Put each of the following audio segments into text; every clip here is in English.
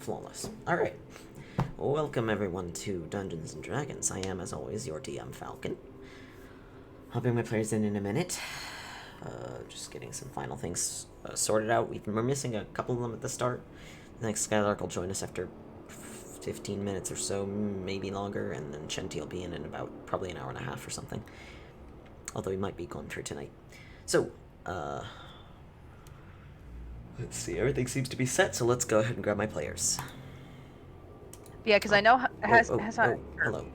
Flawless. Alright. Welcome everyone to Dungeons & Dragons. I am, as always, your DM, Falcon. I'll bring my players in a minute. Just getting some final things sorted out. We're missing a couple of them at the start. I think Skylark will join us after 15 minutes or so, maybe longer, and then Chenti will be in about probably an hour and a half or something. Although he might be gone through tonight. So, let's see, everything seems to be set, so let's go ahead and grab my players. Yeah, because I know hello.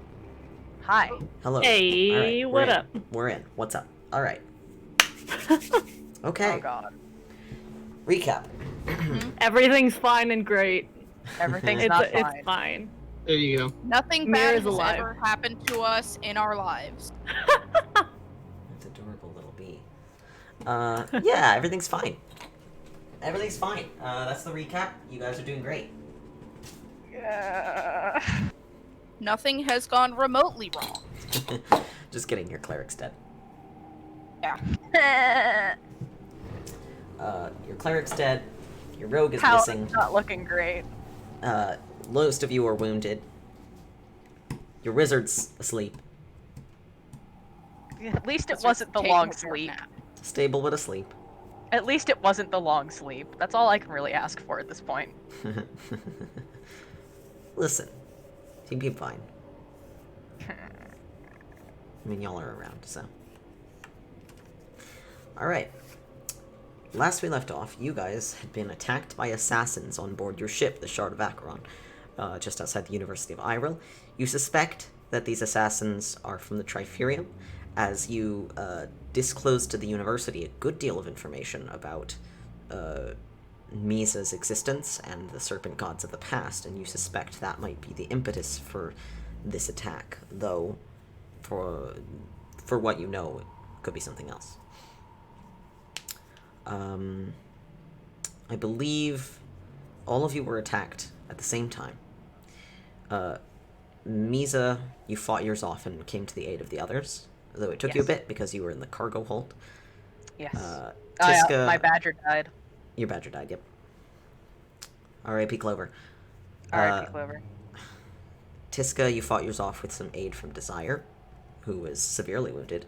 Hi. Hello. Hey, right, what up? We're in. What's up? Alright. Okay. Oh god. Recap. Everything's fine and great. Everything's not fine. It's fine. There you go. Nothing Mir bad is has alive. ever happened to us in our lives. It's adorable little bee. Yeah, everything's fine. Everything's fine. That's the recap. You guys are doing great. Yeah. Nothing has gone remotely wrong. Just kidding, your cleric's dead. Yeah. Your cleric's dead. Your rogue is Paladin's missing. not looking great. Most of you are wounded. Your wizard's asleep. At least it Let's wasn't the take long a short sleep. nap. Stable but asleep. At least it wasn't the long sleep. That's all I can really ask for at this point. Listen, you'll be fine. I mean, y'all are around, so. Alright. Last we left off, you guys had been attacked by assassins on board your ship, the Shard of Acheron, just outside the University of Iril. You suspect that these assassins are from the Triferium, as you disclosed to the university a good deal of information about Mizha's existence and the serpent gods of the past, and you suspect that might be the impetus for this attack, though for what you know, it could be something else. I believe all of you were attacked at the same time. Mizha, you fought yours off and came to the aid of the others, though it took you a bit because you were in the cargo hold. Yes. Tiska, My badger died. your badger died, yep. R.I.P. Clover. R.I.P. Clover. Tiska, you fought yours off with some aid from Desire, who was severely wounded.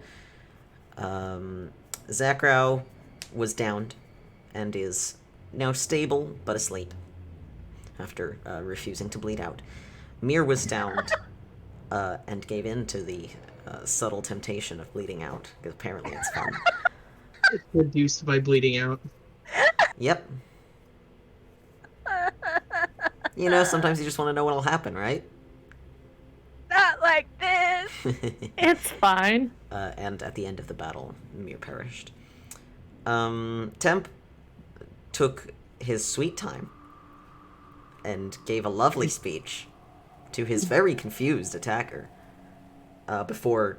Zakrau was downed and is now stable but asleep after refusing to bleed out. Mir was downed and gave in to the subtle temptation of bleeding out, because apparently it's fun. It's reduced by bleeding out. Yep. You know, sometimes you just want to know what'll happen, right? Not like this! It's fine. And at the end of the battle, Mir perished. Temp took his sweet time and gave a lovely speech to his very confused attacker before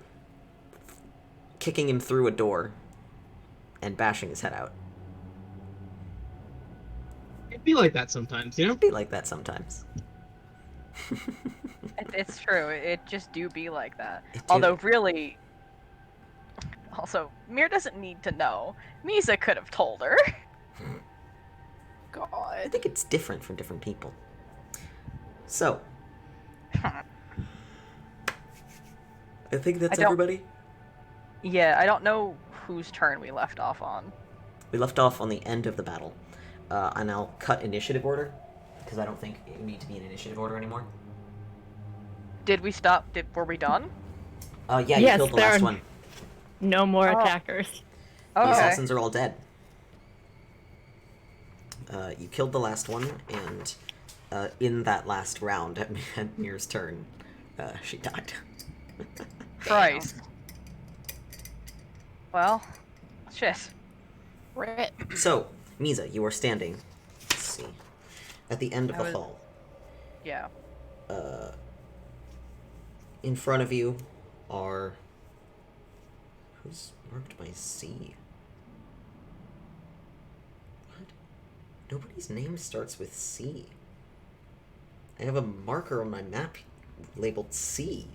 kicking him through a door and bashing his head out. It'd be like that sometimes, you know? It'd be like that sometimes. It's true. It just do be like that. It do. Although, really... Also, Mir doesn't need to know. Mizha could have told her. I God. think it's different for different people. So, I think that's I don't- everybody. Yeah, I don't know whose turn we left off on. We left off on the end of the battle. And I'll cut initiative order, because I don't think you need to be in initiative order anymore. Did we stop? Were we done? Yeah, you Yes, killed the there last are- one. No more Oh. attackers. The Okay. assassins are all dead. You killed the last one, and in that last round, at Mir's turn, she died. Christ. Well, shit. Rip. So, Mizha, you are standing, let's see, at the end of I the was- hall. Yeah. In front of you are... Who's marked by C? What? Nobody's name starts with C. I have a marker on my map labeled C.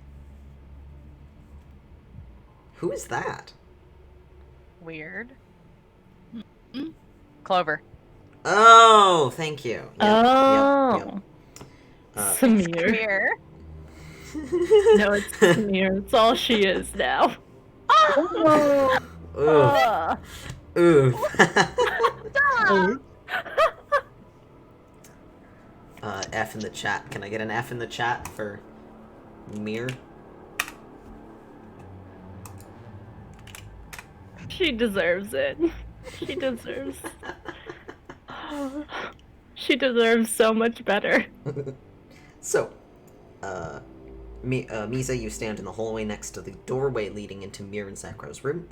Who is that? Weird. Clover. Oh, thank you. Yep, Oh. Yep. Samir. Mir. No, it's Samir. It's all she is now. Oof. Oof. Oh, F in the chat. Can I get an F in the chat for Mir? She deserves it. She deserves. She deserves so much better. So, Mizha, you stand in the hallway next to the doorway leading into Mir and Zakro's room.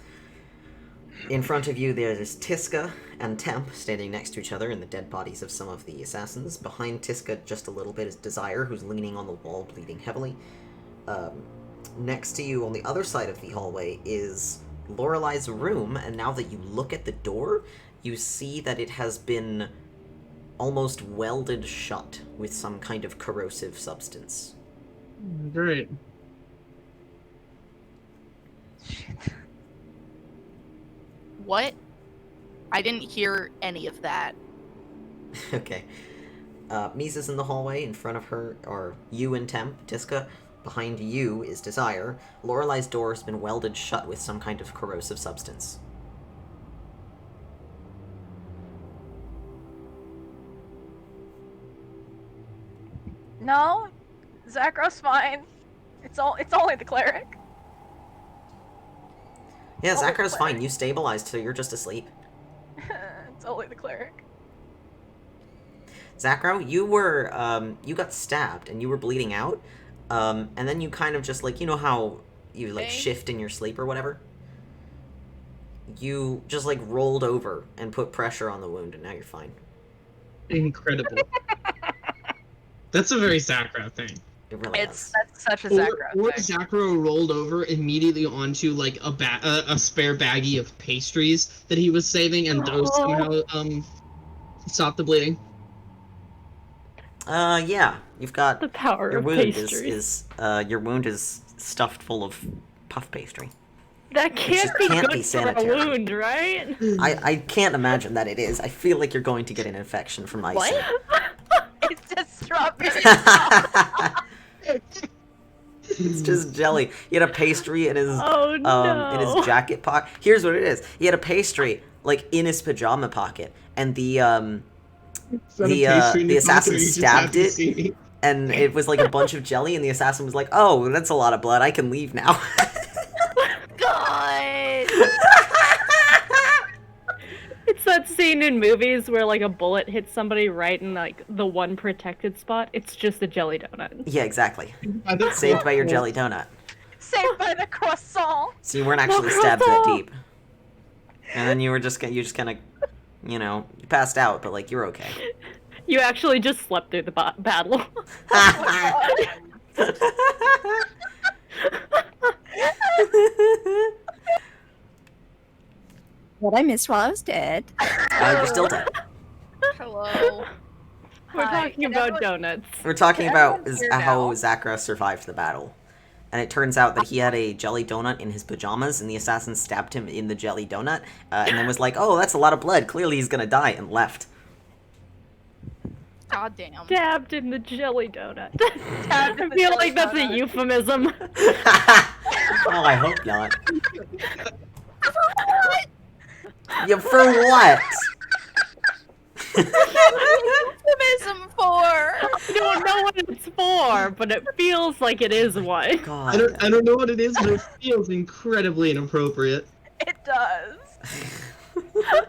In front of you, there's Tiska and Temp standing next to each other in the dead bodies of some of the assassins. Behind Tiska, just a little bit, is Desire, who's leaning on the wall, bleeding heavily. Next to you, on the other side of the hallway, is Lorelei's room, and now that you look at the door, you see that it has been almost welded shut with some kind of corrosive substance. great. What? I didn't hear any of that. Okay. Misa's in the hallway. In front of her are you and Temp, Tiska. Behind you is Desire. Lorelei's door has been welded shut with some kind of corrosive substance. No, Zakro's fine. It's only the cleric. Yeah, Oh, Zakro's what? fine. You stabilized, so you're just asleep. It's only the cleric. Zakro, you were, you got stabbed, and you were bleeding out, and then you kind of just, like, you know how you, like, Okay. shift in your sleep or whatever? You just, like, rolled over and put pressure on the wound, and now you're fine. Incredible. That's a very Zakra thing. It really That's is. such a Or Zakro thing. Zakra rolled over immediately onto like a spare baggie of pastries that he was saving, and those somehow stopped the bleeding. Yeah, you've got... The power Your of wound pastries. your wound is stuffed full of puff pastry. That can't just be can't good be for sanitary. a wound, right? I can't imagine that it is. I feel like you're going to get an infection from icing. What? It's just strawberry. It's just jelly. He had a pastry in his Oh no. in his jacket pocket. Here's what it is. He had a pastry like in his pajama pocket, and the assassin stabbed it, and it was like a bunch of jelly, and the assassin was like, "Oh, that's a lot of blood. I can leave now." God! It's that scene in movies where like a bullet hits somebody right in like the one protected spot. It's just a jelly donut. Yeah, exactly. Saved by your jelly donut. Saved by the croissant. So you weren't actually stabbed that deep. And then you just kind of, you know, you passed out, but like you're okay. You actually just slept through the battle. What I missed while I was dead. You're still dead. Hello. We're Hi, talking can about everyone- donuts. We're talking Can about everyone hear how now? Zakra survived the battle. And it turns out that he had a jelly donut in his pajamas, and the assassin stabbed him in the jelly donut, and then was like, "Oh, that's a lot of blood. Clearly he's gonna die," and left. God damn. Stabbed in the jelly donut. Stabbed in I the feel jelly like that's a donut. euphemism. Oh, I hope not. Yeah, for what? Euphemism for. I don't know what it's for, but it feels like it is one. God. I don't know what it is, but it feels incredibly inappropriate. It does.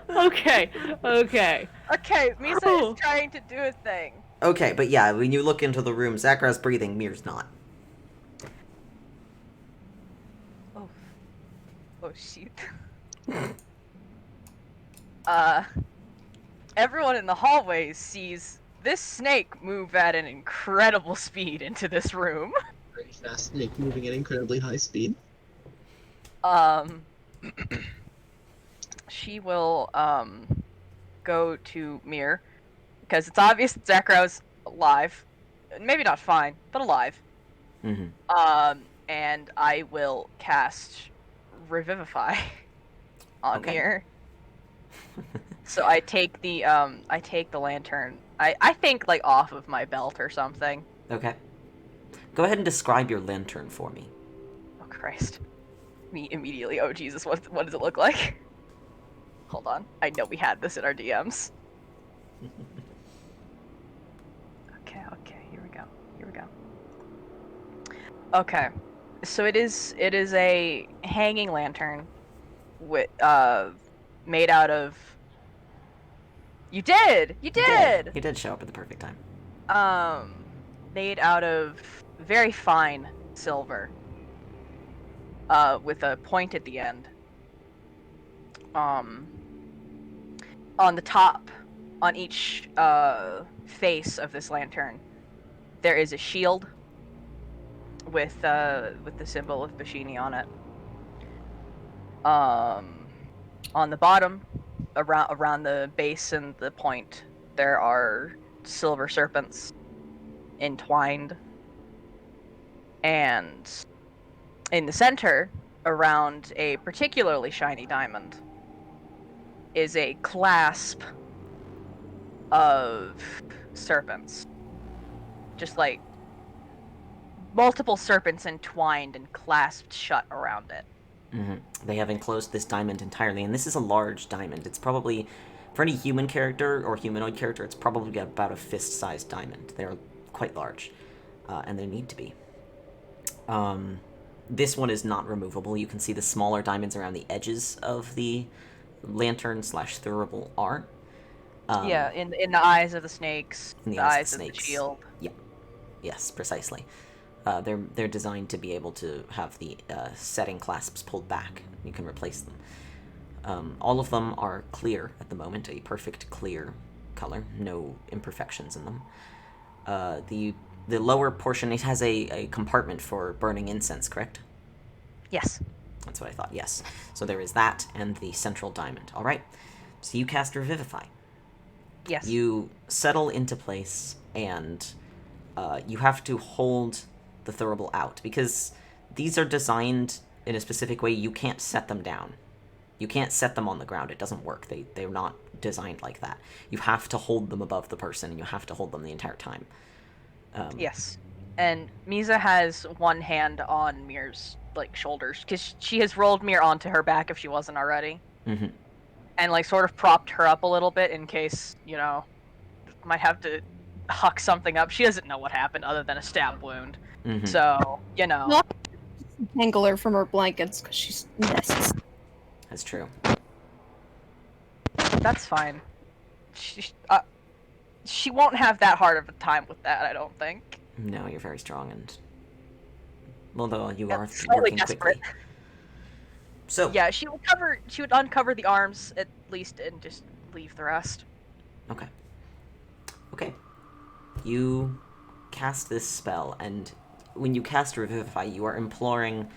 Okay, okay. Okay, Misa Oh. is trying to do a thing. Okay, but yeah, when you look into the room, Zakra's breathing, Mir's not. Oh. Oh shit. Everyone in the hallways sees this snake move at an incredible speed into this room. Very fast snake moving at incredibly high speed. She will, go to Mir, because it's obvious that Zakro's alive. Maybe not fine, but alive. Mm-hmm. And I will cast Revivify on Okay. Mir. So I take the lantern, I think, like, off of my belt or something, Okay. Go ahead and describe your lantern for me. Oh Christ. Me immediately. Oh Jesus, what does it look like? Hold on. I know we had this in our DMs. Okay, here we go. Okay. So it is a hanging lantern with made out of You did! You did! You did show up at the perfect time. Made out of very fine silver. With a point at the end. On the top, on each face of this lantern, there is a shield with the symbol of Bashini on it. On the bottom, around the base and the point, there are silver serpents entwined, and in the center, around a particularly shiny diamond, is a clasp of serpents. Just like multiple serpents entwined and clasped shut around it. Mm-hmm. They have enclosed this diamond entirely, and this is a large diamond. It's probably, for any human character or humanoid character, it's probably about a fist-sized diamond. They're quite large, and they need to be. This one is not removable. You can see the smaller diamonds around the edges of the lantern/thurible are. Yeah, in the eyes of the snakes, in the eyes of the the shield. Yeah. Yes, precisely. They're designed to be able to have the setting clasps pulled back. You can replace them. All of them are clear at the moment, a perfect clear color, no imperfections in them. The lower portion, it has a compartment for burning incense, correct? Yes. That's what I thought, yes. So there is that and the central diamond. All right. So you cast Revivify. Yes. You settle into place, and you have to hold the thurible out, because these are designed in a specific way. You can't set them down. You can't set them on the ground. It doesn't work. They're not designed like that. You have to hold them above the person, and you have to hold them the entire time. Yes. And Mizha has one hand on Mir's shoulders, because she has rolled Mir onto her back if she wasn't already. Mm-hmm. And sort of propped her up a little bit in case, might have to huck something up. She doesn't know what happened other than a stab wound. Mm-hmm. So, Tangle her from her blankets because she's nests. That's true. That's fine. She won't have that hard of a time with that, I don't think. No, you're very strong, and although you are Slightly working desperate. quickly. So Yeah, she would uncover the arms at least and just leave the rest. Okay. You cast this spell, and when you cast Revivify, you are imploring,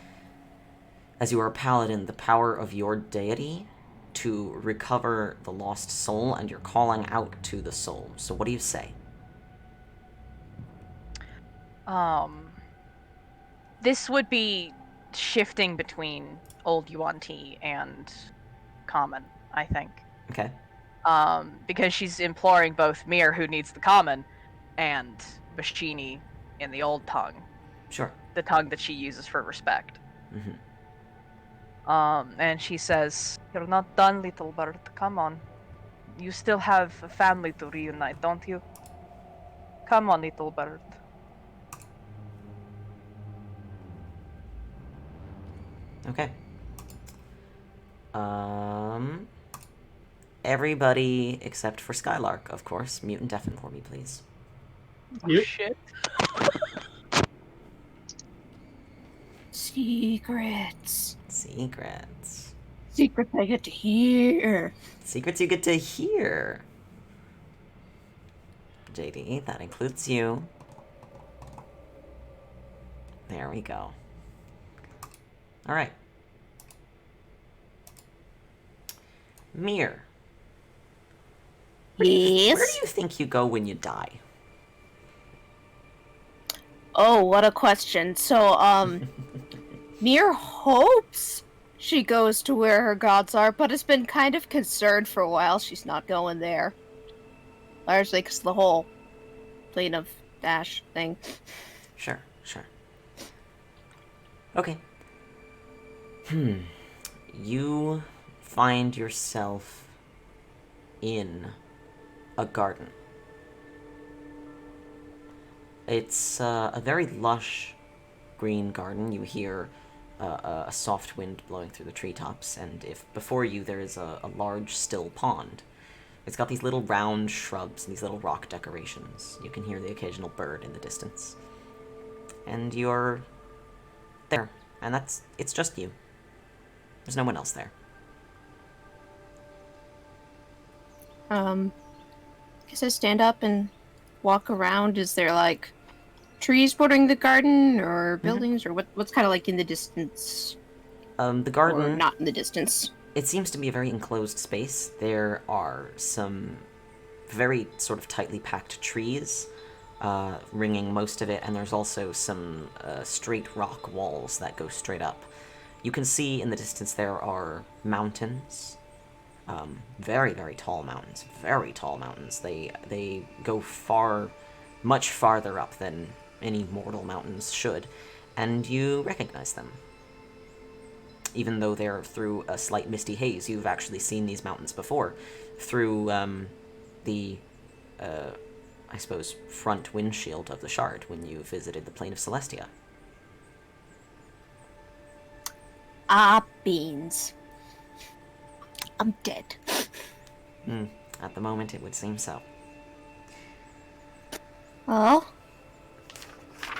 as you are a paladin, the power of your deity to recover the lost soul, and you're calling out to the soul. So what do you say? This would be shifting between Old Yuan-Ti and Common, I think. Okay. Because she's imploring both Mir, who needs the Common, and Bashini in the Old Tongue. Sure. The tongue that she uses for respect. Mm-hmm. And she says, "You're not done, little bird. Come on. You still have a family to reunite, don't you? Come on, little bird." Okay. Everybody except for Skylark, of course. Mute and deafen for me, please. Oh, Yep. shit. Secrets. Secrets. Secrets I get to hear. Secrets you get to hear. JD, that includes you. There we go. Alright. Mir. Yes. Where do you think you go when you die? Oh, what a question. So, Mir hopes she goes to where her gods are, but has been kind of concerned for a while she's not going there. Largely because the whole plane of dash thing. Sure. Okay. You find yourself in a garden. It's a very lush green garden. You hear a soft wind blowing through the treetops, and if before you there is a large still pond. It's got these little round shrubs and these little rock decorations. You can hear the occasional bird in the distance. And you're there, and it's just you. There's no one else there. Guess I stand up and walk around. Is there like trees bordering the garden or buildings or what's kind of like in the distance? The garden... Or not in the distance. It seems to be a very enclosed space. There are some very sort of tightly packed trees, ringing most of it, and there's also some straight rock walls that go straight up. You can see in the distance there are mountains, very, very tall mountains, They go much farther up than any mortal mountains should, and you recognize them. Even though they're through a slight misty haze, you've actually seen these mountains before, through the, I suppose, front windshield of the Shard when you visited the Plain of Celestia. Ah, beans. I'm dead. At the moment, it would seem so. Well,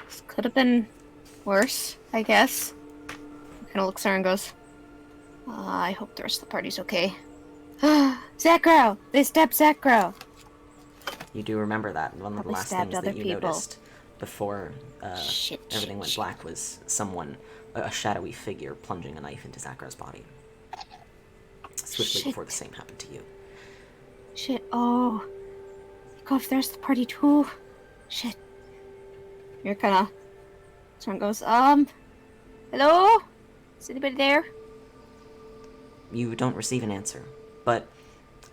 this could have been worse, I guess. Kind of looks at her and goes, I hope the rest of the party's okay. Zakro! They stabbed Zakro! You do remember that, and one of the Probably last stabbed things that other you people. noticed before everything went black was a shadowy figure plunging a knife into Zakra's body. Swiftly before the same happened to you. Shit, oh. Go if there's the party too. Shit. You're kinda... Someone goes, hello? Is anybody there? You don't receive an answer, but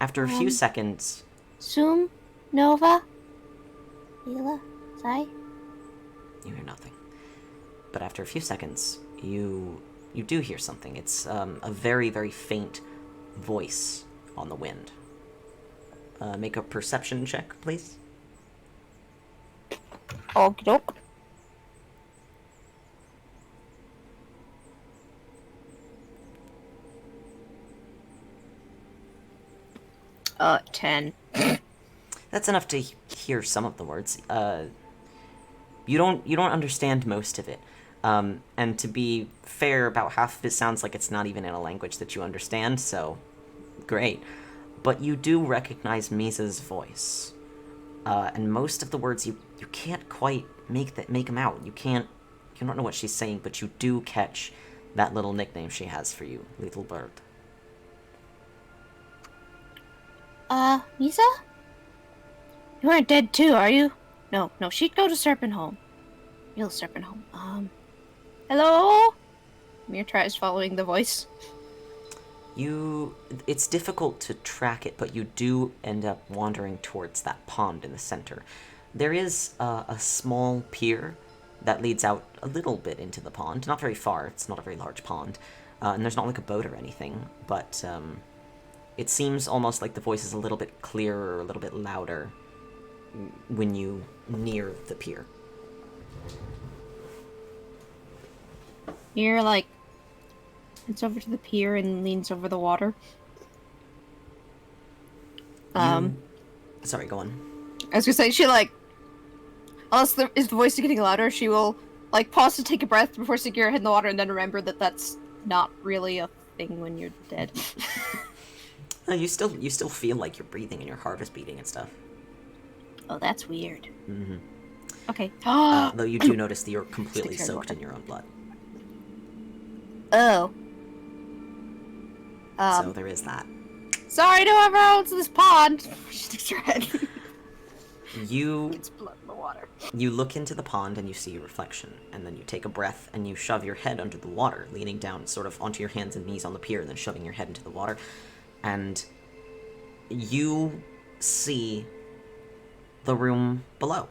after a few seconds... Zoom? Nova? Hila? Sai? You hear nothing. But after a few seconds, you do hear something. It's a very, very faint voice on the wind. Make a perception check, please. Okie doke. 10. That's enough to hear some of the words. You don't understand most of it. And to be fair, about half of it sounds like it's not even in a language that you understand, so great. But you do recognize Mizha's voice. And most of the words you can't quite make them out. You don't know what she's saying, but you do catch that little nickname she has for you, Little Bird. Mizha? You aren't dead too, are you? No, she'd go to Serpent Home. Real Serpent Home. Hello? Mir tries following the voice. It's difficult to track it, but you do end up wandering towards that pond in the center. There is a small pier that leads out a little bit into the pond. Not very far, it's not a very large pond. And there's not like a boat or anything, but it seems almost like the voice is a little bit clearer, a little bit louder when you near the pier. Mir, it's over to the pier and leans over the water. Sorry, go on. I was gonna say, she, unless the voice is getting louder, she will, pause to take a breath before sticking her head in the water and then remember that that's not really a thing when you're dead. No, you still feel like you're breathing and your heart is beating and stuff. Oh, that's weird. Mm-hmm. Okay. Though you do notice that you're completely soaked in your own blood. Oh. So there is that. Sorry to whoever owns this pond. She sticks her head. It's blood in the water. You look into the pond and you see your reflection, and then you take a breath and you shove your head under the water, leaning down sort of onto your hands and knees on the pier, and then shoving your head into the water. And you see the room below.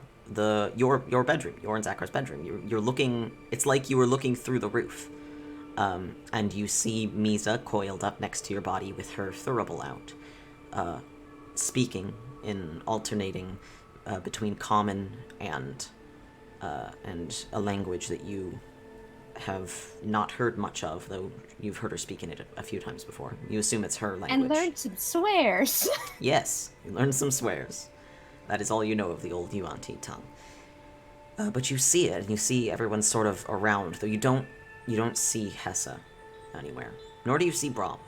your bedroom, your and Zakar's bedroom. You're looking. It's like you were looking through the roof, and you see Mizha coiled up next to your body with her thurible out, speaking in alternating between common and a language that you have not heard much of, though you've heard her speak in it a few times before. You assume it's her language. And learned some swears. Yes, you learned some swears. That is all you know of the old Yuan-Ti tongue. But you see it, and you see everyone sort of around, though you don't see Hessa anywhere. Nor do you see Braum,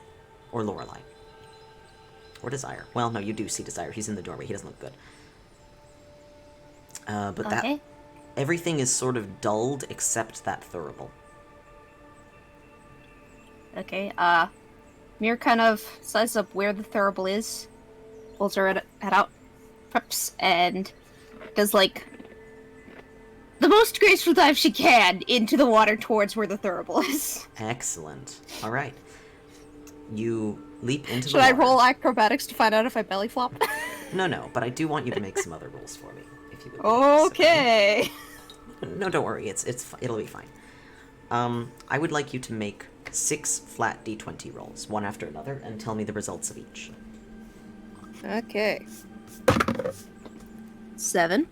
or Lorelei. Or Desire. Well, no, you do see Desire. He's in the doorway. He doesn't look good. But Okay. everything is sort of dulled except that thurible. Okay, Mir kind of sizes up where the thurible is, pulls her head out, preps, and does, like, the most graceful dive she can into the water towards where the thurible is. Excellent. All right. You leap into Should the I water. roll acrobatics to find out if I belly flop? No, but I do want you to make some other rolls for me, if you would. be so Okay. kind. No, don't worry. It'll be fine. I would like you to make 6 flat d20 rolls, one after another, and tell me the results of each. Okay. 7.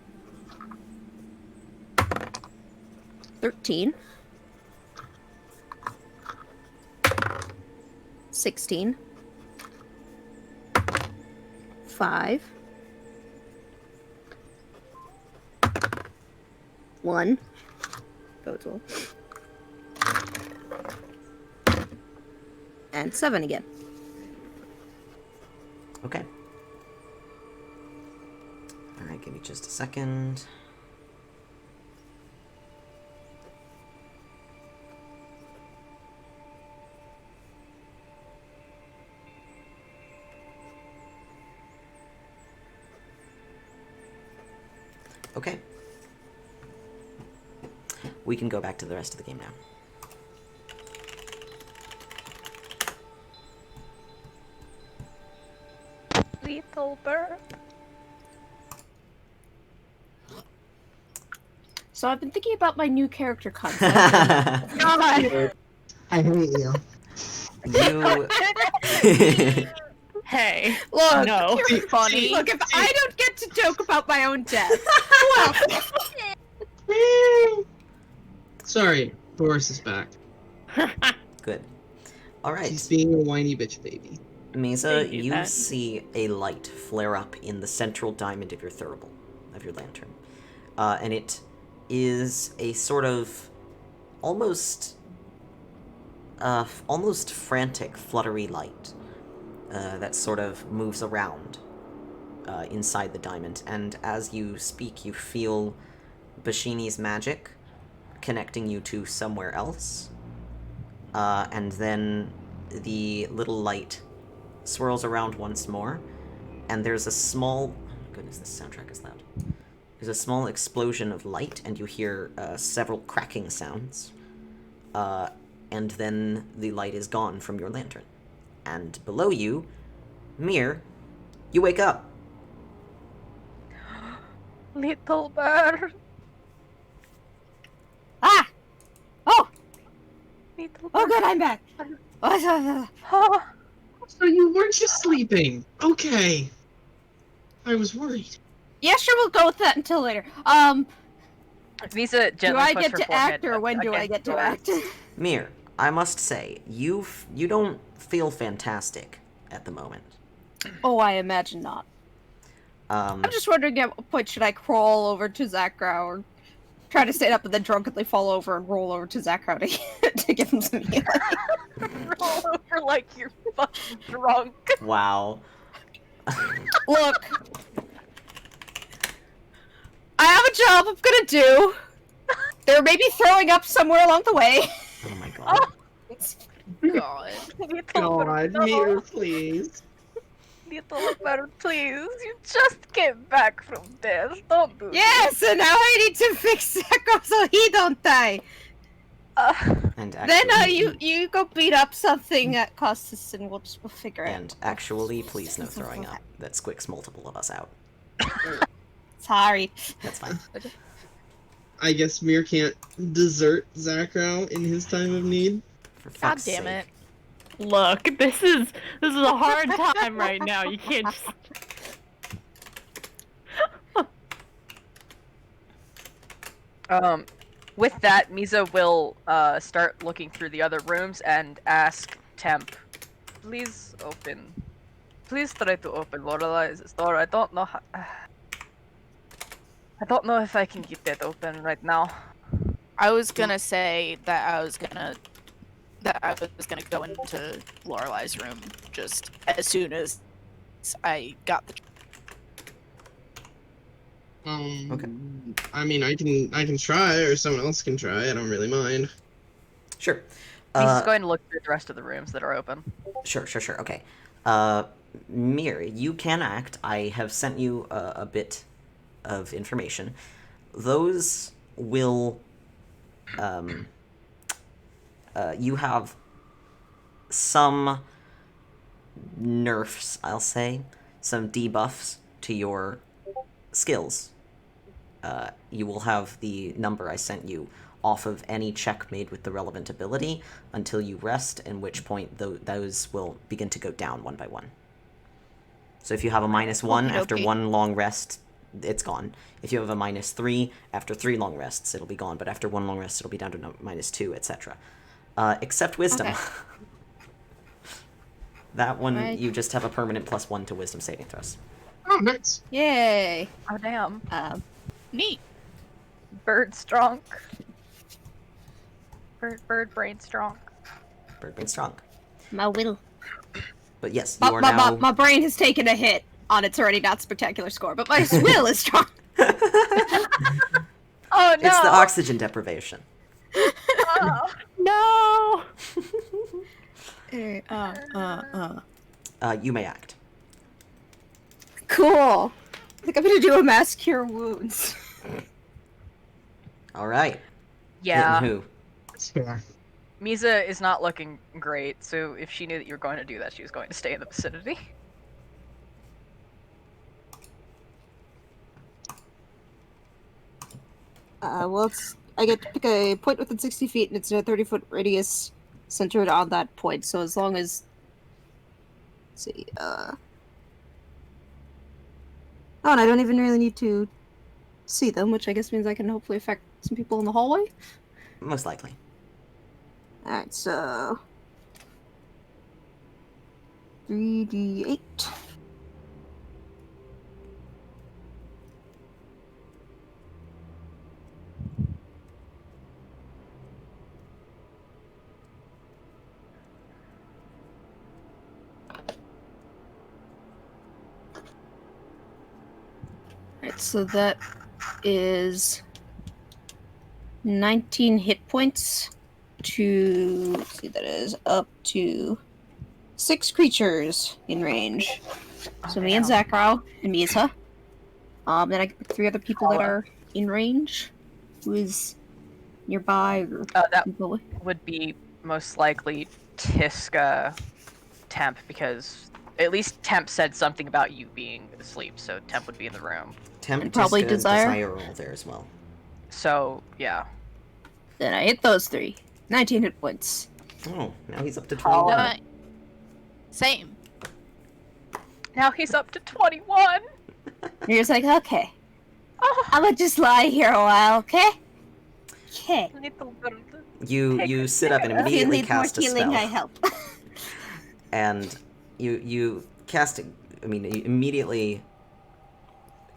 13. 16. 5. 1. Total. And 7 again. Okay. Alright, give me just a second. Okay. We can go back to the rest of the game now. Little bird. So I've been thinking about my new character concept. God. I hate you. You... Hey. Look, No. you're Funny. Look, if I don't get to joke about my own death, well, Sorry, Boris is back. Good. Alright. She's being a whiny bitch baby. Misa, Thank you, you Pat. see a light flare up in the central diamond of your thurible, of your lantern. And it is a sort of almost frantic, fluttery light that sort of moves around inside the diamond. And as you speak, you feel Bashini's magic connecting you to somewhere else. And then the little light swirls around once more, and there's a small... Goodness, this soundtrack is loud. There's a small explosion of light, and you hear several cracking sounds. And then the light is gone from your lantern. And below you, Mir, you wake up. Little bird. ah! Oh! Little Oh bird. good, I'm back! Oh, So you weren't just sleeping. Okay. I was worried. Yeah, sure, we'll go with that until later. Misa Do gently I puts get her to forehead act, or up when do I against get to yours. act? Mir, I must say, you don't feel fantastic at the moment. Oh, I imagine not. I'm just wondering at what point should I crawl over to Zakra, or try to stand up and then drunkenly fall over and roll over to Zakra to give him some healing. Roll over like you're fucking drunk. Wow. Look, I have a job I'm gonna do. There may be throwing up somewhere along the way. Oh my god. God. Little bird, God, Mir, no. please. Little bird, please. You just came back from death. Don't do Yes, and now I need to fix Zakra so he don't die. And Then actually, you go beat up something at Costas and we'll figure it. and actually, please no throwing up. That squicks multiple of us out. Sorry. That's fine. I guess Mir can't desert Zakrow in his time of need. For God fuck's damn sake. it. Look, this is a hard time right now. You can't just. With that, Mizha will start looking through the other rooms and ask Temp, please open. Please try to open Lorelai's door. I don't know. I don't know if I can get that open right now. I was gonna say that I was gonna go into Lorelai's room just as soon as I got the. Okay. I mean, I can try, or someone else can try. I don't really mind. Sure. He's going to look through the rest of the rooms that are open. Sure. Okay. Mir, you can act. I have sent you a bit of information. Those will... you have some nerfs, I'll say. Some debuffs to your skills. You will have the number I sent you off of any check made with the relevant ability until you rest, in which point those will begin to go down one by one. So if you have a -1 after one long rest, it's gone. If you have a -3 after 3 long rests, it'll be gone. But after 1 long rest, it'll be down to -2, etc. Except wisdom. Okay. That one, Right. you just have a permanent +1 to wisdom saving throws. Oh, nice. Yay. Oh, damn. Neat. Bird strong. Bird brain strong. Bird brain strong. My will. But yes, you are now... My brain has taken a hit on its already not spectacular score, but my will is strong. Oh, no! It's the oxygen deprivation. Oh. No. You may act. Cool. I think I'm gonna do a mass cure wounds. All right. Yeah. Hitting who? Yeah. Mizha is not looking great, so if she knew that you were going to do that, she was going to stay in the vicinity. Well, I get to pick a point within 60 feet, and it's in a 30-foot radius centered on that point. So as long as, let's see, oh, and I don't even really need to see them, which I guess means I can hopefully affect some people in the hallway. Most likely. All right, so 3d8. Alright, so that is 19 hit points to, let's see, that is up to 6 creatures in range. So me and Zakrow and Mizha. Then I pick 3 other people that are in range. Who is nearby or That people? would be most likely Tiska, Temp, because at least Temp said something about you being asleep, so Temp would be in the room. Temp, And probably Tiska, Desire. are all there as well. So, yeah. Then I hit those 3. 19 hit points. Oh, now he's up to 21. Uh, Same. Now he's up to 21! You're just like, okay, Oh, I'm gonna just lie here a while, okay? Okay. little bird. You sit up and If you immediately need more cast a healing, spell. I help. And you cast it, you immediately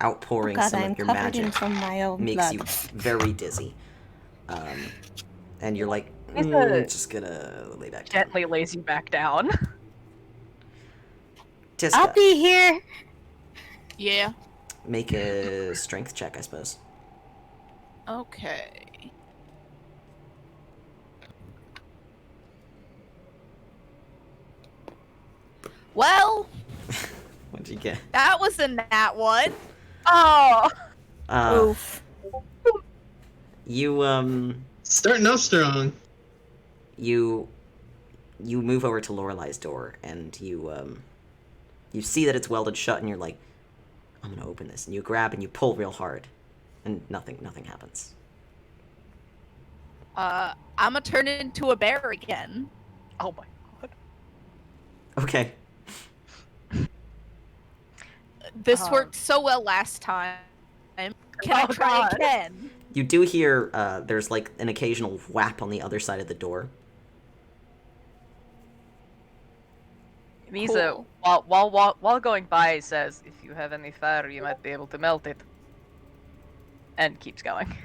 outpouring God, some I'm of your covered in magic from my own makes blood. you very dizzy. And you're like, He's just gonna lay back down. Gently lays you back down. Tiska, I'll be here. Yeah. make a strength check, I suppose. Okay. Well, What'd you get? that was a nat 1. Oh! Oof. You Starting off strong. you move over to Lorelai's door and you see that it's welded shut and you're like, I'm gonna open this. And you grab and you pull real hard. And nothing happens. I'm gonna turn into a bear again. Oh my god. Okay. This worked so well last time. Can I Oh, try God. again? You do hear, there's like an occasional whap on the other side of the door. Mizha, Cool. while going by, says, "If you have any fire, you might be able to melt it." And keeps going.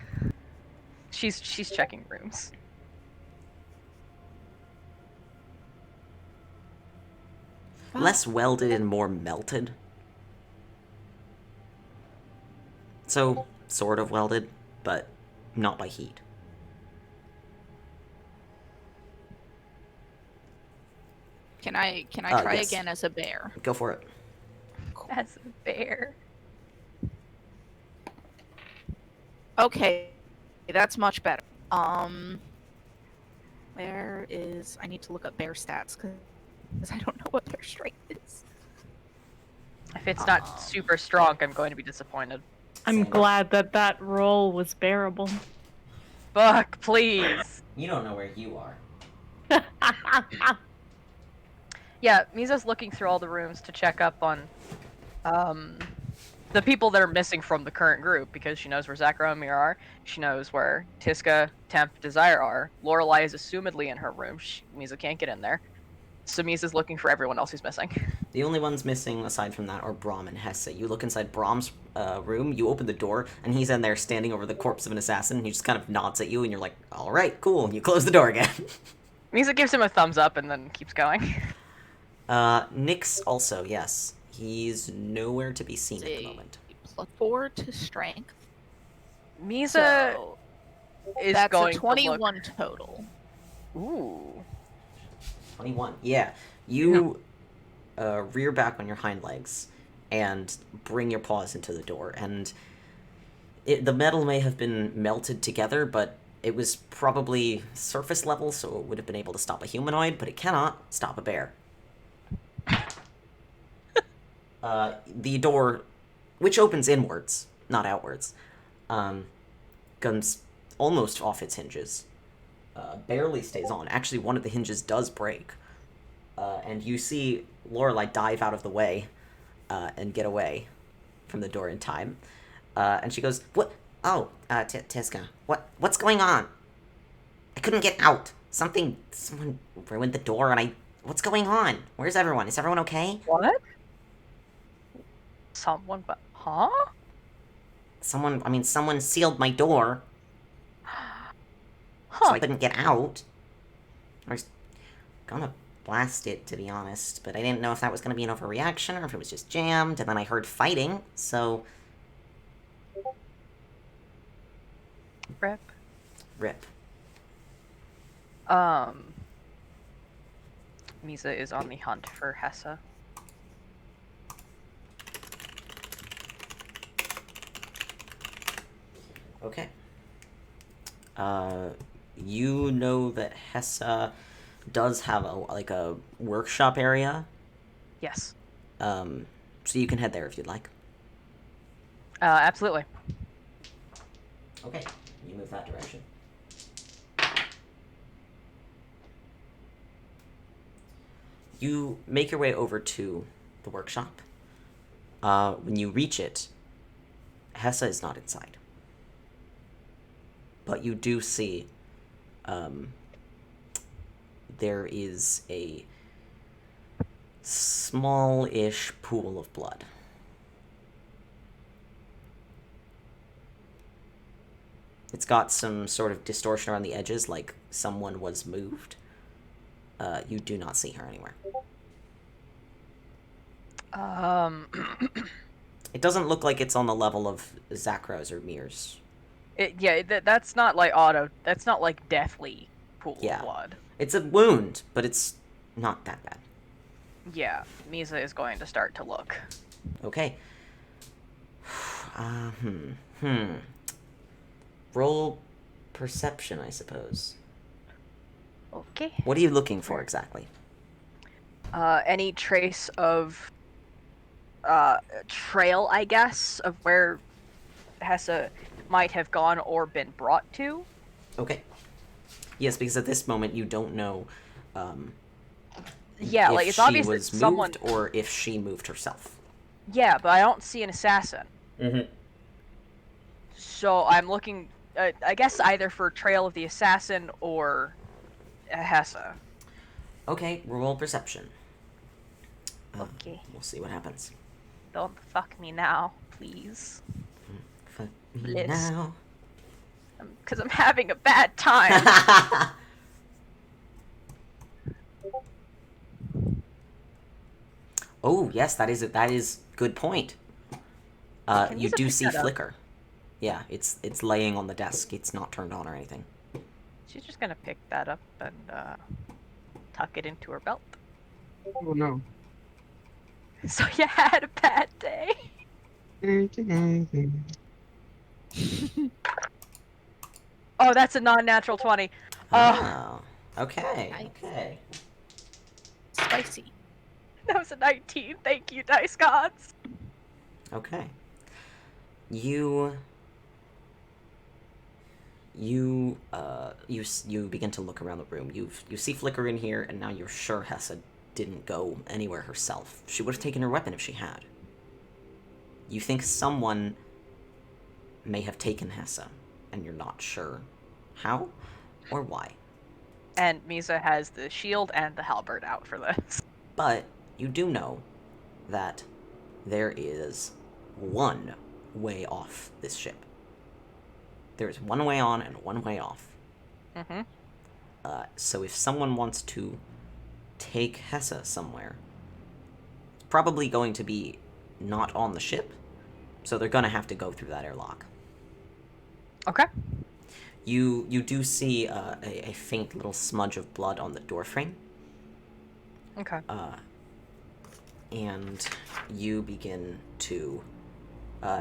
She's checking rooms. Less welded and more melted. So, sort of welded, but not by heat. Can I try yes. again as a bear? Go for it. As a bear. Okay, that's much better. Where is... I need to look up bear stats, because I don't know what their strength is. If it's not super strong, I'm going to be disappointed. I'm Same. glad that roll was bearable. Fuck, please. You don't know where you are. Yeah, Misa's looking through all the rooms to check up on the people that are missing from the current group, because she knows where Zachary and Mira are. She knows where Tiska, Temp, Desire are. Lorelei is assumedly in her room. Misa can't get in there. So Misa's looking for everyone else who's missing. The only ones missing aside from that are Brahm and Hesse. You look inside Brahm's room, you open the door, and he's in there standing over the corpse of an assassin, and he just kind of nods at you, and you're like, alright, cool, and you close the door again. Misa gives him a thumbs up and then keeps going. Nyx also, yes. He's nowhere to be seen at the moment. +4 to strength. Misa So is that's going a 21 to look... total. Ooh. 21. Yeah. You rear back on your hind legs and bring your paws into the door, and the metal may have been melted together, but it was probably surface level, so it would have been able to stop a humanoid, but it cannot stop a bear. The door, which opens inwards, not outwards, comes almost off its hinges. Barely stays on. Actually, one of the hinges does break. And you see Lorelei dive out of the way and get away from the door in time. And she goes, "What? Oh, Tiska, what's going on? I couldn't get out. Someone ruined the door, and what's going on? Where's everyone? Is everyone okay?" What? Someone, but... Huh? Someone sealed my door, Huh. so I couldn't get out. I was gonna blast it, to be honest, but I didn't know if that was gonna be an overreaction or if it was just jammed, and then I heard fighting, so... Rip. Rip. Misa is on the hunt for Hessa. Okay. You know that Hessa does have a workshop area, Yes. so you can head there if you'd like. Absolutely. Okay, you move that direction. You make your way over to the workshop. When you reach it, Hessa is not inside. But you do see there is a small-ish pool of blood. It's got some sort of distortion around the edges, like someone was moved. You do not see her anywhere. It doesn't look like it's on the level of Zakro's or Mir's. That's not like auto. That's not like deathly pool Yeah. of blood. It's a wound, but it's not that bad. Yeah, Misa is going to start to look. Okay. Roll perception, I suppose. Okay. What are you looking for exactly? Any trace of trail, I guess, of where Hessa might have gone or been brought to. Okay. Yes, because at this moment you don't know Yeah, if like it's she obvious that was someone. moved or if she moved herself. Yeah, but I don't see an assassin. Mm-hmm. So I'm looking, I guess, either for trail of the assassin or Hessa. Okay, roll perception. Okay. We'll see what happens. Don't fuck me now, please. Fuck me Bliss. now. Because I'm having a bad time. Oh, yes, that is good point. Can You Mizha do pick see that up? flicker. Yeah, it's laying on the desk. It's not turned on or anything. She's just gonna pick that up and tuck it into her belt. Oh no. So you had a bad day. Oh, that's a non-natural 20. Oh, okay, okay. Spicy. That was a 19. Thank you, dice gods. Okay. You begin to look around the room. You see Flicker in here, and now you're sure Hessa didn't go anywhere herself. She would have taken her weapon if she had. You think someone may have taken Hessa, and you're not sure how or why. And Mizha has the shield and the halberd out for this. But you do know that there is one way off this ship. There is one way on and one way off. Mm-hmm. So if someone wants to take Hessa somewhere, it's probably going to be not on the ship, so they're going to have to go through that airlock. Okay. You do see a faint little smudge of blood on the doorframe, Okay. and you begin to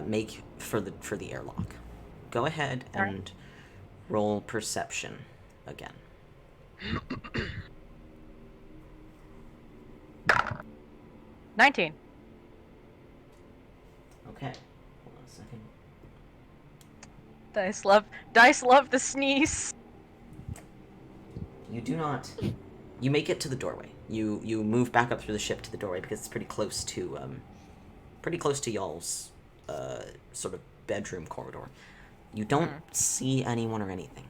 make for the airlock. Go ahead All right. and roll perception again. 19. Okay. Hold on a second. Dice love the sneeze. You do not. You make it to the doorway. You move back up through the ship to the doorway because it's pretty close to y'all's sort of bedroom corridor. You don't see anyone or anything.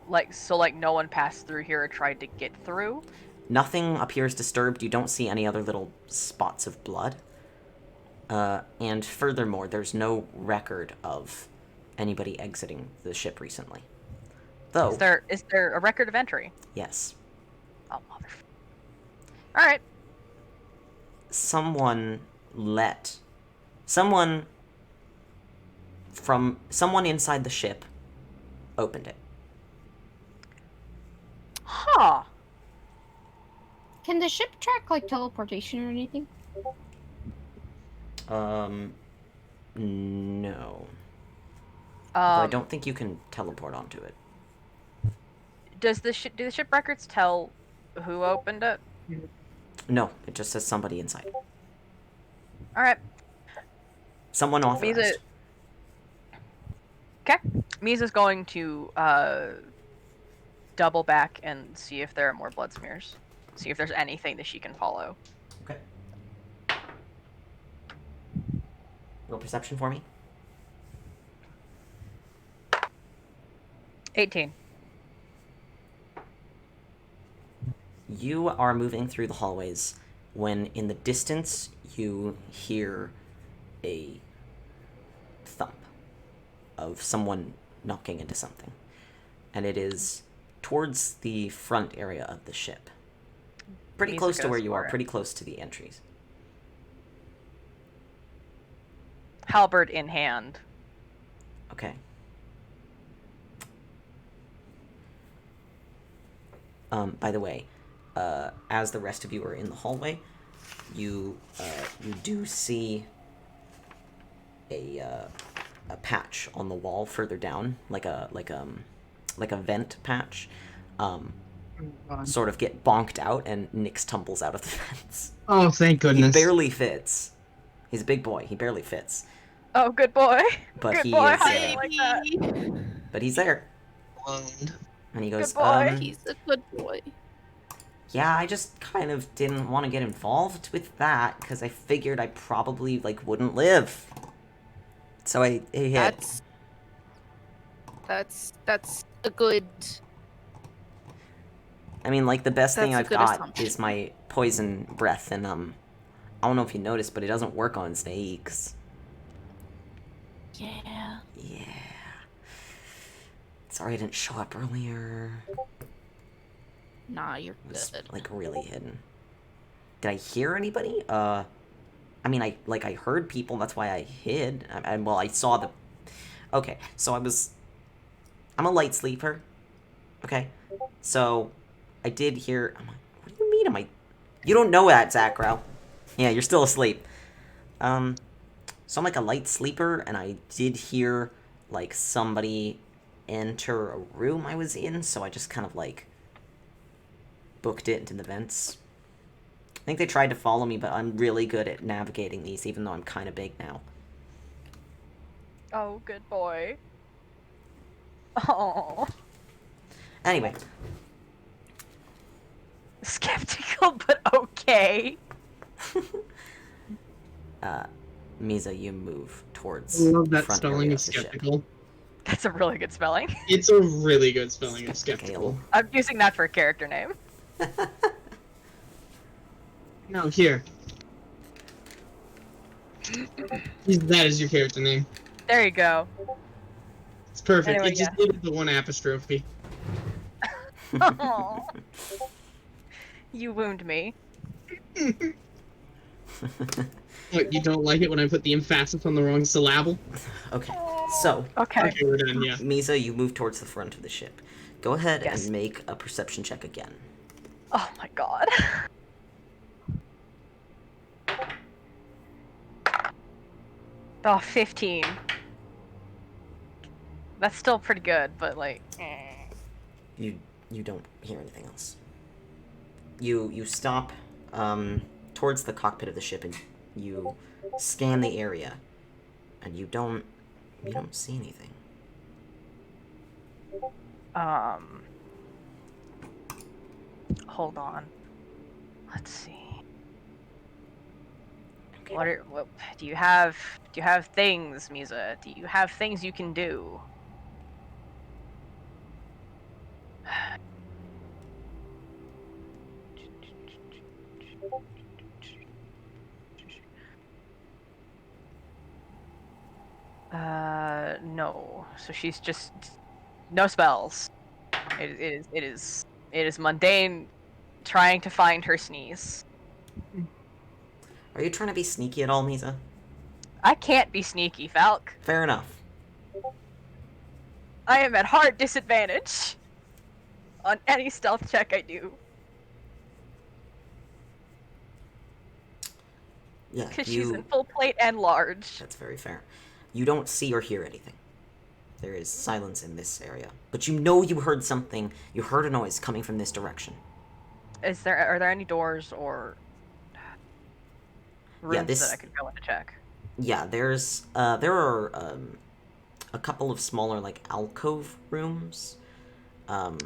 Like no one passed through here or tried to get through. Nothing appears disturbed. You don't see any other little spots of blood. And furthermore, there's no record of anybody exiting the ship recently. Though, Is there a record of entry? yes, Oh, mother. All right. someone inside the ship opened it. Huh. Can the ship track like teleportation or anything? No. Though I Um, don't think you can teleport onto it. do the ship records tell who opened it? No, it just says somebody inside. All right. Someone authorized. Okay. Misa's going to double back and see if there are more blood smears. See if there's anything that she can follow. Okay. Roll perception for me. 18. You are moving through the hallways when in the distance you hear a thump of someone knocking into something. And it is towards the front area of the ship. Pretty Misa close to goes where you for are, it. pretty close to the entries. Halberd in hand. Okay. By the way, as the rest of you are in the hallway, you do see a patch on the wall further down, like a vent patch, sort of get bonked out, and Nyx tumbles out of the fence. Oh, thank He goodness. barely fits. He's a big boy. He barely fits. Oh, good boy. But Good he boy. is. How do you like that? But he's there, Blonde. and he goes, Good boy. He's a good boy. Yeah, I just kind of didn't want to get involved with that because I figured I probably like wouldn't live. So I hid. That's a good. I mean, like the best thing That's a I've good got assumption. is my poison breath, and I don't know if you noticed, but it doesn't work on snakes. Yeah. Yeah. Sorry I didn't show up earlier. Nah, you're It was good. like really hidden. Did I hear anybody? I mean, I heard people. That's why I hid. Well, I saw the. Okay, so I'm a light sleeper. Okay, so I did hear. What do you mean? You don't know that, Zacro. Yeah, you're still asleep. So I'm like a light sleeper, and I did hear like somebody enter a room I was in. So I just kind of like booked it into the vents. I think they tried to follow me, but I'm really good at navigating these, even though I'm kind of big now. Oh, good boy. Oh. Anyway, Skeptical, but okay. Mizha, you move towards I love the that front spelling area of of the ship. skeptical. That's a really good spelling. It's a really good spelling of skeptical. I'm using that for a character name. No, here. That is your character name. There you go. It's perfect. Anyway, It just needed the one apostrophe. Aw. You wound me. What, you don't like it when I put the emphasis on the wrong syllable? Okay, so Okay. Okay, we're done, yeah. Mizha, you move towards the front of the ship. Go ahead Yes. and make a perception check again. Oh my god. Oh, 15. That's still pretty good, but like. You don't hear anything else. You stop towards the cockpit of the ship, and you scan the area, and you don't see anything. Hold on. Let's see. Okay. What do you have things, Mizha? Do you have things you can do? No. So she's just no spells. It is mundane trying to find her sneeze. Are you trying to be sneaky at all, Mizha? I can't be sneaky, Falk. Fair enough. I am at hard disadvantage on any stealth check I do. Yeah, Because she's in full plate and large. That's very fair. You don't see or hear anything. There is silence in this area. But you know you heard something. You heard a noise coming from this direction. Are there any doors or rooms that I could go in to check? Yeah, there are a couple of smaller like alcove rooms.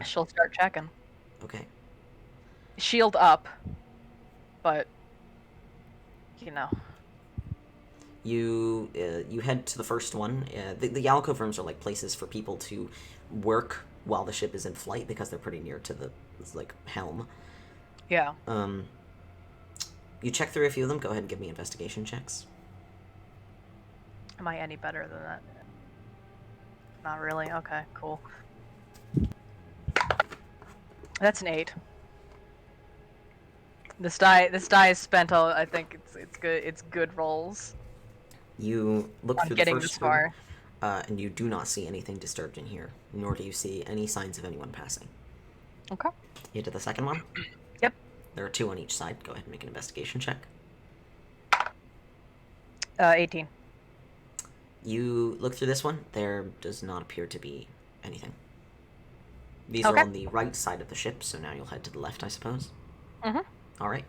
She'll start checking. Okay. Shield up, but you know. You head to the first one. The alcove rooms are like places for people to work while the ship is in flight because they're pretty near to the like helm. Yeah. You check through a few of them. Go ahead and give me investigation checks. Am I any better than that? Not really. Okay, cool. That's an 8. This die is spent all. I think it's good. It's good rolls. You look I'm through the getting first this room, far. and you do not see anything disturbed in here, nor do you see any signs of anyone passing. Okay. You head to the second one? Yep. There are 2 on each side. Go ahead and make an investigation check. 18. You look through this one. There does not appear to be anything. These are on the right side of the ship, so now you'll head to the left, I suppose. Mm-hmm. All right.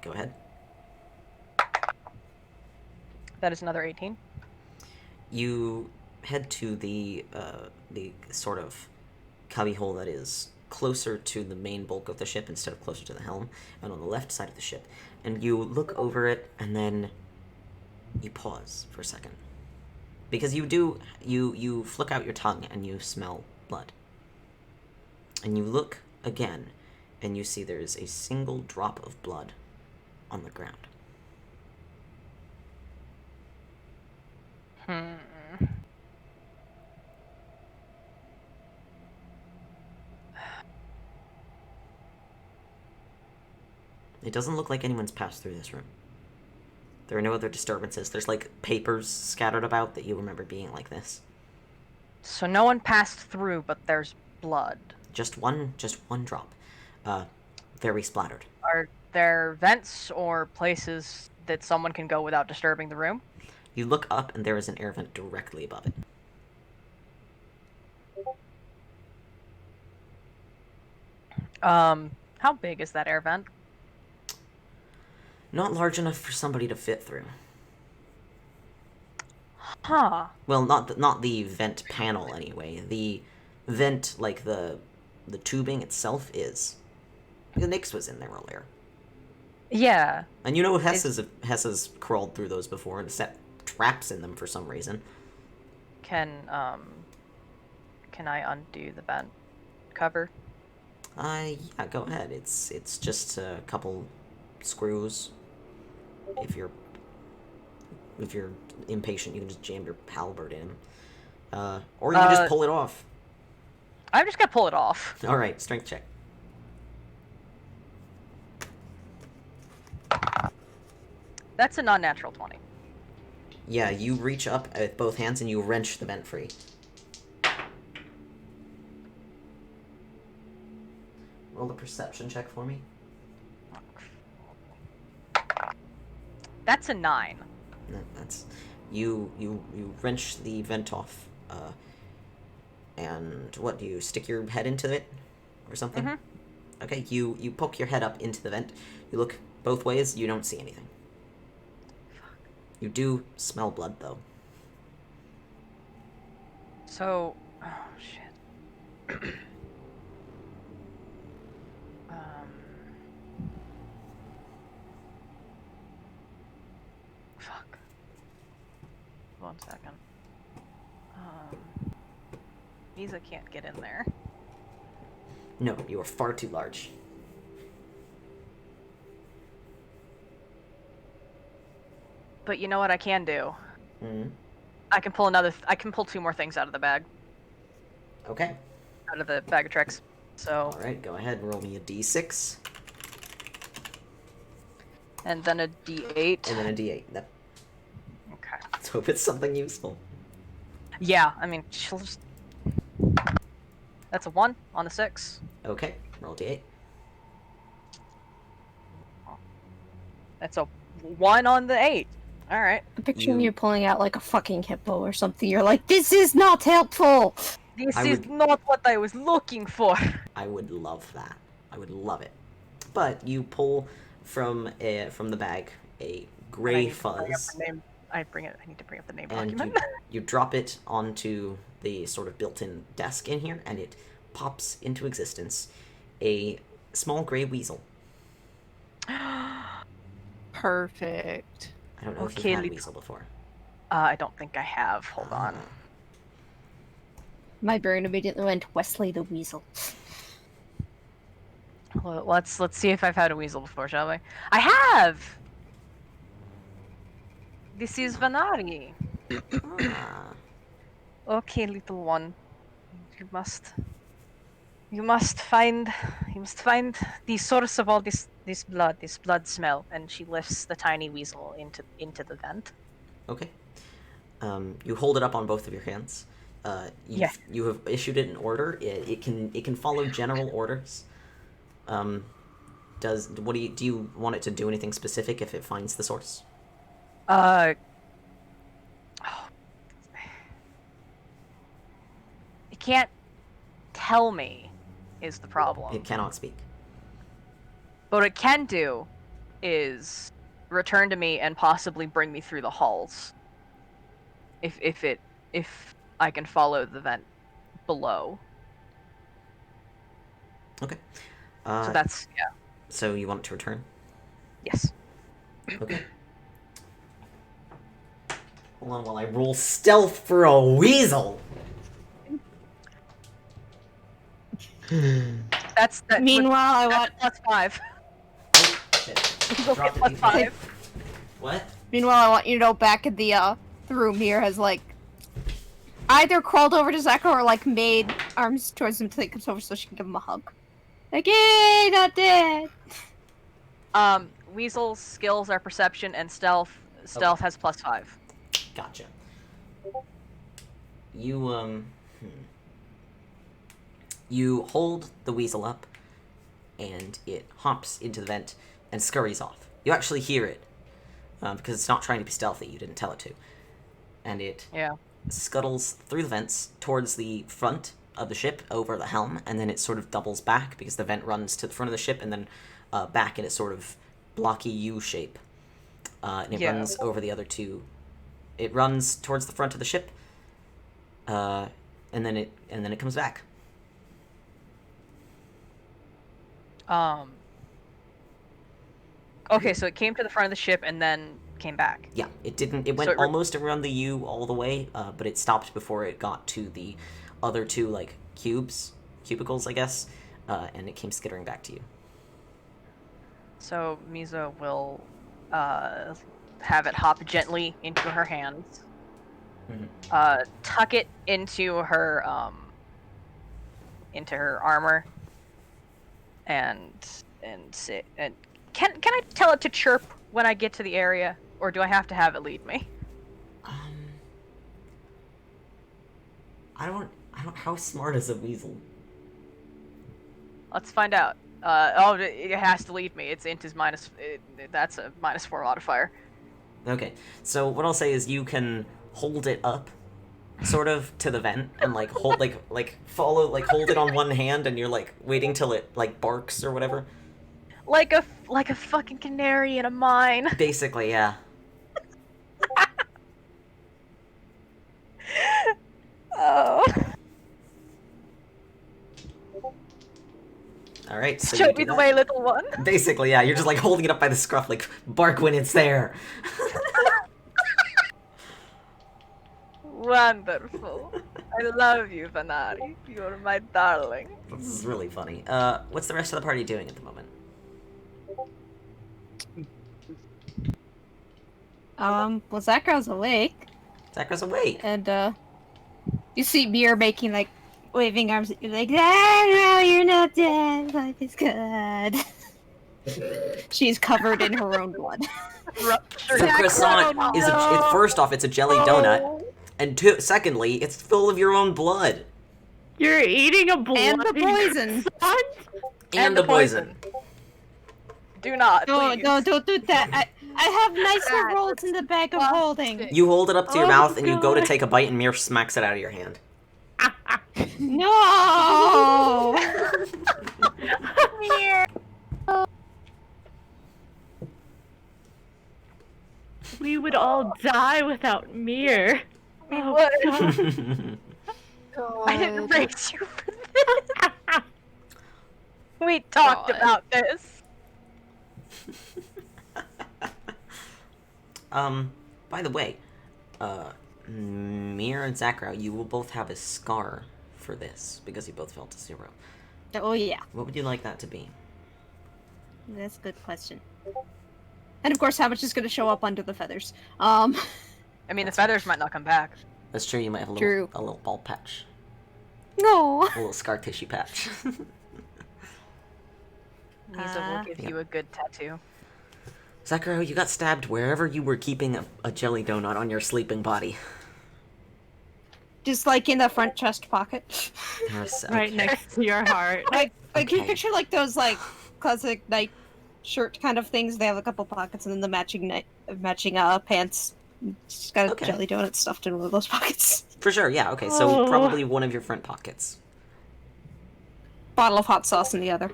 Go ahead. That is another 18. You head to the sort of cubbyhole that is closer to the main bulk of the ship instead of closer to the helm, and on the left side of the ship. And you look over it, and then you pause for a second. Because you flick out your tongue and you smell blood. And you look again, and you see there is a single drop of blood on the ground. It doesn't look like anyone's passed through this room. There are no other disturbances. There's like papers scattered about that you remember being like this. So no one passed through, but there's blood. Just one drop. Very splattered. Are there vents or places that someone can go without disturbing the room? You look up and there is an air vent directly above it. How big is that air vent? Not large enough for somebody to fit through. Huh. Well, not the vent panel anyway. The vent, like the tubing itself, is. The Nyx was in there earlier. Yeah. And you know Hess has crawled through those before and set traps in them for some reason. Can I undo the vent cover? Yeah, go ahead. It's just a couple screws. If you're impatient, you can just jam your halberd in. Or you can just pull it off. I'm just gonna pull it off. All right, strength check. That's a non-natural 20. Yeah, you reach up with both hands and you wrench the vent free. Roll a perception check for me. That's a 9. No, that's you wrench the vent off. And what do you stick your head into it or something? Mm-hmm. Okay, you poke your head up into the vent. You look both ways. You don't see anything. You do smell blood though. So, oh shit. Fuck. 1 second. Mizha can't get in there. No, you are far too large. But you know what I can do? Mm-hmm. I can pull 2 more things out of the bag. Okay. Out of the bag of tricks. So. All right, go ahead. Roll me a d6. And then a d8. And then a d8. Yep. Okay. Let's hope it's something useful. Yeah, I mean, she'll just... That's a 1 on the 6. Okay, roll d8. That's a 1 on the 8. Alright. I'm picturing you pulling out like a fucking hippo or something. You're like, this is not helpful! This is not what I was looking for. I would love that. I would love it. But you pull from the bag a gray fuzz. I need to bring up the name and document. you drop it onto the sort of built-in desk in here, and it pops into existence a small gray weasel. Perfect. I don't know if Okay, you've had a weasel before. I don't think I have. Hold on. My brain immediately went Wesley the Weasel. Well, let's see if I've had a weasel before, shall we? I have. This is Vanari. Ah. Okay, little one. You must find the source of all this blood smell. And she lifts the tiny weasel into the vent. Okay. You hold it up on both of your hands. Yeah. You have issued it an order. It can follow general orders. Do you want it to do anything specific if it finds the source? It can't tell me is the problem. It cannot speak. But what it can do is return to me and possibly bring me through the halls. If I can follow the vent below. Okay. So that's yeah. So you want it to return? Yes. Okay. Hold on while I roll stealth for a weasel. That's that. Meanwhile, I want. That's +5. Oh, shit. You'll Dropped get a D5. +5. What? Meanwhile, I want you to know back in the room here has like either crawled over to Zeko or like made arms towards him till he comes over so she can give him a hug. Like, yay, not dead. Weasel's skills are perception and stealth. Stealth has +5. Gotcha. You, You hold the weasel up, and it hops into the vent and scurries off. You actually hear it, because it's not trying to be stealthy, you didn't tell it to. And it scuttles through the vents towards the front of the ship, over the helm, and then it sort of doubles back, because the vent runs to the front of the ship, and then back in a sort of blocky U shape. And it runs over the other two. It runs towards the front of the ship, and then it comes back. Okay, so it came to the front of the ship and then came back. Yeah, it didn't. It went almost around the U all the way, but it stopped before it got to the other two like cubicles, I guess, and it came skittering back to you. So Mizha will have it hop gently into her hands, tuck it into her armor, and say, and can I tell it to chirp when I get to the area, or do I have to have it lead me? I don't. How smart is a weasel? Let's find out. It has to lead me. It's int is minus. That's a -4 modifier. Okay, so what I'll say is you can hold it up, sort of, to the vent, and like hold hold it on one hand, and you're like waiting till it like barks or whatever. Like a fucking canary in a mine. Basically, yeah. Oh. All right, so Show you do me the that. way, little one. Basically, yeah. You're just like holding it up by the scruff, like bark when it's there. Wonderful. I love you, Vanari. You're my darling. This is really funny. What's the rest of the party doing at the moment? Well, Zakra's awake, Zakra's awake. and you see Mir making like waving arms at you, like, no, you're not dead. Life is good. She's covered in her own blood. The croissant is first off, it's a jelly donut, and secondly, it's full of your own blood. You're eating a blood And the poison. And the poison. Do not. No, please. no, don't do that. I have nicer rolls in the bag of holding. You hold it up to your Oh, mouth, and you go to God. take a bite, and Mir smacks it out of your hand. No! We would all die without Mir. We Oh, would. God. I didn't raise you for this. We talked God. about this. By the way, Mir and Zakra, you will both have a scar for this, because you both fell to 0. Oh yeah, What would you like that to be? that's a good question. And of course, how much is going to show up under the feathers? I mean, the feathers might not come back. That's true, you might have a True. little bald patch. No. A little scar tissue patch. Mizha will give you a good tattoo. Zakra, you got stabbed wherever you were keeping a jelly donut on your sleeping body. Just like in the front chest pocket. Yes, Right okay. next to your heart. Like can you Okay. picture like those like classic night shirt kind of things? They have a couple pockets and then the matching pants. Just got a Okay. jelly donut stuffed in one of those pockets. For sure, yeah, okay, so Oh. probably one of your front pockets. bottle of hot sauce in the other.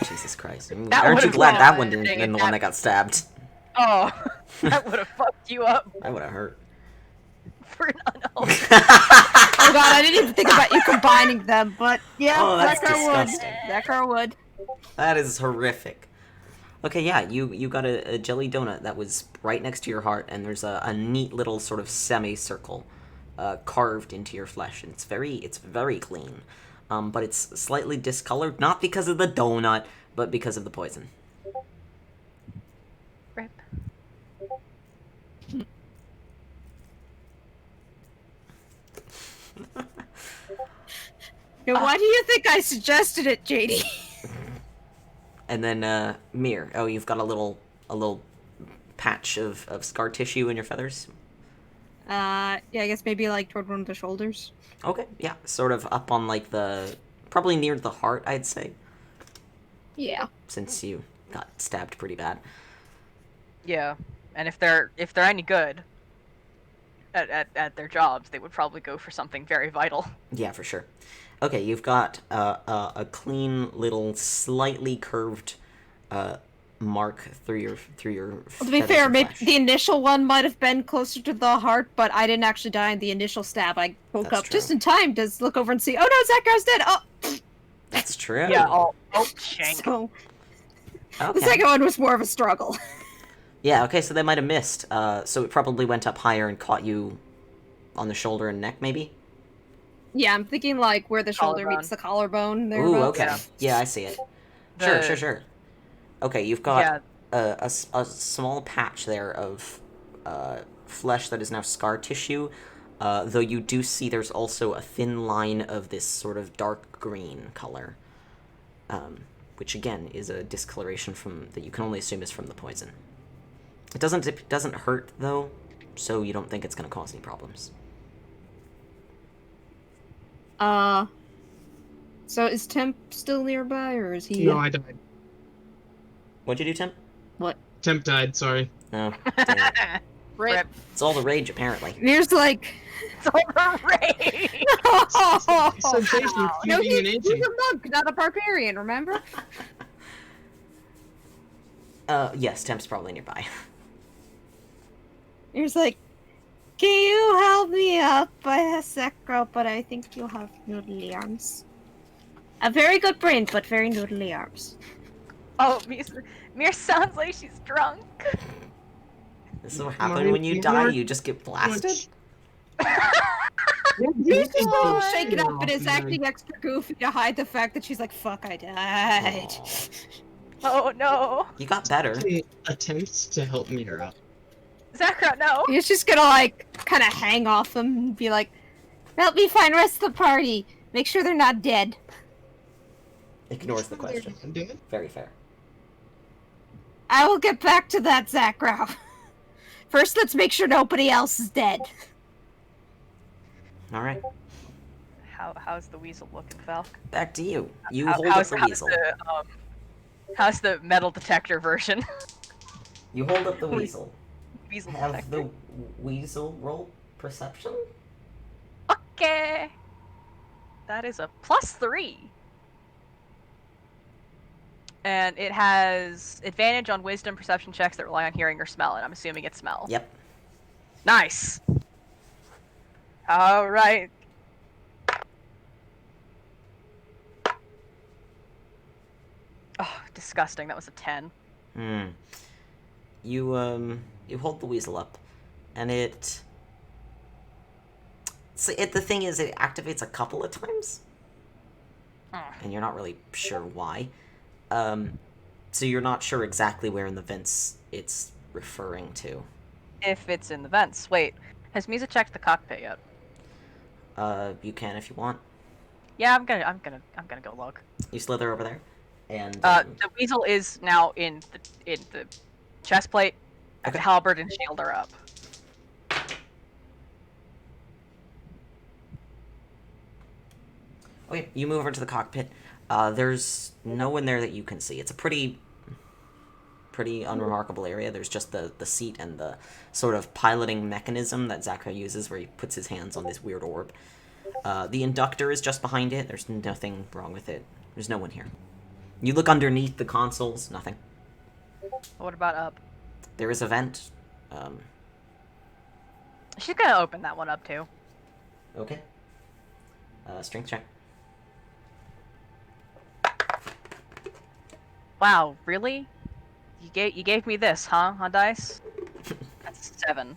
Jesus Christ. That Aren't you would've glad been that one dang didn't it, been the one that- that got stabbed? Oh, that would have fucked you up That would have hurt. for an unhealthy. Oh god, I didn't even think about you combining them, but yeah, Oh, that's Zekra would. disgusting. Zekra would. That is horrific. Okay, yeah, you got a jelly donut that was right next to your heart, and there's a neat little sort of semicircle carved into your flesh, and it's very clean. But it's slightly discolored, not because of the donut, but because of the poison. Rip. Now, why do you think I suggested it, JD? And then, Mir. Oh, you've got a little patch of scar tissue in your feathers? Yeah, I guess maybe like toward one of the shoulders. Okay, yeah, sort of up on, like, probably near the heart, I'd say, Yeah. since you got stabbed pretty bad. Yeah, and if they're any good at their jobs, they would probably go for something very vital. Yeah, for sure. Okay, you've got a clean little, slightly curved mark through your Well, to be feathers fair, and maybe flesh. the initial one might have been closer to the heart, but I didn't actually die in the initial stab. I woke That's up just true. in time to look over and see, oh no, Zekra's dead! Oh! That's true. Yeah. Oh, shank. So, the Okay. second one was more of a struggle. Yeah, okay, so they might have missed. So it probably went up higher and caught you on the shoulder and neck, maybe? Yeah, I'm thinking like where the shoulder Collarbone. meets the collarbone. Ooh, Thereabouts. okay. Yeah. Yeah, I see it. The- Sure. Okay, you've got Yeah. a small patch there of flesh that is now scar tissue, though you do see there's also a thin line of this sort of dark green color, which again is a discoloration that you can only assume is from the poison. It doesn't hurt though, so you don't think it's going to cause any problems. So is Temp still nearby, or is he? No, I died. What'd you do, Tim? What? Temp died, sorry. No, dang it. Rip. It's all the rage apparently. Mir's like, It's overrated. Sensation of no, feeding and he's aging. a monk, not a barbarian. Remember? Yes, Temp's probably nearby. Mir's like, can you help me up? I have Zekra, but I think you have noodly arms. A very good brain, but very noodly arms. Oh, Mir sounds like she's drunk. This is what happens when you die, you just get blasted. Mir's just a little Oh, shaken up and is man. acting extra goofy to hide the fact that she's like, fuck, I died. Oh no, You got better. Attempts to help me out. Zekra, no. He's just gonna like kind of hang off them and be like, help me find the rest of the party. Make sure they're not dead. Ignores the question. Dude. Very fair. I will get back to that, Zakra. First, let's make sure nobody else is dead. Alright, How's the weasel looking, Falc? back to you. You How- hold up how's, the how's weasel. how's the metal detector version? You hold up the weasel. Weasel Have detector. the weasel roll perception? Okay. That is a +3. And it has advantage on wisdom perception checks that rely on hearing or smell, and I'm assuming it's smell. Yep. Nice. All right. Oh, disgusting. That was a 10. You hold the weasel up, and it... So the thing is, it activates a couple of times, and you're not really sure why. So you're not sure exactly where in the vents it's referring to. If it's in the vents. Wait, has Mizha checked the cockpit yet? You can if you want. Yeah, I'm gonna go look. You slither over there, and The weasel is now in the chest plate. Okay. Halberd and shield are up. okay, you move over to the cockpit. There's no one there that you can see. It's a pretty unremarkable area. There's just the seat and the sort of piloting mechanism that Zakra uses where he puts his hands on this weird orb. The inductor is just behind it. There's nothing wrong with it. There's no one here. You look underneath the consoles, nothing. What about up? There is a vent. She's gonna open that one up too. Okay. Strength check. Wow, really? You gave me this, huh? On dice? That's 7.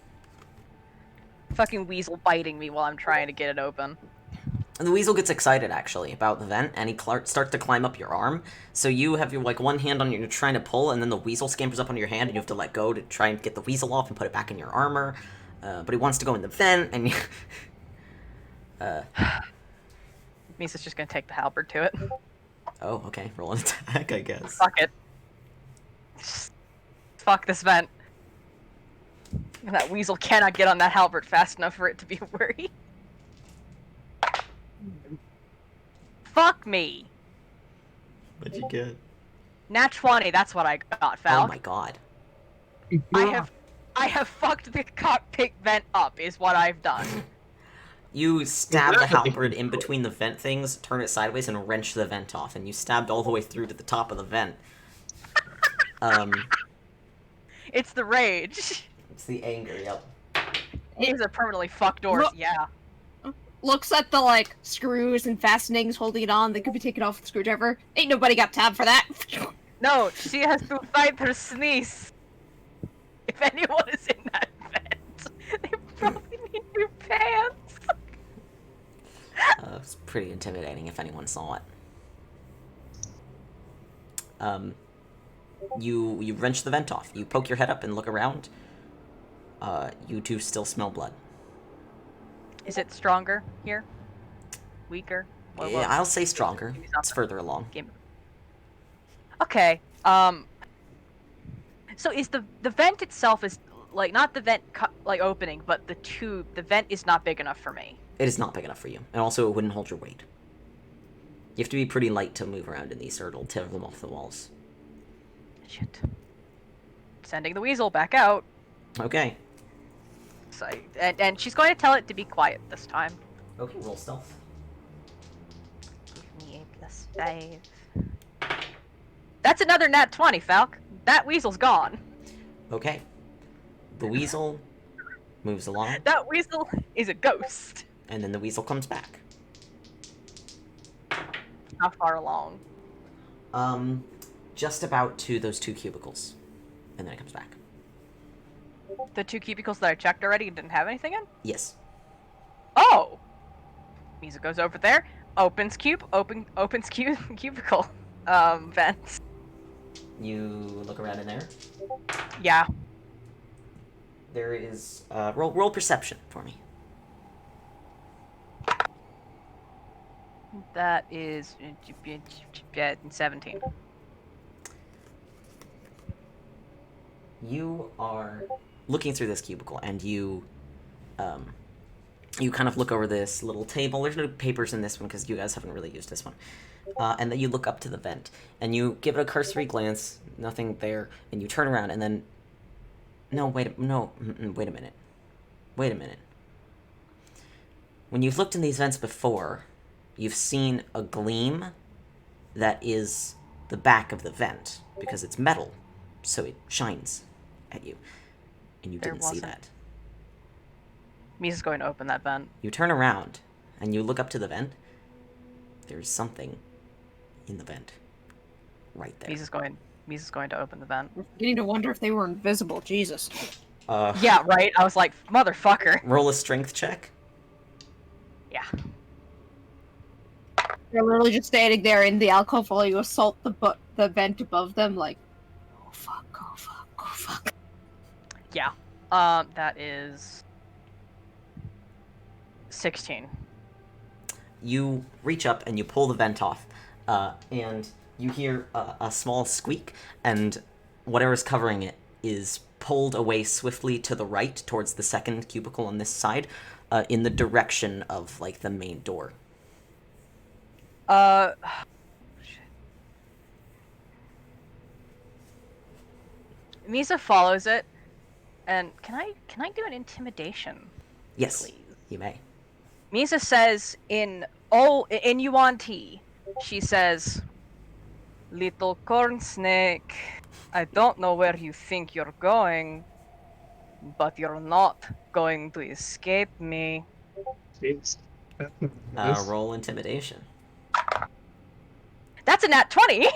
Fucking weasel biting me while I'm trying to get it open. And the weasel gets excited, actually, about the vent, and he starts to climb up your arm. So you have your, like, one hand on you, you're trying to pull, and then the weasel scampers up on your hand, and you have to let go to try and get the weasel off and put it back in your armor. But he wants to go in the vent, and you... Misa's just gonna take the halberd to it. Oh, okay. Roll an attack, I guess. Fuck it. Just fuck this vent. And that weasel cannot get on that halberd fast enough for it to be a worry. Fuck me. What'd you get? Nat 20, that's what I got, Falc. Oh my god. I have fucked the cockpit vent up, is what I've done. You stab the halberd in between the vent things, turn it sideways, and wrench the vent off, and you stabbed all the way through to the top of the vent. It's the rage. It's the anger, yep. These are permanently fucked doors, Look- yeah. Looks at the, like, screws and fastenings holding it on that could be taken off with a screwdriver. Ain't nobody got time for that. No, she has to fight her sneeze. If anyone is in that vent, they probably need new pants. It's pretty intimidating if anyone saw it. You wrench the vent off. You poke your head up and look around. You do still smell blood. Is it stronger here? Weaker? Yeah, I'll say stronger. It's further along. Okay. So is the vent itself is like not the vent like opening, but the tube. The vent is not big enough for me. It is not big enough for you, and also it wouldn't hold your weight. You have to be pretty light to move around in these, or it'll tear them off the walls. Shit. Sending the weasel back out. Okay. So, and she's going to tell it to be quiet this time. Okay, roll stealth. Give me a +5. That's another nat 20, Falc. That weasel's gone. Okay. The weasel moves along, That weasel is a ghost. and then the weasel comes back. How far along? Just about to those 2 cubicles, and then it comes back. The 2 cubicles that I checked already and didn't have anything in? Yes. Oh! Mizha goes over there, opens cubicle, vents. You look around in there. Yeah. There is, roll perception for me. That is 17. You are looking through this cubicle, and you kind of look over this little table. There's no papers in this one because you guys haven't really used this one. And then you look up to the vent, and you give it a cursory glance. Nothing there, and you turn around, and then wait a minute. Wait a minute. When you've looked in these vents before, you've seen a gleam that is the back of the vent because it's metal, so it shines at you, and you didn't see that. Mizha's going to open that vent. You turn around, and you look up to the vent. There's something in the vent, right there. Mizha's going to open the vent. I'm beginning to wonder if they were invisible. Jesus. Yeah, right? I was like, motherfucker. Roll a strength check. Yeah. They're literally just standing there in the alcove while you assault the vent above them, like, oh fuck, oh fuck, oh fuck. Yeah. That is 16. You reach up and you pull the vent off, and you hear a small squeak, and whatever's covering it is pulled away swiftly to the right towards the second cubicle on this side, in the direction of, like, the main door. Shit. Mizha follows it, and can I do an intimidation? Yes, Please. you may. Mizha says in Yuan Ti, she says, Little corn snake, I don't know where you think you're going, but you're not going to escape me. Jeez. That's not nice. Roll intimidation. That's a nat 20!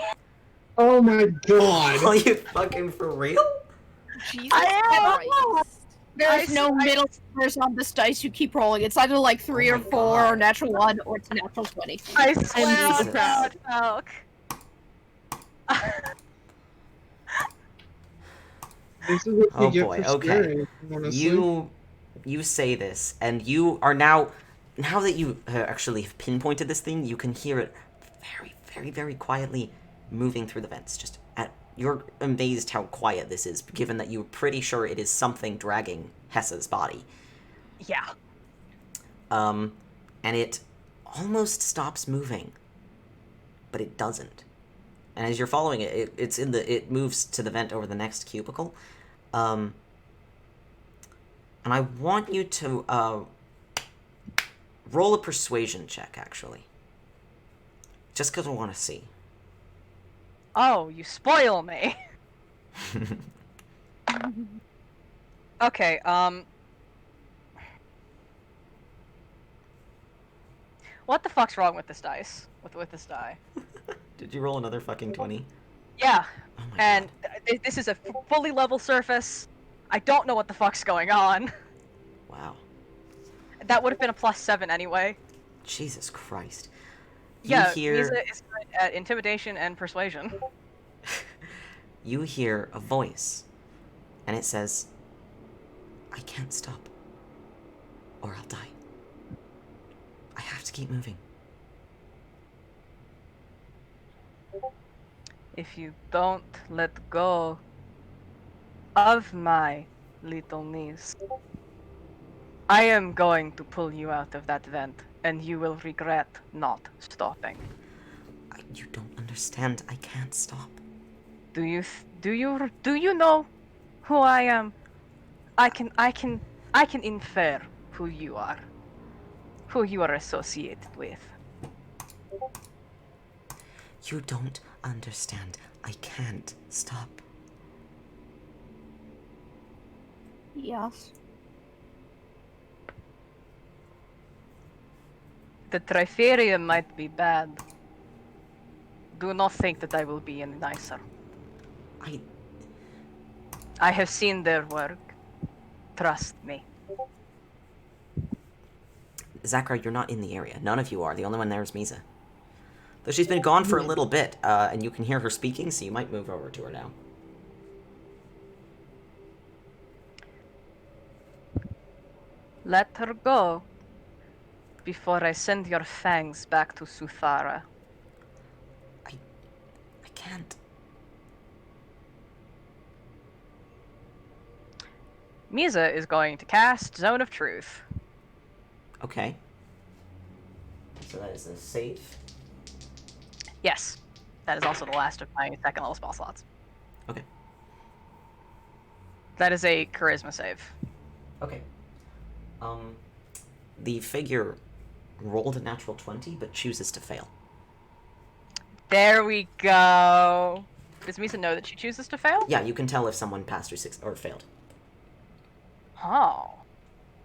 Oh my god! Are you fucking for real? Jesus I Christ. There's I- no middle numbers on this dice. You keep rolling. It's either like 3 Oh or my 4 or God. natural 1 or it's a natural 20. I swear on Jesus. God, Falk. This is what Oh you get boy, for okay. swearing, honestly. You say this, and you are now that you actually pinpointed this thing, you can hear it very, very, very quietly moving through the vents. You're amazed how quiet this is, given that you're pretty sure it is something dragging Hessa's body. Yeah. And it almost stops moving, but it doesn't. And as you're following it, it moves to the vent over the next cubicle. And I want you to roll a persuasion check, actually. Just because I want to see. Oh, you spoil me. Okay, what the fuck's wrong with this dice? With this die? Did you roll another fucking 20? Yeah, Oh my and god. this is a fully level surface. I don't know what the fuck's going on. Wow. That would have been a +7 anyway. Jesus Christ. Yeah, hear... Mizha is good at intimidation and persuasion. You hear a voice, and it says, I can't stop, or I'll die. I have to keep moving. If you don't let go of my little niece, I am going to pull you out of that vent, and you will regret not stopping. You don't understand. I can't stop. Do you know who I am? I can infer who you are associated with. You don't understand. I can't stop. Yes. The Triferium might be bad. Do not think that I will be any nicer. I have seen their work. Trust me. Zachary, you're not in the area. None of you are. The only one there is Mizha. Though she's been gone for a little bit, and you can hear her speaking, so you might move over to her now. Let her go before I send your fangs back to Suthara. I can't. Mizha is going to cast Zone of Truth. Okay. So that is a save. Yes. That is also the last of my second level spell slots. Okay. That is a charisma save. Okay. The figure rolled a natural 20, but chooses to fail. There we go. Does Misa know that she chooses to fail? Yeah, you can tell if someone passed or failed. Oh.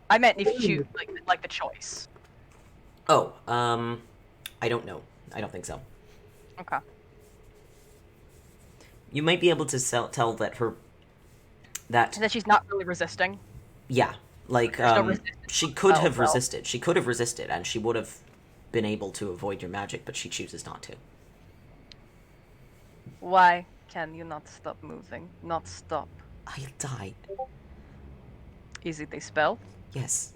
I meant if you choose, like the choice. Oh, I don't know. I don't think so. Okay. You might be able to tell that That she's not really resisting. Yeah, like, There's no resistance she could to have spell. resisted. She could have resisted, and she would have been able to avoid your magic, but she chooses not to. Why can you not stop moving? Not stop. I'll die. Is it a spell? Yes.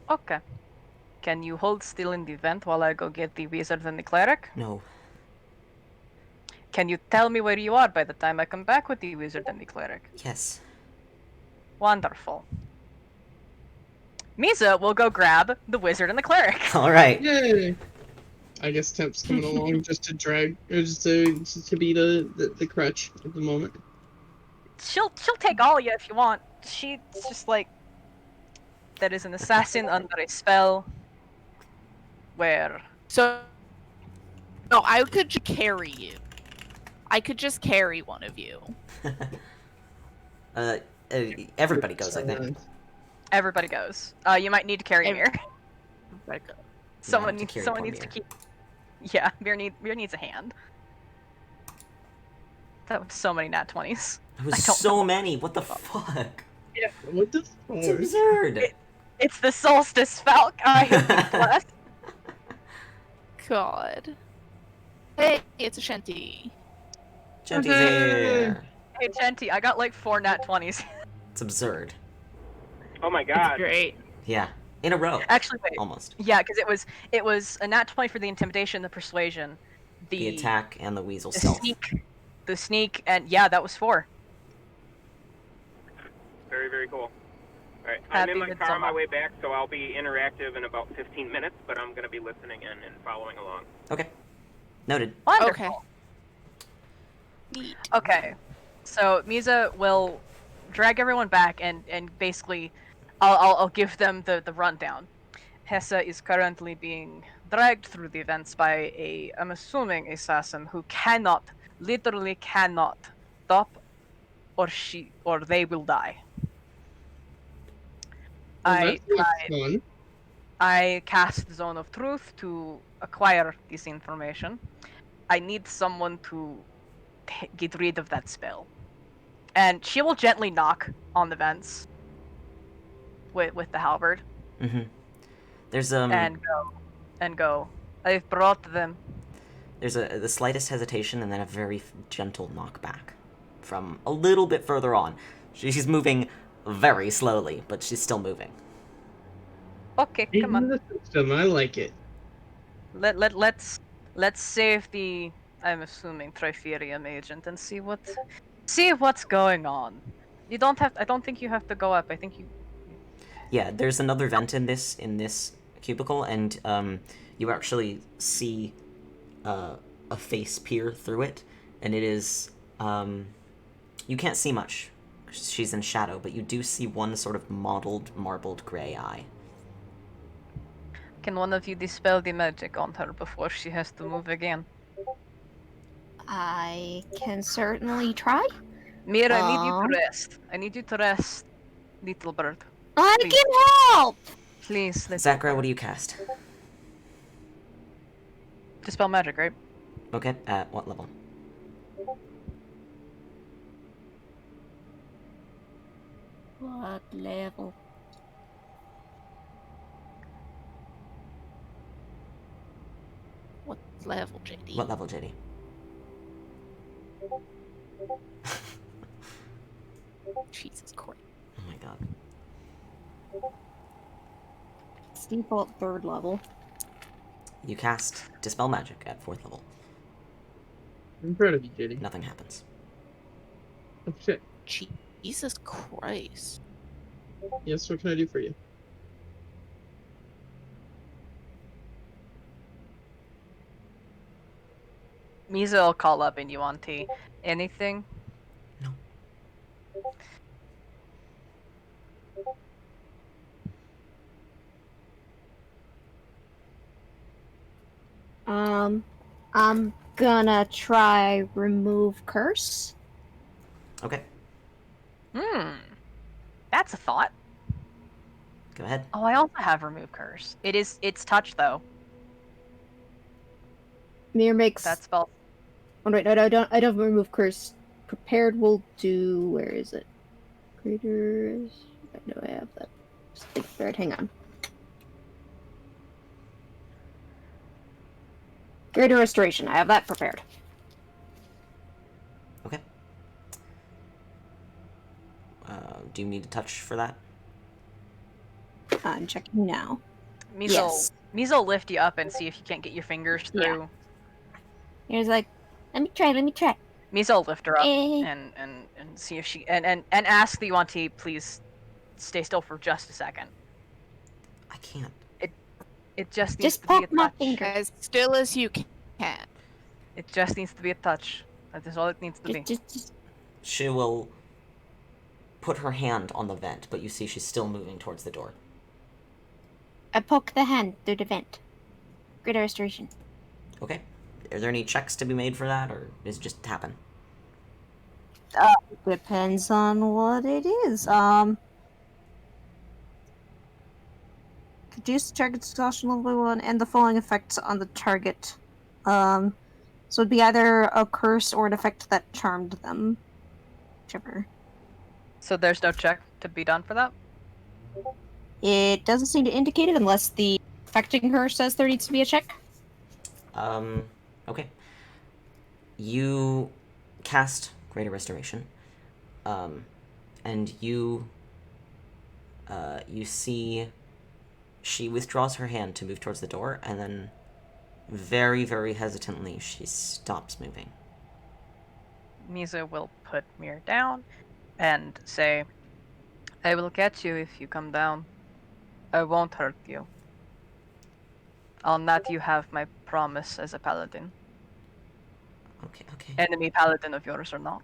Okay. Can you hold still in the vent while I go get the wizard and the cleric? No. Can you tell me where you are by the time I come back with the wizard and the cleric? Yes. Wonderful. Misa will go grab the wizard and the cleric. All right. Yay! I guess Temp's coming along just to drag, or just to be the crutch at the moment. She'll take all of you if you want. She's just like, that is an assassin under a spell where So No, I could just carry you. I could just carry one of you. uh, everybody goes, I think. Everybody goes. You might need to carry Mir. Someone to carry someone poor needs to Mir. keep. Yeah, Mir needs a hand. That was so many nat 20s. It was I don't so know. many. What the fuck? Yeah, what the It's fuck? absurd. It's the solstice, Falc. I hope you blessed. God. Hey, it's a shanty. Genti's here. Hey, Chenti, I got like 4 nat 20s. It's absurd. Oh my That's god. great. Yeah, in a row. Actually, wait. Almost. Yeah, because it was a nat 20 for the intimidation, the persuasion, The attack and the weasel the stealth. sneak, and yeah, that was 4. Very, very cool. Alright, I'm Happy in my car Midsummer. on my way back, so I'll be interactive in about 15 minutes, but I'm going to be listening in and following along. Okay. Noted. Wonderful. Okay. Neat. Okay, so Mizha will drag everyone back and basically, I'll give them the rundown. Hessa is currently being dragged through the events by I'm assuming, assassin who literally cannot stop, or they will die. Well, that's fun. I cast Zone of Truth to acquire this information. I need someone to get rid of that spell. And she will gently knock on the vents with the halberd Mm-hmm. There's and go. I've brought them. There's the slightest hesitation and then a very gentle knockback from a little bit further on. She's moving very slowly, but she's still moving. Okay, come on. The system, I like it. Let's save the, I'm assuming, Triferium agent and see what's going on. You don't have. I don't think you have to go up. I think you. Yeah, there's another vent in this cubicle, and you actually see a face peer through it, and it is you can't see much. She's in shadow, but you do see one sort of mottled, marbled gray eye. Can one of you dispel the magic on her before she has to move again? I can certainly try. Mira, I need you to rest. I need you to rest, little bird. I Please. can help! Please, let's Zachary, what do you cast? dispel magic, right? Okay, at what level? What level? What level, JD? What level, JD? Jesus Christ. Oh my god. It's default 3rd level. You cast Dispel Magic at 4th level. I'm proud of you, JD. Nothing happens. Oh shit. Jesus Christ. Yes, what can I do for you? Mizha will call up and you want tea. Anything? No. I'm gonna try remove curse. Okay, That's a thought. go ahead. Oh, I also have remove curse. It's touch though. Mir makes. That spell. Oh wait, no, I don't have remove curse. Prepared will do. Where is it? Greater. I know I have that. Prepared. Hang on. Greater restoration. I have that prepared. Okay. Do you need a touch for that? I'm checking now. Mizha Yes. will lift you up and see if you can't get your fingers through. Yeah. He was like, let me try. Mizha will lift her up Eh. and see if she and ask the Yuan-Ti please stay still for just a second. I can't. It just needs Just to be a poke my touch. finger. As still as you can. It just needs to be a touch. That is all it needs to be. Just. She will put her hand on the vent, but you see she's still moving towards the door. I poke the hand through the vent. Greater restoration. Okay. are there any checks to be made for that, or is it just happen? Depends on what it is. Reduce target exhaustion level by 1 and the following effects on the target. So it'd be either a curse or an effect that charmed them. Whichever. So there's no check to be done for that? It doesn't seem to indicate it unless the affecting her says there needs to be a check. Okay. You cast Greater Restoration, and you see she withdraws her hand to move towards the door, and then very, very hesitantly she stops moving. Mizha will put Mir down and say, I will catch you if you come down. I won't hurt you. On that you have my promise as a paladin. Okay. Enemy paladin of yours or not.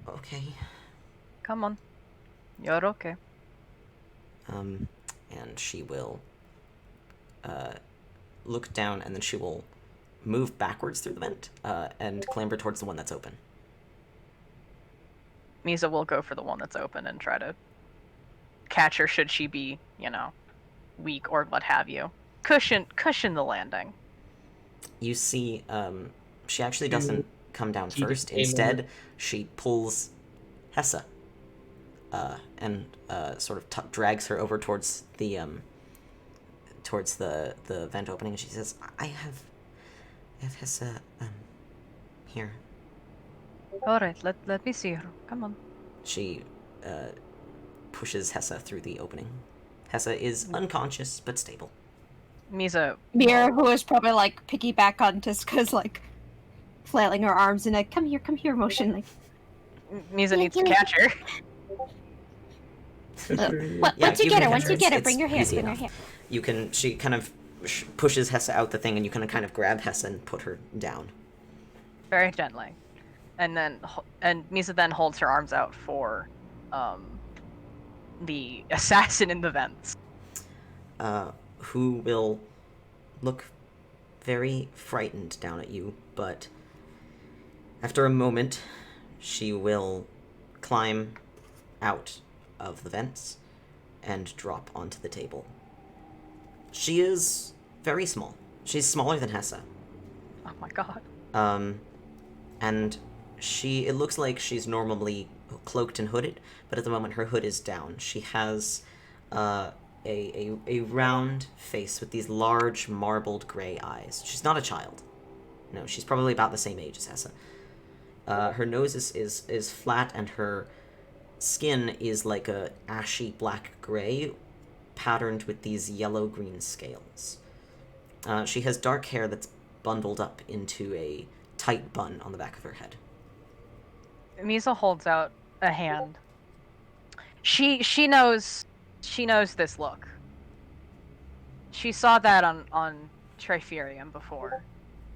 Okay. Come on. You're okay. And she will look down, and then she will move backwards through the vent and clamber towards the one that's open. Mizha will go for the one that's open and try to catch her should she be, weak or what have you. Cushion the landing. You see, she actually doesn't come down first. Instead, she pulls Hessa and sort of drags her over towards the vent opening, and she says, I have Hessa here. Alright, let me see her. Come on. She pushes Hessa through the opening. Hessa is unconscious but stable. Mizha. Mir, who is probably like piggyback on Tiska's like flailing her arms in a come here motion, like Mizha needs to catch her. once you get her, bring your hand. You can. She kind of pushes Hessa out the thing, and you can kind of grab Hessa and put her down. Very gently, and Mizha then holds her arms out for the assassin in the vents. Who will look very frightened down at you, but after a moment, she will climb out of the vents and drop onto the table. She is very small. She's smaller than Hessa. Oh my god. And it looks like she's normally cloaked and hooded, but at the moment her hood is down. She has a round face with these large marbled gray eyes. She's not a child. No, she's probably about the same age as Hessa. Her nose is flat, and her skin is like a ashy black gray, patterned with these yellow-green scales. She has dark hair that's bundled up into a tight bun on the back of her head. Mizha holds out a hand. She knows this look. She saw that on Triferium before,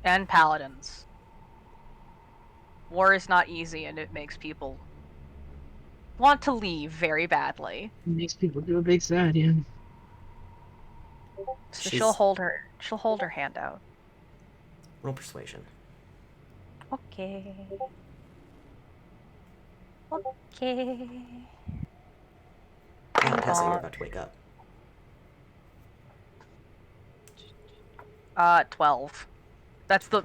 and Paladins. War is not easy, and it makes people want to leave very badly. It makes people do a big sad, yeah. So she'll hold her hand out. Roll persuasion. Okay. Okay. Hessa, you're about to wake up. 12. That's the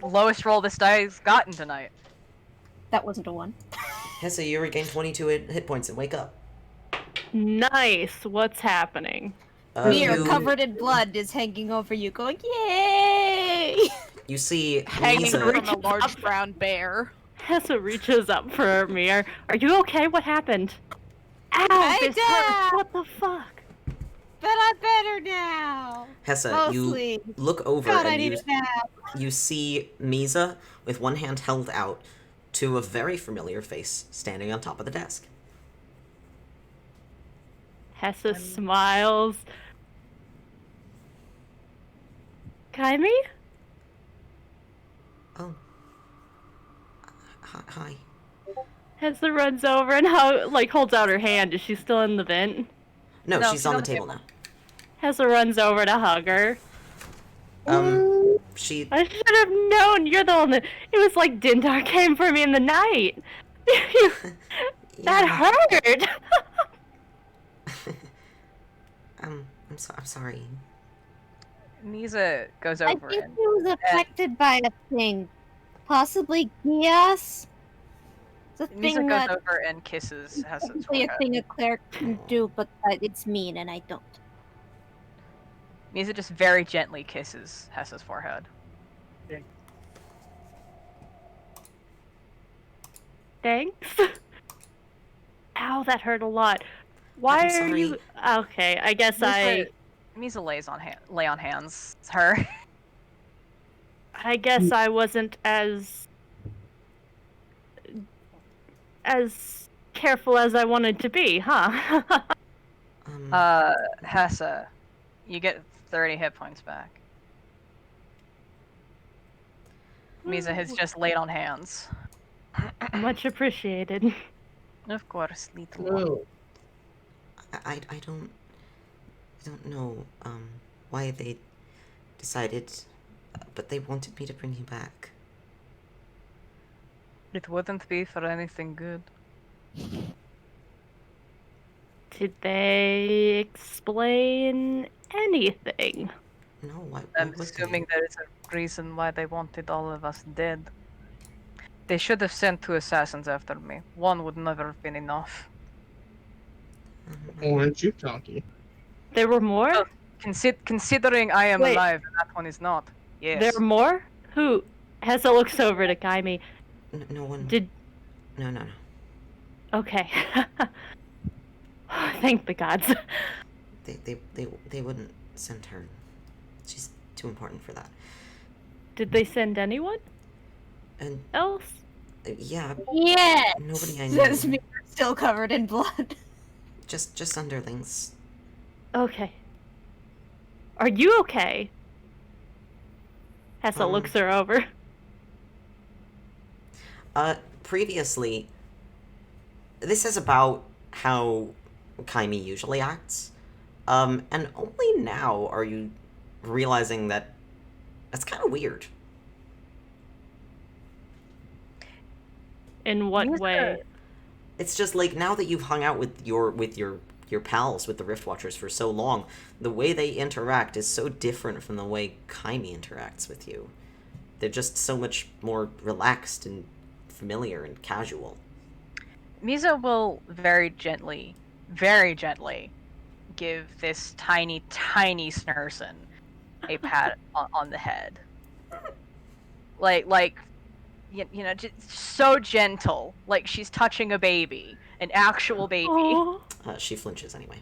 lowest roll this die's gotten tonight. That wasn't a 1. Hessa, you regain 22 hit points and wake up. Nice. What's happening? Mir, covered in blood, is hanging over you, going, "Yay!" You see Hanging Mizha, from a large brown bear. Hessa reaches up for Mir. Are you okay? What happened? Ow! I This died! hurts. What the fuck? But I'm better now. Hessa, Mostly. you look over God, I and need a nap. you see Mizha with one hand held out to a very familiar face standing on top of the desk. Hessa smiles. Kaimi? Oh. Hi. Hessa runs over and holds out her hand. Is she still in the vent? No, No, she's on the table now. Hessa runs over to hug her. She... I should have known. You're the one that... It was like Dindar came for me in the night. That hurt. I'm sorry. Mizha goes I over think and he was affected by a thing. Possibly Gias? It's a Mizha thing goes that over and kisses Hessa's technically a forehead. thing a cleric can do, but it's mean and I don't. Mizha just very gently kisses Hessa's forehead. Thanks. Ow, that hurt a lot. Why I'm are sorry. you... Okay, I guess Mizha lay on hands her. I guess I wasn't as careful as I wanted to be, huh? Hessa, you get 30 hit points back. Mizha has just laid on hands. Much appreciated. Of course, little one. No. I don't know why they decided, but they wanted me to bring you back. It wouldn't be for anything good. Did they explain anything? No, why I'm would assuming they? there is a reason why they wanted all of us dead. They should have sent 2 assassins after me. One would never have been enough. Aren't you talking? There were more? Oh. Considering I am Wait. alive and that one is not. Yes. There were more? Who? Hessa looks over to Kaimi. No one. Did... No. Okay. Thank the gods. They wouldn't send her. She's too important for that. Did they send anyone And else? yeah, Yes! nobody I Says knew. me, still covered in blood. Just underlings. Okay. Are you okay? Hessa looks her over. Previously, this is about how Kaimi usually acts. And only now are you realizing that that's kind of weird. In what way? It's just like now that you've hung out with your pals, with the Riftwatchers for so long, the way they interact is so different from the way Kaimi interacts with you. They're just so much more relaxed and familiar and casual. Mizha will very gently give this tiny Snurson a pat on the head. Like, you know, just so gentle, like she's touching a baby, an actual baby. Oh. She flinches anyway.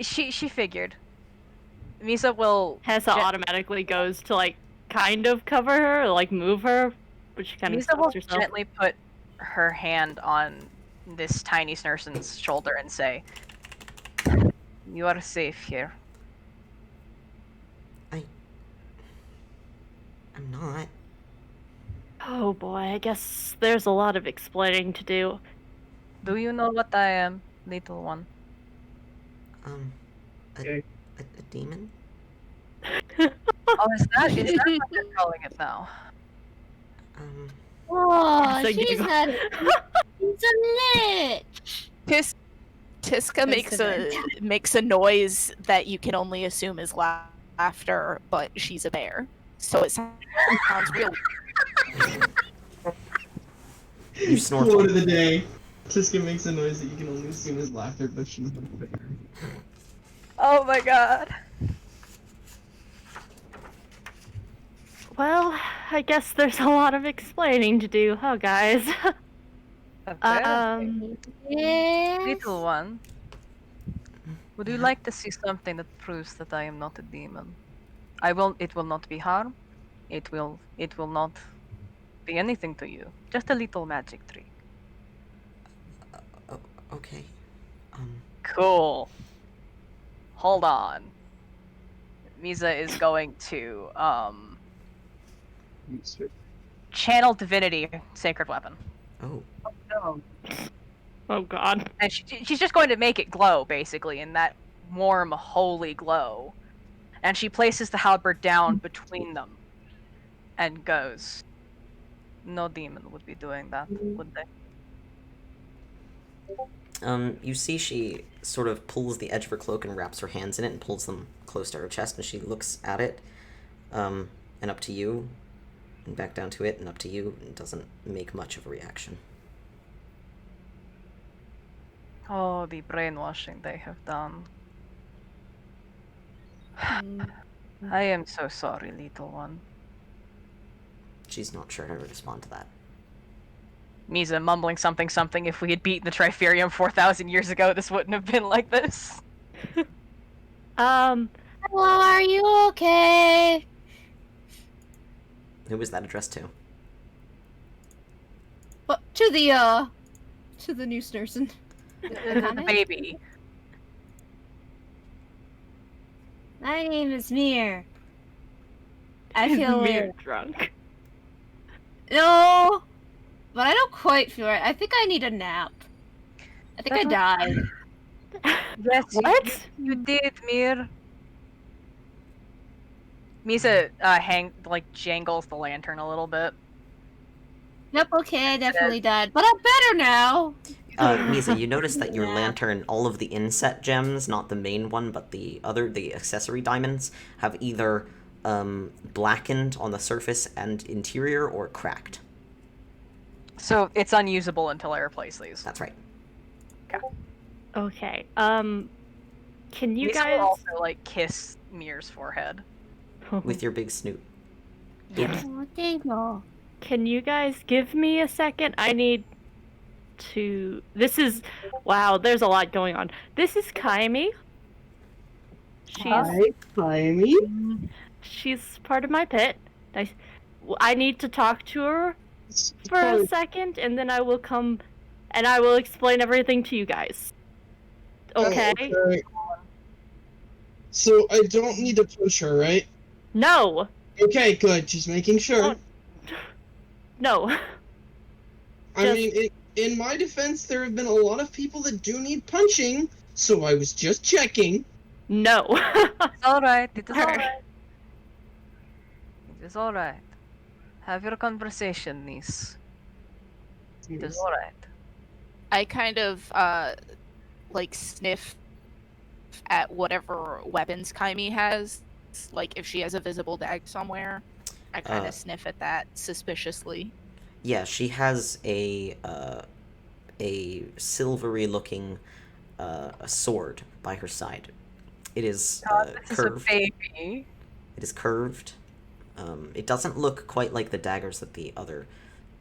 She figured. Mizha will. Hessa automatically goes to like kind of cover her, or, like move her, but she kind of Mizha will stops herself. gently put her hand on this tiny Snurson's shoulder and say, "You are safe here." I'm not. Oh boy, I guess there's a lot of explaining to do. Do you know what I am, little one? A demon? Oh, is that what you're calling it now? Oh, So she's you- not. She's a lich. Tiska makes a noise that you can only assume is laughter, but she's a bear, so it sounds real. You snort. Quote of the day. Tiska makes a noise that you can only assume is laughter, but she's a bear. Oh my god. Well, I guess there's a lot of explaining to do, huh, guys? Yes. Little one, would you like to see something that proves that I am not a demon? It will not be harm. It will not be anything to you. Just a little magic trick. Okay. Cool. Hold on. Mizha is going to channel divinity sacred weapon. Oh. Oh god. And she's just going to make it glow, basically, in that warm, holy glow. And she places the halberd down between them and goes, "No demon would be doing that, would they?" You see she sort of pulls the edge of her cloak and wraps her hands in it and pulls them close to her chest, and she looks at it, and up to you, and back down to it, and up to you, and doesn't make much of a reaction. Oh, the brainwashing they have done. I am so sorry, little one. She's not sure how to respond to that. Mizha mumbling something. If we had beaten the Triferium 4,000 years ago, this wouldn't have been like this. Are you okay? Who was that addressed to? Well, to the new Snurson. The baby. My name is Mir. I Is feel Mir weird. drunk? No, but I don't quite feel right. I think I need a nap. I think I died. Yes, What? you did, Mir. Mizha jangles the lantern a little bit. Yep, okay, I definitely died. But I'm better now! Mizha, you notice that your Yeah. lantern, all of the inset gems, not the main one, but the accessory diamonds, have either blackened on the surface and interior or cracked. So it's unusable until I replace these. That's right. Okay. Can you Mizha guys? will also kiss Mir's forehead. With your big snoot. Oh, thank you. Can you guys give me a second? I need to. This is. Wow, there's a lot going on. This is Kaimi. She's part of my pit. I need to talk to her for a second, and then I will come and I will explain everything to you guys. Okay? Okay. So I don't need to push her, right? No! Okay, good. Just making sure. No. I mean, in my defense, there have been a lot of people that do need punching, so I was just checking. No. It's alright, it is Her. alright. It is alright. Have your conversation, niece. It is alright. I kind of sniff at whatever weapons Kaimi has. Like if she has a visible dag somewhere, I kind of sniff at that suspiciously. Yeah, she has a silvery-looking sword by her side. It is This curved. is a baby. It is curved. It doesn't look quite like the daggers that the other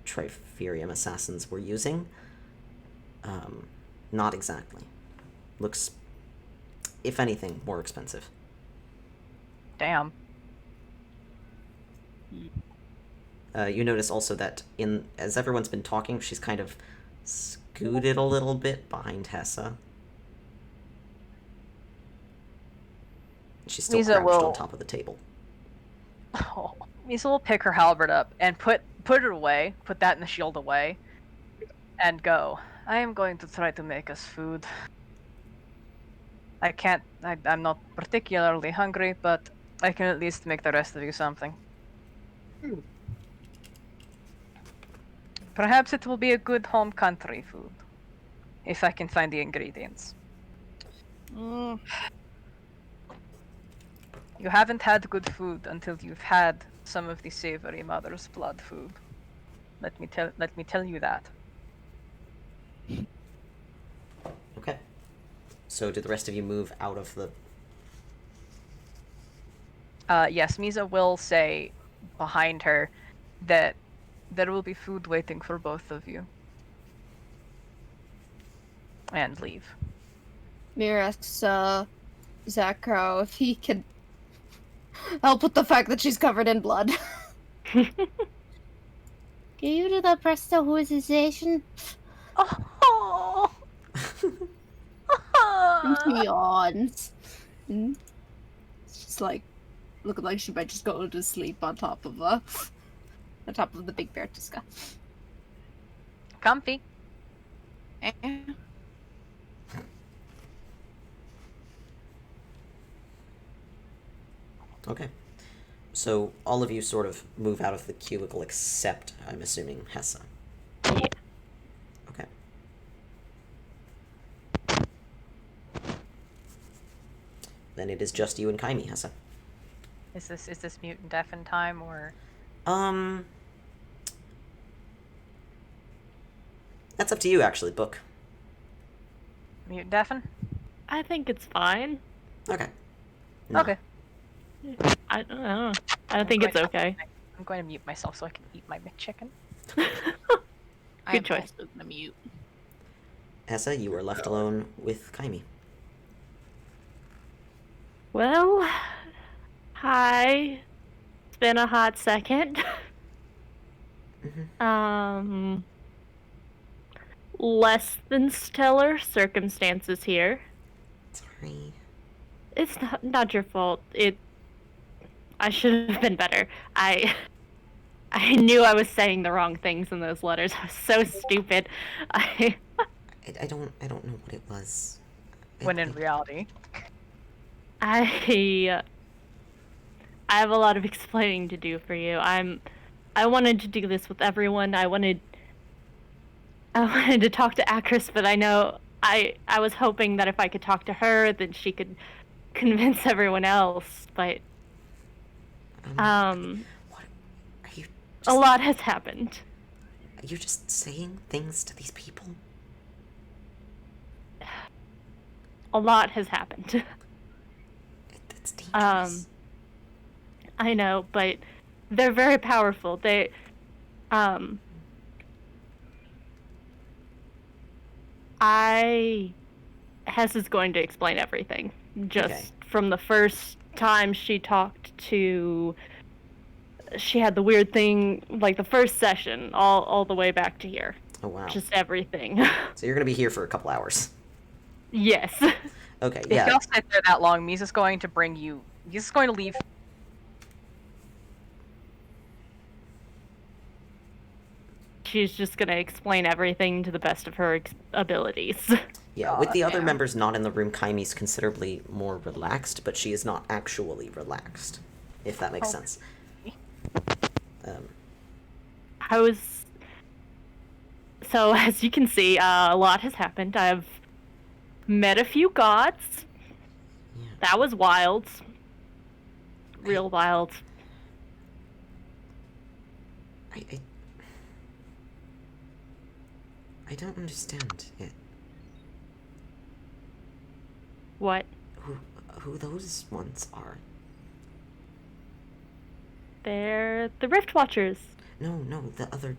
Triferium assassins were using. Not exactly. Looks, if anything, more expensive. Damn. You notice also that as everyone's been talking, she's kind of scooted a little bit behind Hessa. She's still Mizha crouched on will- top of the table. Oh, Mizha will pick her halberd up and put it away, put that in the shield away, and go. I am going to try to make us food. I'm not particularly hungry, but I can at least make the rest of you something. Perhaps it will be a good home country food, if I can find the ingredients. You haven't had good food until you've had some of the savory mother's blood food. Let me tell you that. Okay. So did the rest of you move out of the... Yes, Mizha will say behind her that there will be food waiting for both of you. And leave. Mir asks Zach Crow if he can help with the fact that she's covered in blood. Can you do the prestidigitization? Oh! And she yawns. And it's just like looking like she might just go to sleep on top of the big bear Tuska. Comfy. Eh. Okay. So all of you sort of move out of the cubicle except, I'm assuming, Hessa. Yeah. Okay. Then it is just you and Kaimi, Hessa. Is this mutant deafen time or? That's up to you, actually, Book. Mutant deafen? I think it's fine. Okay. No. Okay. I don't know. I don't think it's okay. I'm going to mute myself so I can eat my McChicken. I'm choice. also gonna mute. Hessa, you are left alone with Kaimi. Well, hi. It's been a hot second. Less than stellar circumstances here. Sorry. It's not your fault. I should have been better. I knew I was saying the wrong things in those letters. I was so stupid. I don't know what it was. When in reality. I have a lot of explaining to do for you. I wanted to do this with everyone. I wanted to talk to Akris, but I know I was hoping that if I could talk to her, then she could convince everyone else. But What are you? a lot has happened. Are you just saying things to these people? A lot has happened. It's dangerous. I know, but they're very powerful. Hess is going to explain everything. Just Okay. from the first time she talked to... She had the weird thing, like the first session, all the way back to here. Oh, wow. Just everything. So you're gonna be here for a couple hours. Yes. Okay, If yeah. y'all sit there that long, Misa's going to bring you. Misa's going to leave. She's just going to explain everything to the best of her abilities. Yeah, with the other damn. members not in the room, Kaimi's considerably more relaxed, but she is not actually relaxed, if that makes sense. I was... So, as you can see, a lot has happened. I've met a few gods. Yeah. That was wild. Real wild. I don't understand it. What? Who those ones are? They're the Riftwatchers. No, the other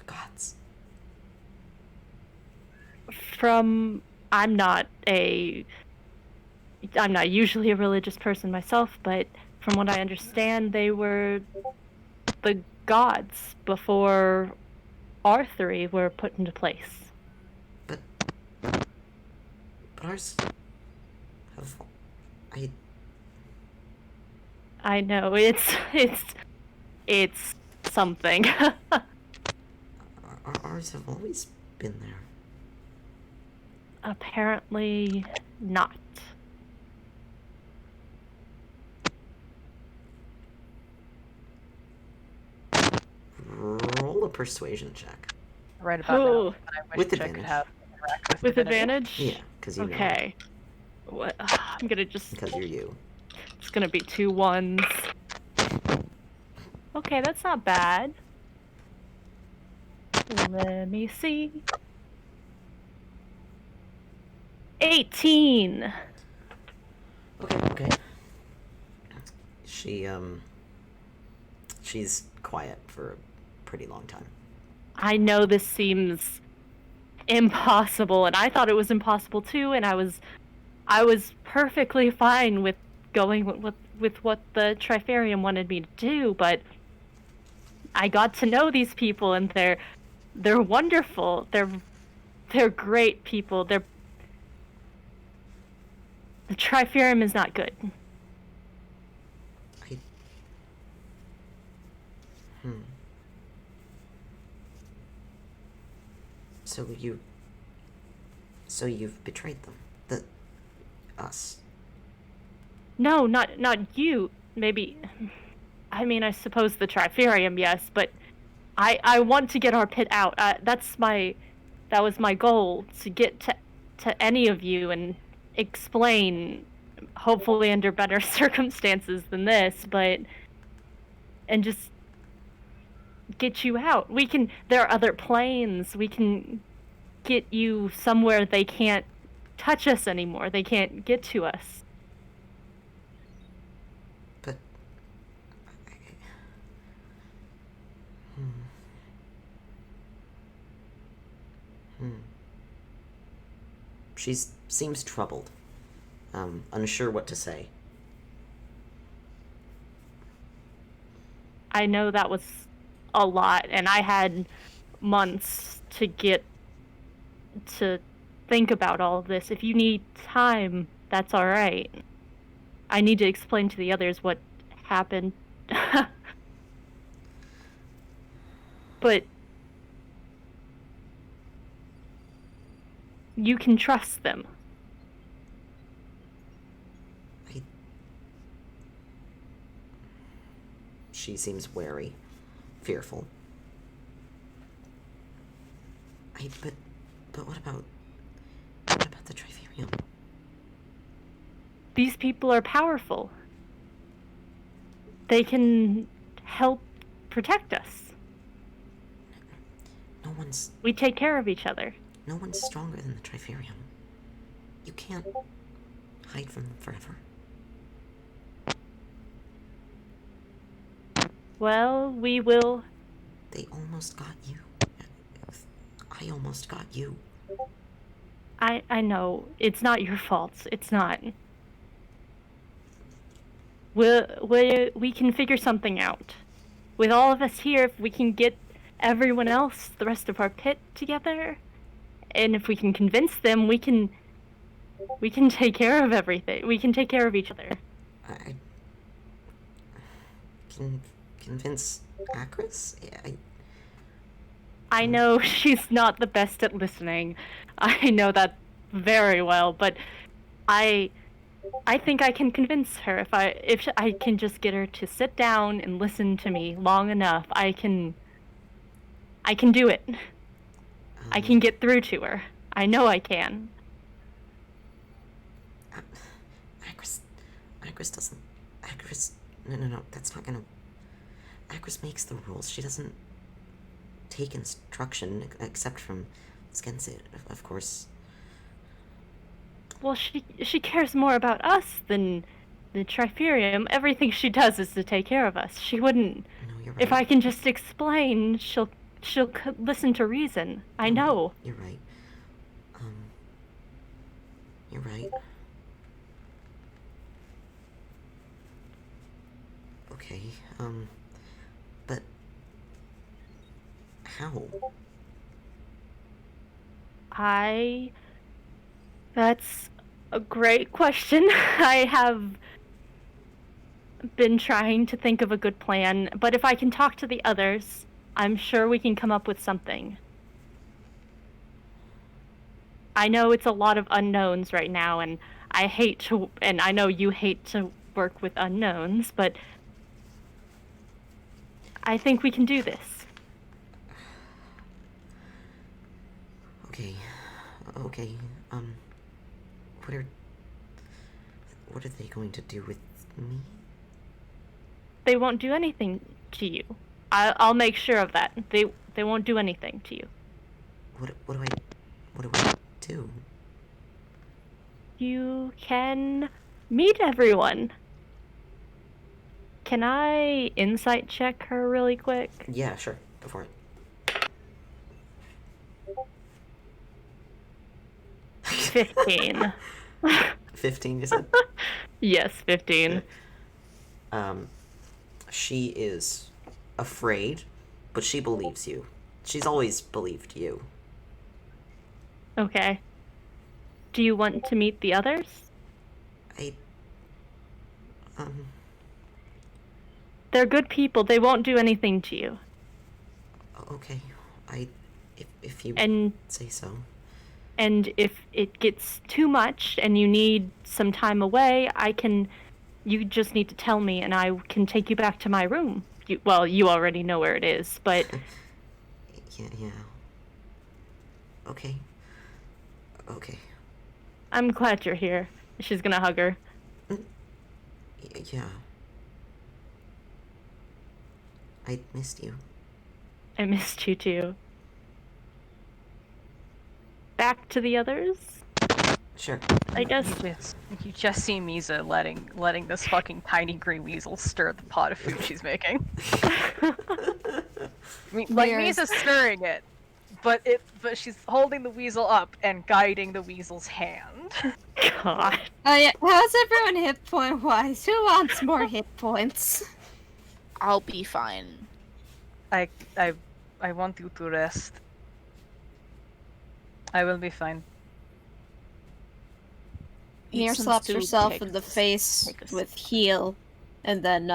gods. I'm not usually a religious person myself, but from what I understand, they were the gods before our three were put into place. But ours have... I know, it's something. Ours have always been there. Apparently not. Roll a persuasion check. Right about now. Ooh. And I wish With I could advantage. have interact With divinity. advantage? Yeah, because you know. Okay. What? I'm gonna just... Because you're you. It's gonna be 2 1s. Okay, that's not bad. Let me see. 18! Okay. She's quiet for a pretty long time. I know this seems impossible, and I thought it was impossible too, and I was perfectly fine with going with what the Triferium wanted me to do, but I got to know these people, and they're wonderful. They're great people. The Triferium is not good. So you've betrayed them. Us. No, not you. Maybe. I mean, I suppose the Triferium, yes, but I want to get our pit out. That was my goal, to get to any of you and explain, hopefully under better circumstances than this, and just get you out. There are other planes. We can get you somewhere they can't touch us anymore. They can't get to us. But... She seems troubled. Unsure what to say. I know that was a lot, and I had months to think about all of this. If you need time, that's all right. I need to explain to the others what happened. But you can trust them. She seems wary, fearful. But what about the Triferium? These people are powerful. They can help protect us. We take care of each other. No one's stronger than the Triferium. You can't hide from them forever. Well, we will. They almost got you. I almost got you. I know. It's not your fault. It's not. We can figure something out. With all of us here, if we can get everyone else, the rest of our pit together, and if we can convince them, we can take care of everything. We can take care of each other. I can convince Acris? I know she's not the best at listening. I know that very well, but I think I can convince her if I can just get her to sit down and listen to me long enough. I can do it. I can get through to her. I know I can. Acris, no, that's not gonna... Acris makes the rules. She doesn't take instruction, except from Skensit, of course. Well, she cares more about us than the Triferium. Everything she does is to take care of us. She wouldn't... No, you're right. If I can just explain, she'll listen to reason. I know. You're right. You're right. Okay, but how? That's a great question. I have been trying to think of a good plan, but if I can talk to the others, I'm sure we can come up with something. I know it's a lot of unknowns right now, and I know you hate to work with unknowns, but I think we can do this. Okay, what are they going to do with me? They won't do anything to you. I'll make sure of that. They won't do anything to you. What do I do? You can meet everyone. Can I insight check her really quick? Yeah, sure. Go for it. 15. 15, you said? Yes, 15. She is afraid, but she believes you. She's always believed you. Okay. Do you want to meet the others? They're good people. They won't do anything to you. Okay. If you say so. And if it gets too much and you need some time away, I can You just need to tell me, and I can take you back to my room. You already know where it is, but Yeah. Okay. Okay. I'm glad you're here. She's gonna hug her. Yeah. I missed you. I missed you too. Back to the others, Sure. I guess. You just see Mizha letting this fucking tiny green weasel stir the pot of food she's making. I mean, like There's- Misa's stirring it, but she's holding the weasel up and guiding the weasel's hand. God. Oh yeah, how's everyone hit point wise? Who wants more hit points? I'll be fine. I want you to rest. I will be fine. Eat Mir some slaps soup, herself take in the a- face take a sip. with heel, and then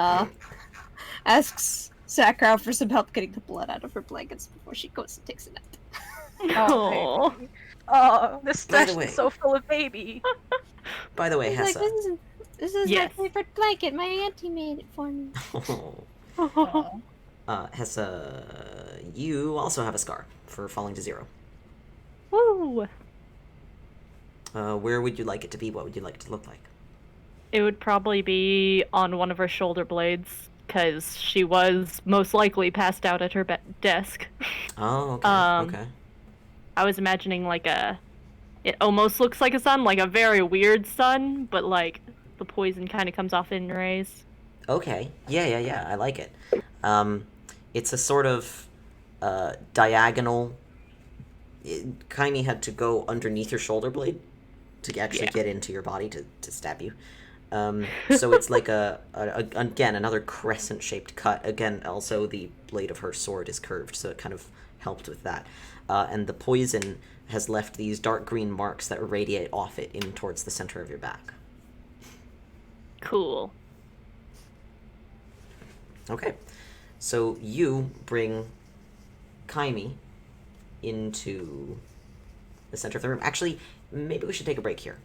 asks Sakra for some help getting the blood out of her blankets before she goes and takes a nap. Oh. baby. Oh, this By the stash way- is so full of baby. By the way, He's like, Hessa. this is Yes. my favorite blanket. My auntie made it for me. Hessa, you also have a scar for falling to 0. Woo! Where would you like it to be? What would you like it to look like? It would probably be on one of her shoulder blades, because she was most likely passed out at her desk. Oh, okay. Um, Okay. I was imagining it almost looks like a sun, like a very weird sun, but like the poison kind of comes off in rays. Okay. Yeah. I like it. It's a sort of diagonal. Kaimi had to go underneath your shoulder blade to actually Yeah. get into your body to stab you. So it's like again another crescent-shaped cut. Again, also the blade of her sword is curved, so it kind of helped with that. And the poison has left these dark green marks that radiate off it in towards the center of your back. Cool. Okay, so you bring Kaimi into the center of the room. Actually, maybe we should take a break here.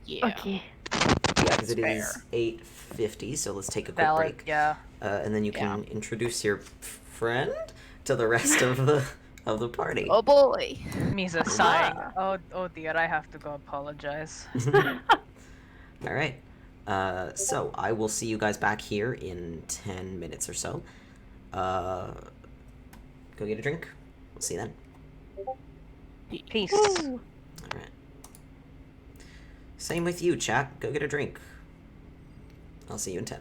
Yeah. Okay. Yeah, because it Fair. is 8:50, so let's take a quick Valid, break. yeah. And then you can introduce your friend to the rest of the party. Oh boy. Misa sighing. Oh dear, I have to go apologize. All right. So I will see you guys back here in 10 minutes or so. Go get a drink. We'll see you then. Peace. Woo! All right. Same with you, chat. Go get a drink. I'll see you in 10.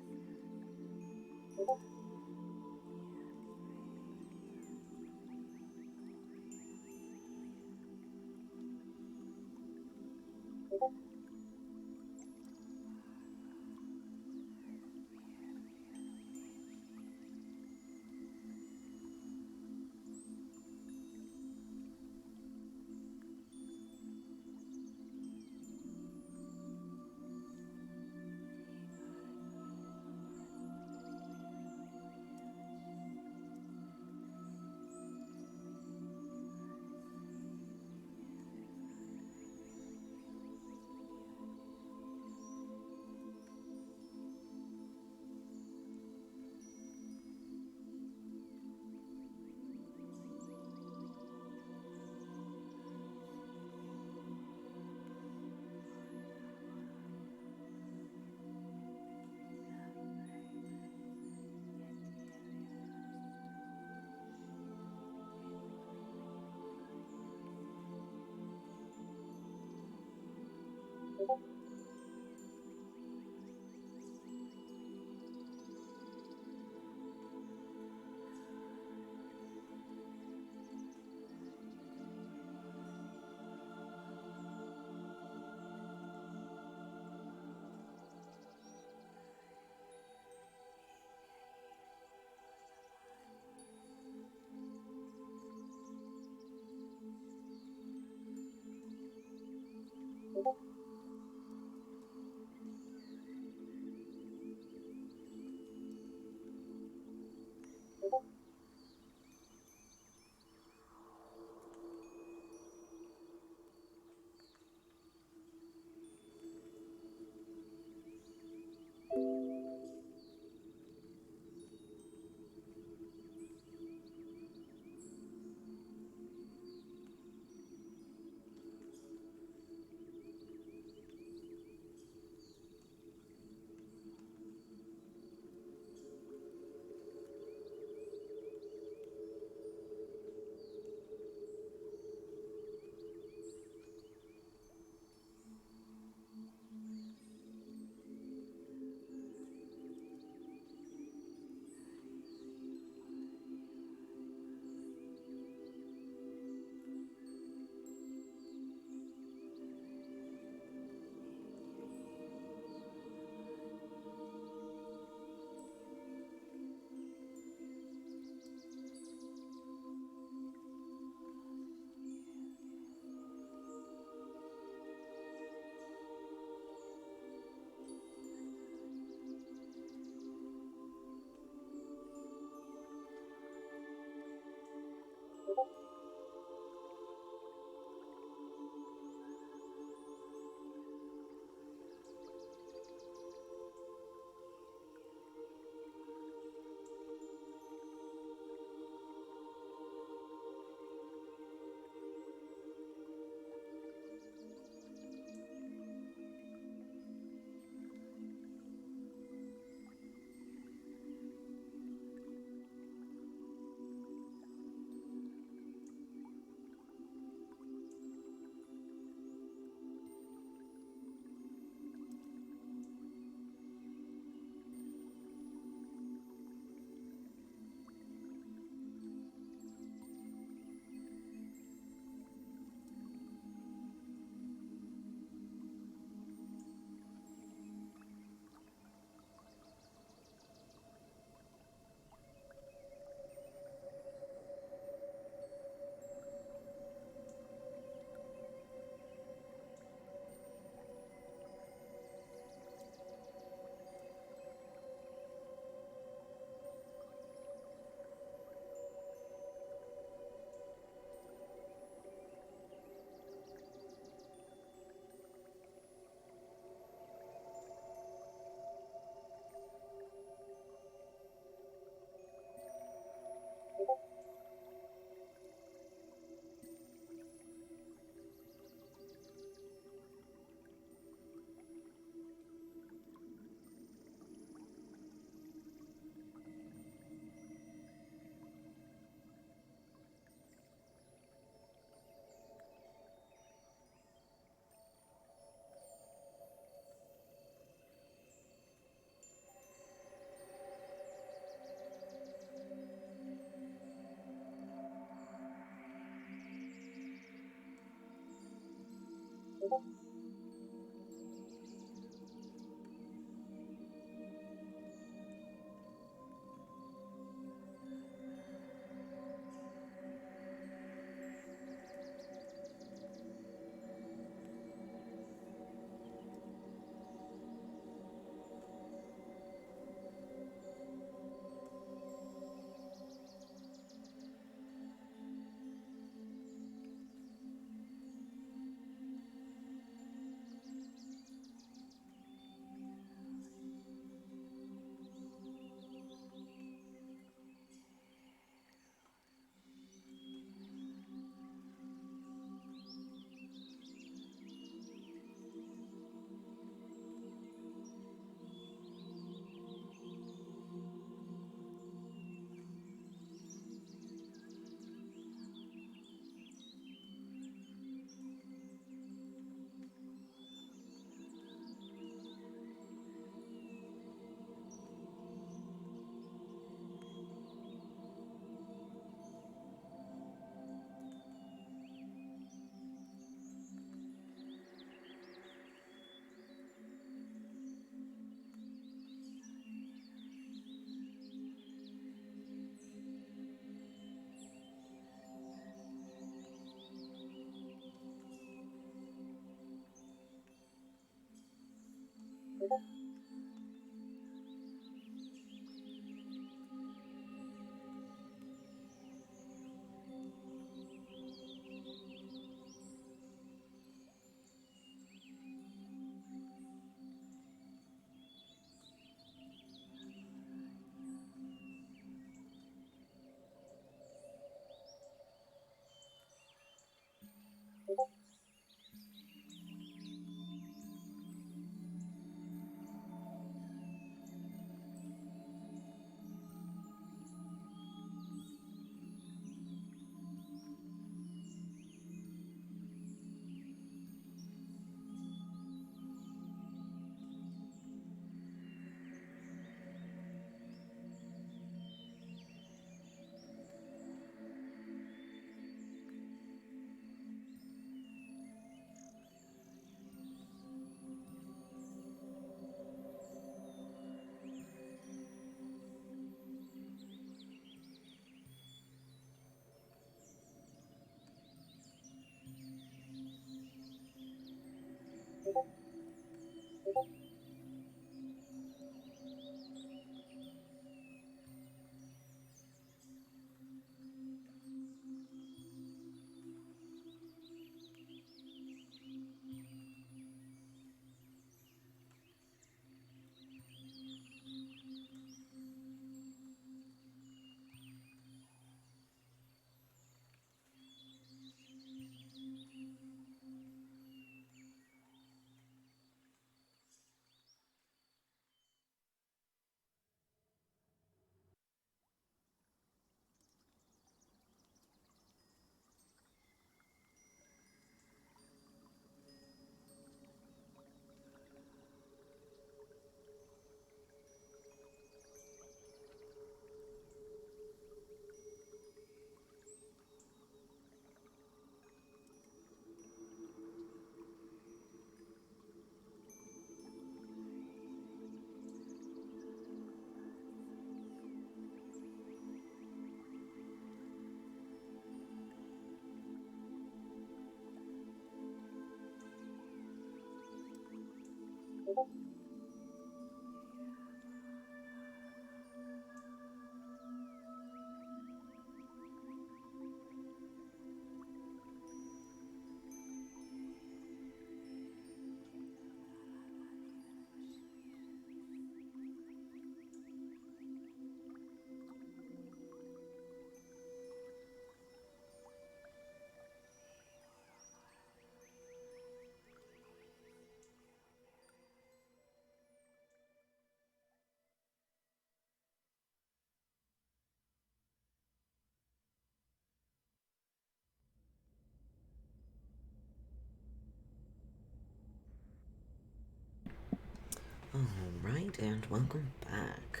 Alright, and welcome back.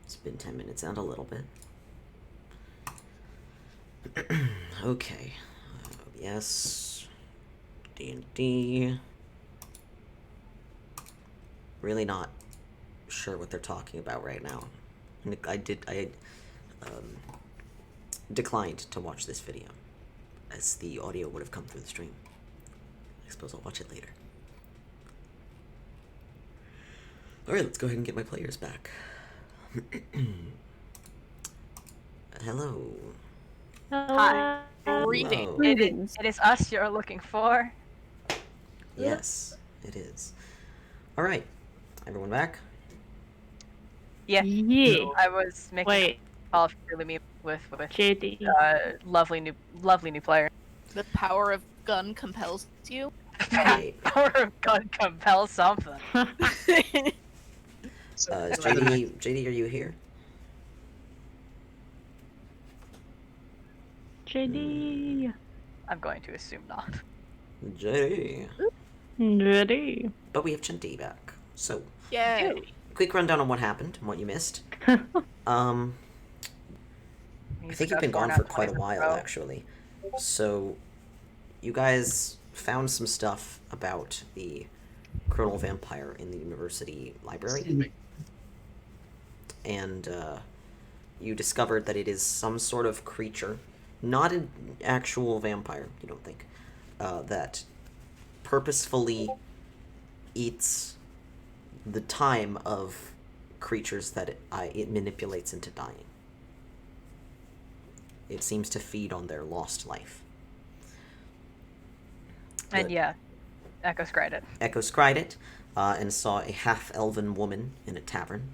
It's been 10 minutes and a little bit. Okay. Yes. D&D. Really not sure what they're talking about right now. I declined to watch this video, as the audio would have come through the stream. I suppose I'll watch it later. Alright, let's go ahead and get my players back. Hello. Hi. Reading. Hello. It is us you're looking for. Yes, it is. Alright, everyone back? Yeah. Yeah. I was making Wait, a call for me with JD. lovely new player. The power of gun compels you. Wait. Power of gun compels something. Is JD, are you here? JD. I'm going to assume not. JD. JD. But we have Chinty back. So, Yeah. quick rundown on what happened and what you missed. I think you've been gone for quite a while, actually. So, you guys found some stuff about the Colonel Vampire in the university library. Excuse me. And you discovered that it is some sort of creature, not an actual vampire, you don't think, that purposefully eats the time of creatures that it manipulates into dying. It seems to feed on their lost life. And The- yeah, Echo scryed it. Echo scried it, and saw a half-elven woman in a tavern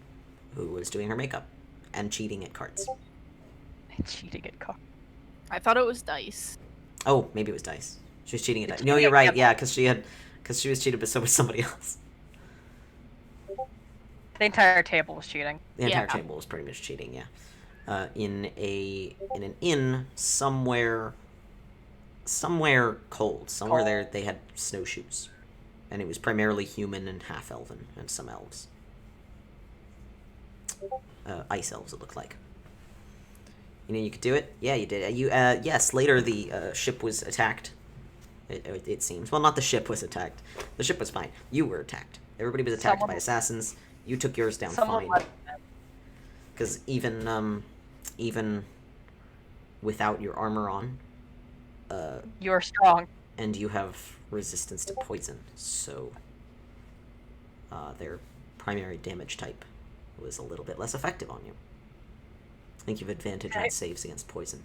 who was doing her makeup and cheating at cards. Cheating at car. I thought it was dice. Oh, maybe it was dice. She was cheating at It's dice. No, cheating you're at right. Gamble. Yeah, because she was cheated, but so was somebody else. The entire table was cheating. The entire Yeah. table was pretty much cheating. Yeah, in an inn somewhere cold. Somewhere Cold. there they had snowshoes, and it was primarily human and half elven and some elves. Ice elves, it looked like. You know, you could do it. Yeah, you did. Yes. Later, the ship was attacked. It seems. Well, not the ship was attacked. The ship was fine. You were attacked. Everybody was attacked by assassins. You took yours down Someone fine. left. Because even without your armor on, You're strong. and you have resistance to poison, so their primary damage type was a little bit less effective on you. I think you have advantage on Okay. saves against poison.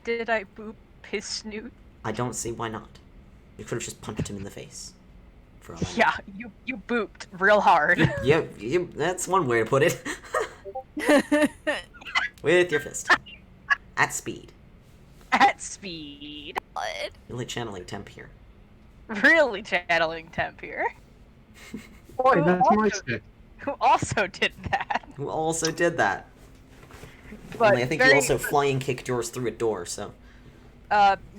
Did I boop his snoot? I don't see why not. You could have just punched him in the face. For all I know. Yeah, you booped real hard. Yeah, that's one way to put it. With your fist. At speed. At speed. What? Really channeling temp here. Really channeling temp here. Boy, that's my stick. Who also did that. Who also did that. But Only I think very, he also flying kicked yours through a door, so.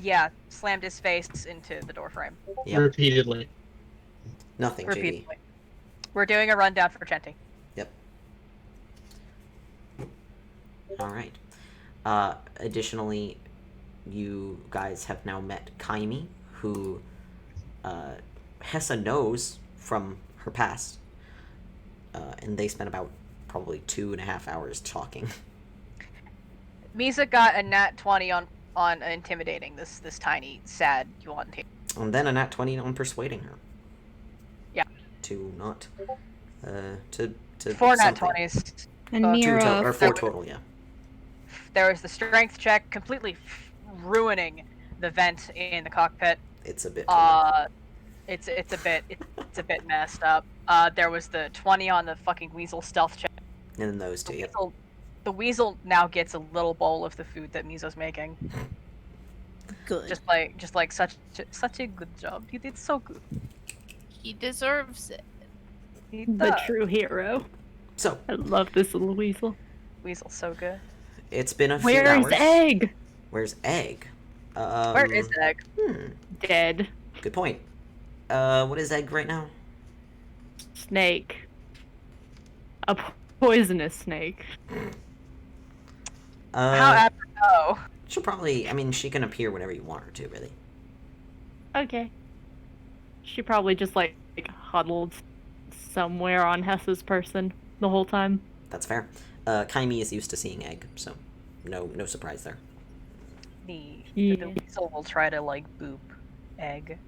yeah, slammed his face into the door frame. Yep. Repeatedly. Nothing, JD. Repeatedly. We're doing a rundown for Chenty. Yep. Alright. Additionally, you guys have now met Kaimi, who Hessa knows from her past. And they spent about probably 2.5 hours talking. Mizha got a nat 20 on intimidating this tiny, sad Yuan team. And then a nat 20 on persuading her. Yeah. To not. To 4 nat something. 20s. And Uh, Mira, Or 4 total, yeah. There was the strength check, completely ruining the vent in the cockpit. It's a bit. It's a bit messed up. There was the 20 on the fucking weasel stealth check. And then those two, yep. The weasel now gets a little bowl of the food that Mizo's making. Good. Just like such a good job. You did so good. He deserves it. He The does. true hero. So, I love this little weasel. Weasel's so good. it's been a few Where's hours. Egg? Where's Egg? Where is Egg? Dead. Good point. What is Egg right now? Snake. A poisonous snake. How apropos. She'll probably, I mean, she can appear whenever you want her to, really. Okay. She probably just like huddled somewhere on Hessa's person the whole time. That's fair. Kaimi is used to seeing egg, so no surprise there. The Yeah. weasel will try to like boop egg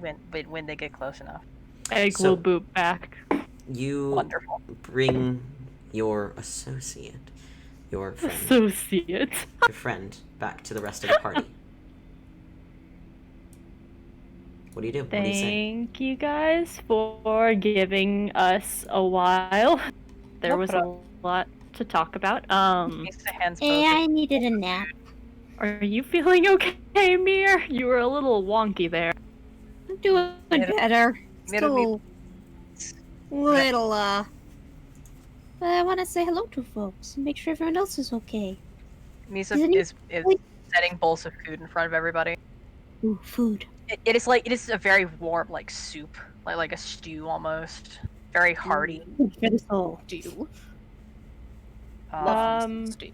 when they get close enough. Egg So- will boop back. You Wonderful. bring your associate, your friend, Associate. your friend, back to the rest of the party. What do you do? What do you say? Thank you guys for giving us a while. There No was a problem. lot to talk about. Misa hands Hey, both. I needed a nap. Are you feeling okay, Mir? You were a little wonky there. I'm doing better. Middle Still little, but I want to say hello to folks and make sure everyone else is okay. Misa Isn't he- is setting bowls of food in front of everybody. Ooh, food. It is a very warm like soup, like a stew almost. Very hearty. Food for the soul. Do Um, stew.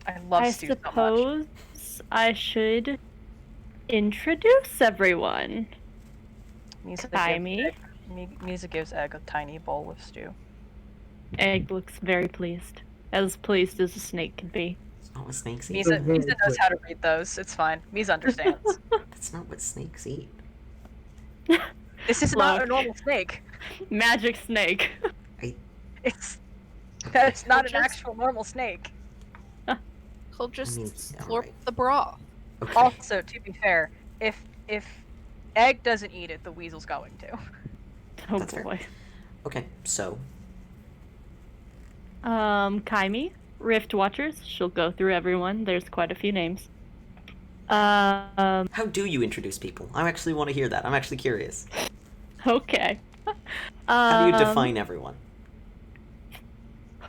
I love I stew so much. suppose I should introduce everyone. Kaimi. Misa gives Egg a tiny bowl of stew. Egg looks very pleased. As pleased as a snake can be. It's not what snakes eat. Misa knows how to read those. It's fine. Misa understands. That's not what snakes eat. This is not a Look. normal snake. Magic snake. That's not an Just- actual normal snake. He'll just mean, slurp alright. the broth. Okay. Also, to be fair, if Egg doesn't eat it, the weasel's going to. Oh That's fair. boy. Okay, so Kaimi, Riftwatchers. She'll go through everyone. There's quite a few names. how do you introduce people? I actually want to hear that. I'm actually curious. Okay. How do you define everyone?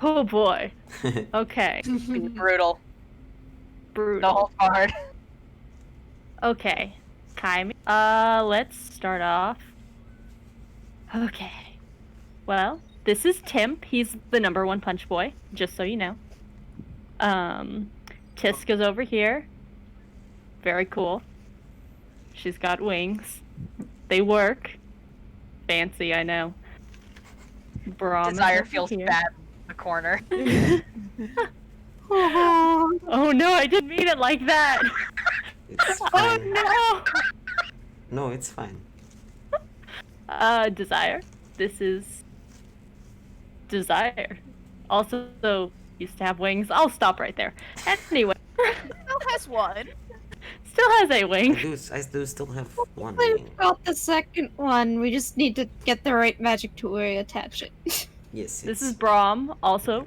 Oh boy. Okay. Be brutal. No Brutal. holds barred. Okay. Kaimi. Let's start off. Okay. Well, this is Timp. He's the #1 punch boy, just so you know. Tiska's over here. Very cool. She's got wings. They work. Fancy, I know. Braum is Desire over feels here. bad in the corner. Oh no, I didn't mean it like that. It's Oh fine. no. No, it's fine. Desire. This is Desire. Also, used to have wings. I'll stop right there. Anyway, Still has one. still has a wing. I do still have one We've wing. got the second one. We just need to get the right magic to reattach it. Yes, This it's is Braum, also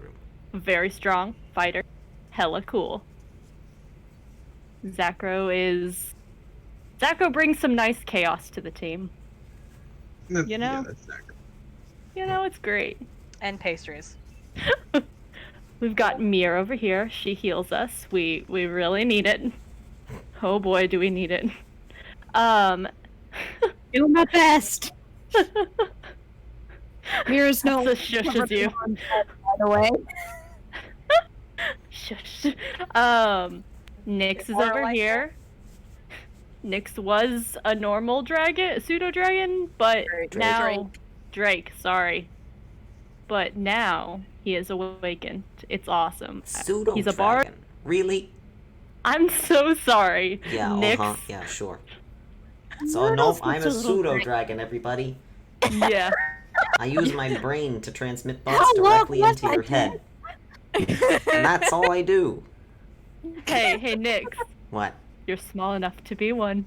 very strong fighter, hella cool. Zakro brings some nice chaos to the team. You know? Yeah, that's not good. You know, it's great. And pastries. We've got Mir over here. She heals us. We really need it. Oh boy, do we need it. Do my best. Mira's no That's a shushes you. by the way. Shush. Nyx is Or over like here. Nyx was a normal dragon, pseudo dragon, but Drake. now Drake. Sorry, but now he is awakened. It's awesome. pseudo He's a bard. dragon. Really? I'm so sorry. Yeah. Nyx. Yeah. Sure. So no, I'm a pseudo dragon. Everybody. Yeah. I use my brain to transmit thoughts How long directly was into your I head, and that's all I do. Hey, Nyx. What? You're small enough to be one.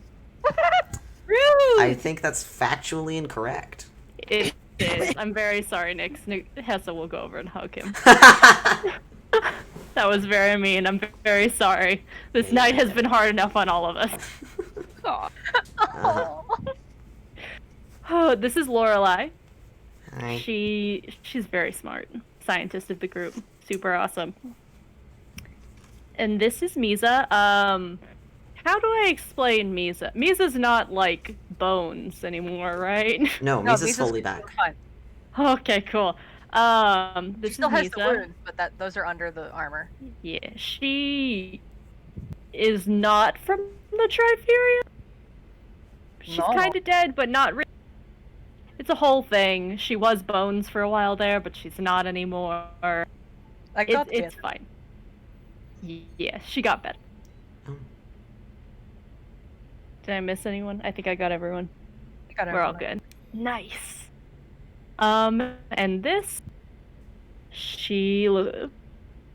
I think that's factually incorrect. It is. I'm very sorry, Nyx. Hessa will go over and hug him. That was very mean. I'm very sorry. This night has been hard enough on all of us. Aw. Uh-huh. Oh, this is Lorelei. Hi. She's very smart. Scientist of the group. Super awesome. And this is Mizha. How do I explain Mizha? Miza's not like bones anymore, right? No, No, Misa's Misa's fully back. fine. Okay, cool. She This still is has the Mizha. wounds, but those are under the armor. Yeah, she is not from the Triferium. she's No. kind of dead, but not really. It's a whole thing. She was bones for a while there, but she's not anymore. I got It's it. fine. Yeah, she got better. Oh, Did I miss anyone? I think I got everyone. We're all good. Nice. And this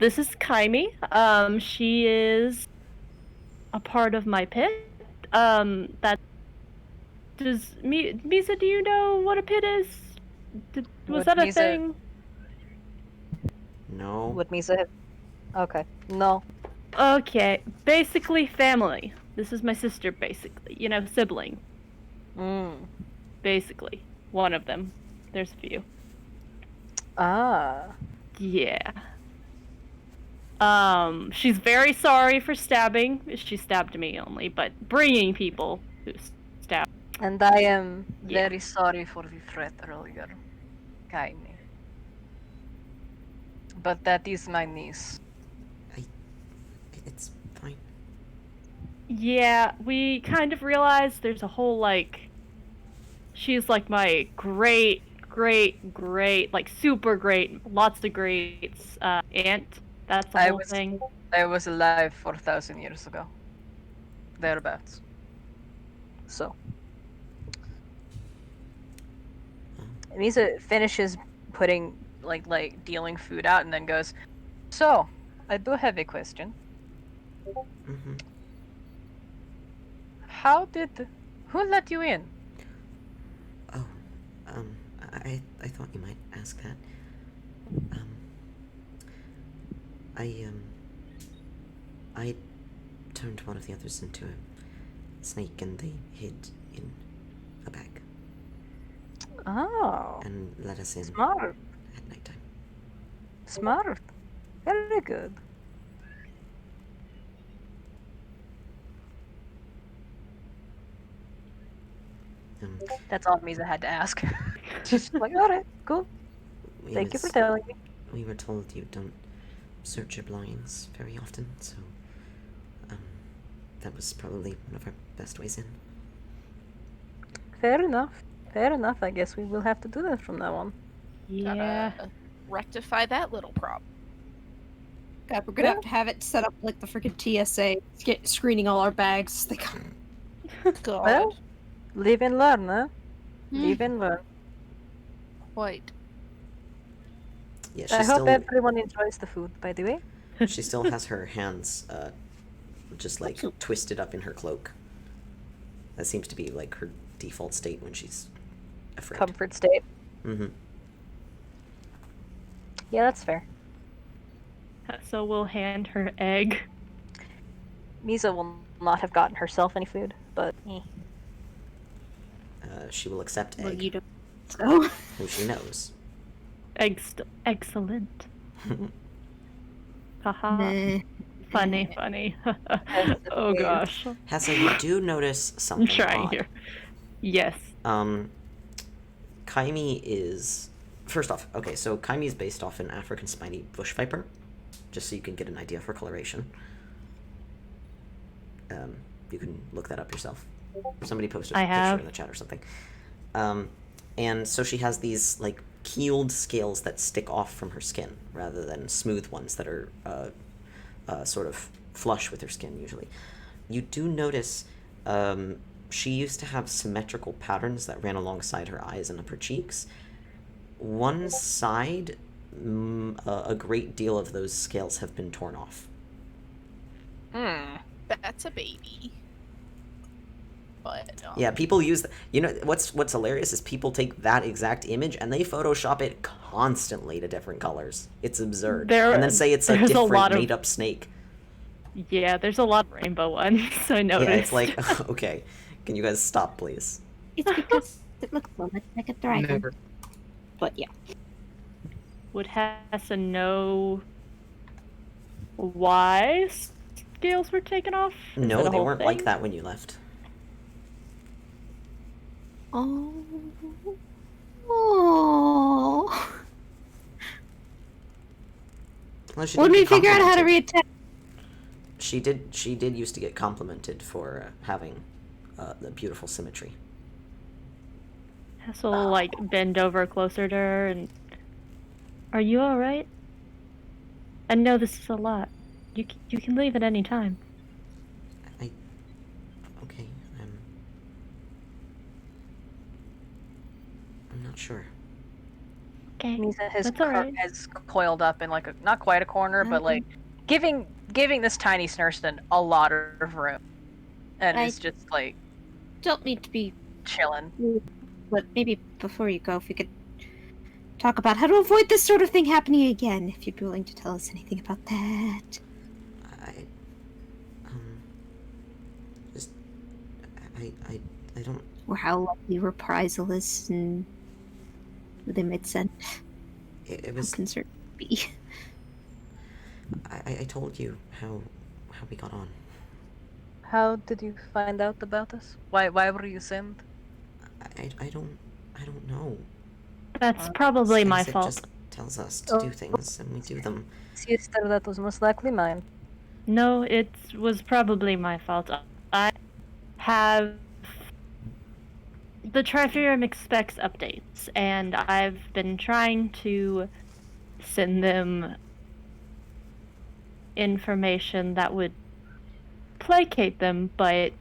is Kaimi. She is a part of my pit. Mizha, do you know what a pit is? Was What that a Mizha- thing? no. What Mizha have? Okay. No. Okay, basically family. This is my sister, basically. You know, sibling. Basically. One of them. There's a few. Ah. Yeah. She's very sorry for stabbing. She stabbed me only, but bringing people who stabbed. And I am Yeah. very sorry for the threat earlier, Kaimi. But that is my niece. It's fine. Yeah, we kind of realized there's a whole, like... She's like my great, like super great, lots of greats, aunt. That's the whole thing. I was alive 4,000 years ago. Thereabouts. So. Misa finishes putting, like dealing food out and then goes, so, I do have a question. Mm-hmm. Who let you in? Oh, I thought you might ask that. I turned one of the others into a snake and they hid in a bag Oh, and let us in smart. at nighttime. Smart. Very good. That's all Misa had to ask. She's like, alright, cool. Thank you for telling me. We were told you don't search your blinds very often, so that was probably one of our best ways in. Fair enough. Fair enough. I guess we will have to do that from now on. Yeah. Gotta rectify that little problem. God, we're gonna have it set up like the freaking TSA, screening all our bags. They come. God. Well, live and learn, huh? Live and learn. Quite. Yeah, I hope everyone enjoys the food, by the way. she still has her hands just like twisted up in her cloak. That seems to be like her default state when she's afraid. Comfort state. Mm-hmm. Yeah, that's fair. So we'll hand her egg. Misa will not have gotten herself any food, but She will accept Well, egg, you don't. So. who she knows. Egg's excellent. Haha. Nah. Funny. Oh gosh. Hessa, you do notice something I'm trying odd. here. Yes. Kaimi is... First off, okay, so Kaimi is based off an African spiny bush viper, just so you can get an idea of her coloration. You can look that up yourself. Somebody posted a picture in the chat or something. And so she has these, like, keeled scales that stick off from her skin, rather than smooth ones that are sort of flush with her skin, usually. You do notice she used to have symmetrical patterns that ran alongside her eyes and up her cheeks. One side, a great deal of those scales have been torn off. That's a baby. But Yeah, people use... You know, what's hilarious is people take that exact image and they Photoshop it constantly to different colors. It's absurd. And then say it's a different made-up snake. Yeah, there's a lot of rainbow ones, I noticed. Yeah, it's like, okay, can you guys stop, please? It's because it looks so much like a dragon. Never. But yeah. Would Hessa know why scales were taken off? Is No, it a they whole weren't thing? like that when you left. Oh. Well, she When did we get figure out how to complimented. reattach. She did used to get complimented for having the beautiful symmetry. Hess will like bend over closer to her and. Are you all right? I know this is a lot. You can leave at any time. Okay, I'm not sure. Okay, Mizha has, that's all right. has coiled up in like a, not quite a corner, but like giving this tiny Snurston a lot of room, and I- it's just like Don't need to be, chilling. but maybe before you go, if we could talk about how to avoid this sort of thing happening again, if you'd be willing to tell us anything about that. Just, I don't. Or how likely reprisal is and who they might send. It was. How concerned would be. I told you how we got on. How did you find out about us? Why were you sent? I don't know. That's probably my Skyset fault. just tells us to do things, and we do them. Sister, that was most likely mine. No, it was probably my fault. I have. The Triferium expects updates, and I've been trying to send them information that would placate them, but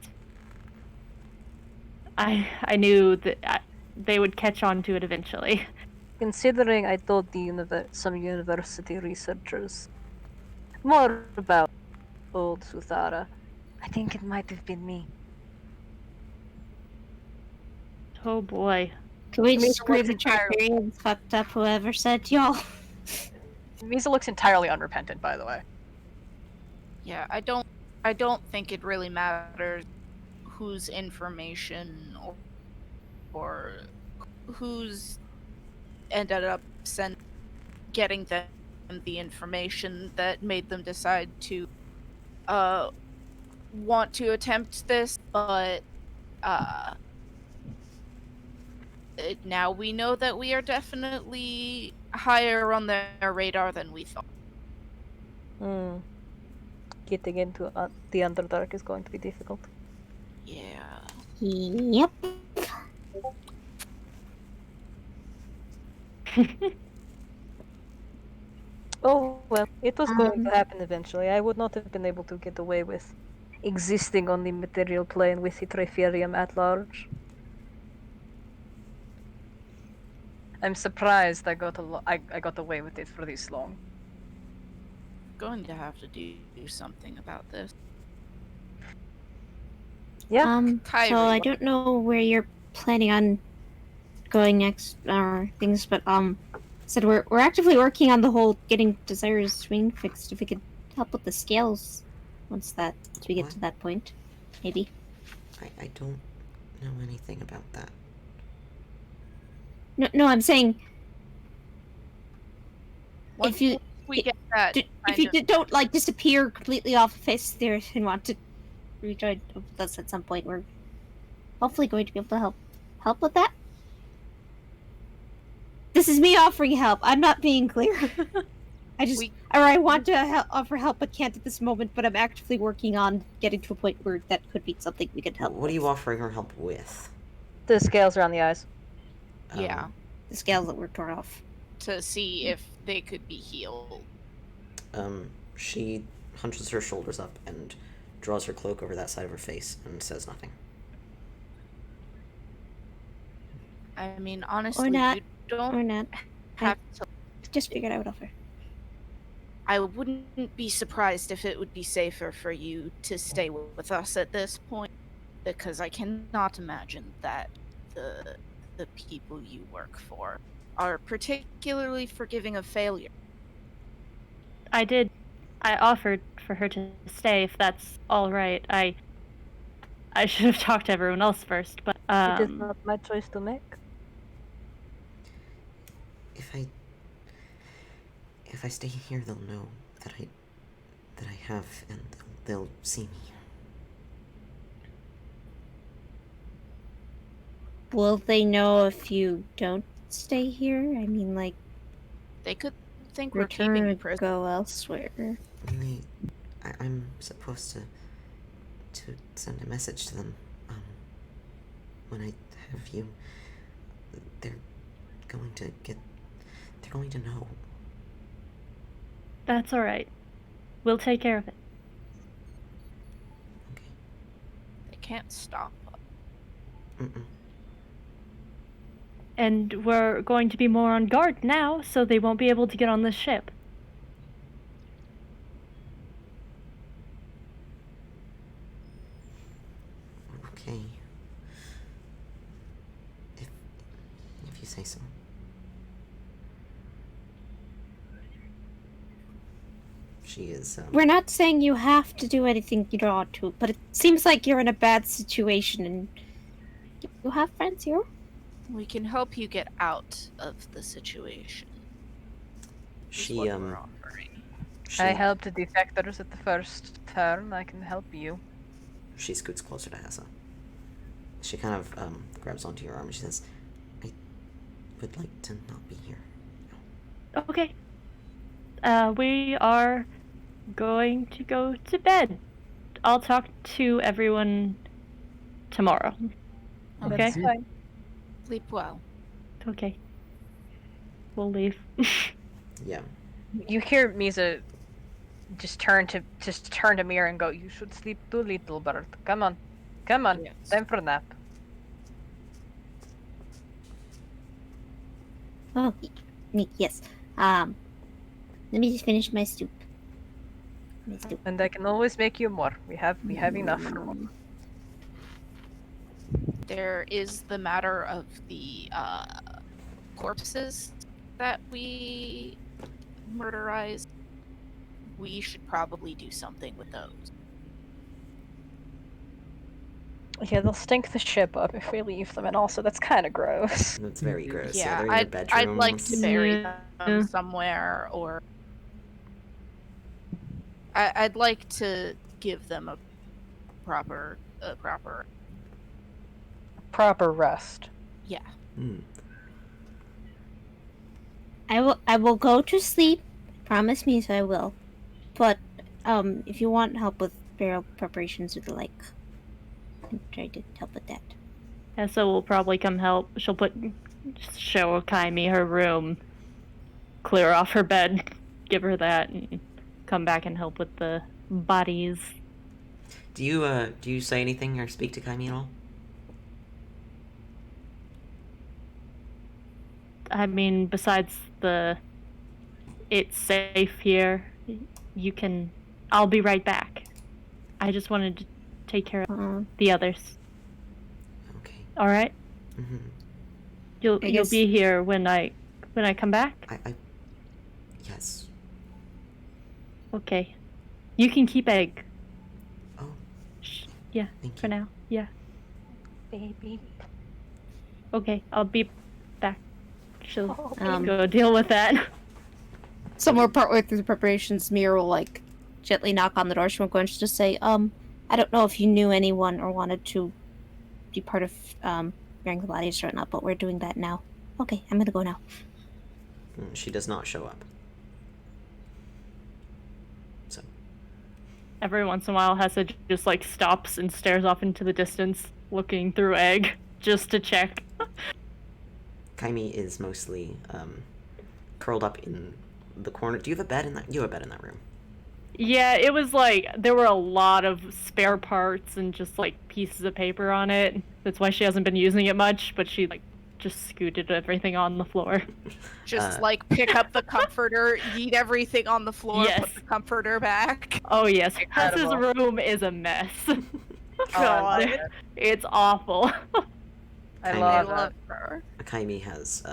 I knew that they would catch on to it eventually. Considering I told some university researchers more about old Suthara, I think it might have been me. Oh boy. Can we Mizha just scream looks the entirely- Triferium fucked up whoever said y'all? Mizha looks entirely unrepentant, by the way. Yeah, I don't think it really matters whose information or who's ended up getting them the information that made them decide to want to attempt this, but now we know that we are definitely higher on their radar than we thought. Getting into the Underdark is going to be difficult. Yeah. Yep. Oh, well, it was going to happen eventually. I would not have been able to get away with existing on the material plane with the Triferium at large. I'm surprised I got away with it for this long. Going to have to do something about this. Yeah. So Kyrie, I don't know where you're planning on going next or things, but said we're actively working on the whole getting Desire's wing fixed. If we could help with the scales once we get to that point, maybe. I don't know anything about that. No, I'm saying Once if you we get that, if you don't like disappear completely off the face of the earth and want to rejoin with us at some point, we're hopefully going to be able to help with that. This is me offering help. I'm not being clear. I want to offer help, but can't at this moment. But I'm actively working on getting to a point where that could be something we could help. What are you offering her help with? The scales around the eyes. Yeah. The scales that were torn off. To see if they could be healed. She hunches her shoulders up and draws her cloak over that side of her face and says nothing. I mean, honestly, Or not. you don't Or not. have to. Just figured I would offer. I wouldn't be surprised if it would be safer for you to stay with us at this point, because I cannot imagine that the people you work for are particularly forgiving of failure. I offered for her to stay if that's all right. I should have talked to everyone else first, but It is not my choice to make. If I stay here, they'll know that I have, and they'll see me. Will they know if you don't stay here? I mean, like, They could think we're return keeping or you prisoner. go elsewhere. I'm supposed to send a message to them. when I have you, they're going to know. That's alright. We'll take care of it. Okay. They can't stop us. Mm-mm. And we're going to be more on guard now, so they won't be able to get on this ship. Okay. If you say so. She is, We're not saying you have to do anything you don't want to, but it seems like you're in a bad situation and you have friends here. We can help you get out of the situation. is she, what we're offering. she, I helped the defectors at the first turn. I can help you. she scoots closer to Hessa. She kind of, grabs onto your arm and she says, I would like to not be here. Okay. We are going to go to bed. I'll talk to everyone tomorrow. Okay? That's fine. Sleep well. Okay. We'll leave. Yeah. You hear Mizha just turn to Mira and go, "You should sleep too, little bird. Come on. Come on. Yes. Time for a nap." Oh, yes. Let me just finish my soup. And I can always make you more. We have enough. There is the matter of the corpses that we murderized. We should probably do something with those. Yeah, they'll stink the ship up if we leave them, and also that's kind of gross. That's very gross. Yeah, they're in your bedrooms. I'd like to bury Yeah. them somewhere, or I'd like to give them a proper Proper rest. yeah. Hmm. I will go to sleep. Promise me, so I will. But if you want help with burial preparations or the like, I can try to help with that. Hessa will probably come help. She'll show Kaimi her room, clear off her bed, give her that, and come back and help with the bodies. Do you say anything or speak to Kaimi at all? I mean, besides it's safe here, I'll be right back. I just wanted to take care of the others. Okay. All right? Mm-hmm. You'll be here when I come back? Yes. Okay. You can keep Egg. Oh. Yeah, Thank for you. now. Yeah. Baby. Okay, I'll be back. She'll Oh, go deal with that. Somewhere partway through the preparations, Mira will gently knock on the door. She won't go and she'll just say, I don't know if you knew anyone or wanted to be part of burying the bodies or not, but we're doing that now. Okay, I'm gonna go now. She does not show up. So. Every once in a while, Hessa just stops and stares off into the distance, looking through Egg, just to check. Kaimi is mostly curled up in the corner. Do you have a bed in that? You have a bed in that room. Yeah, it was there were a lot of spare parts and just pieces of paper on it. That's why she hasn't been using it much, but she just scooted everything on the floor. Just pick up the comforter, eat everything on the floor, Yes. put the comforter back. Oh yes, Hessa's Incredible. room is a mess. God. It's awful. I Kaimi- I love love it. her. Kaimi has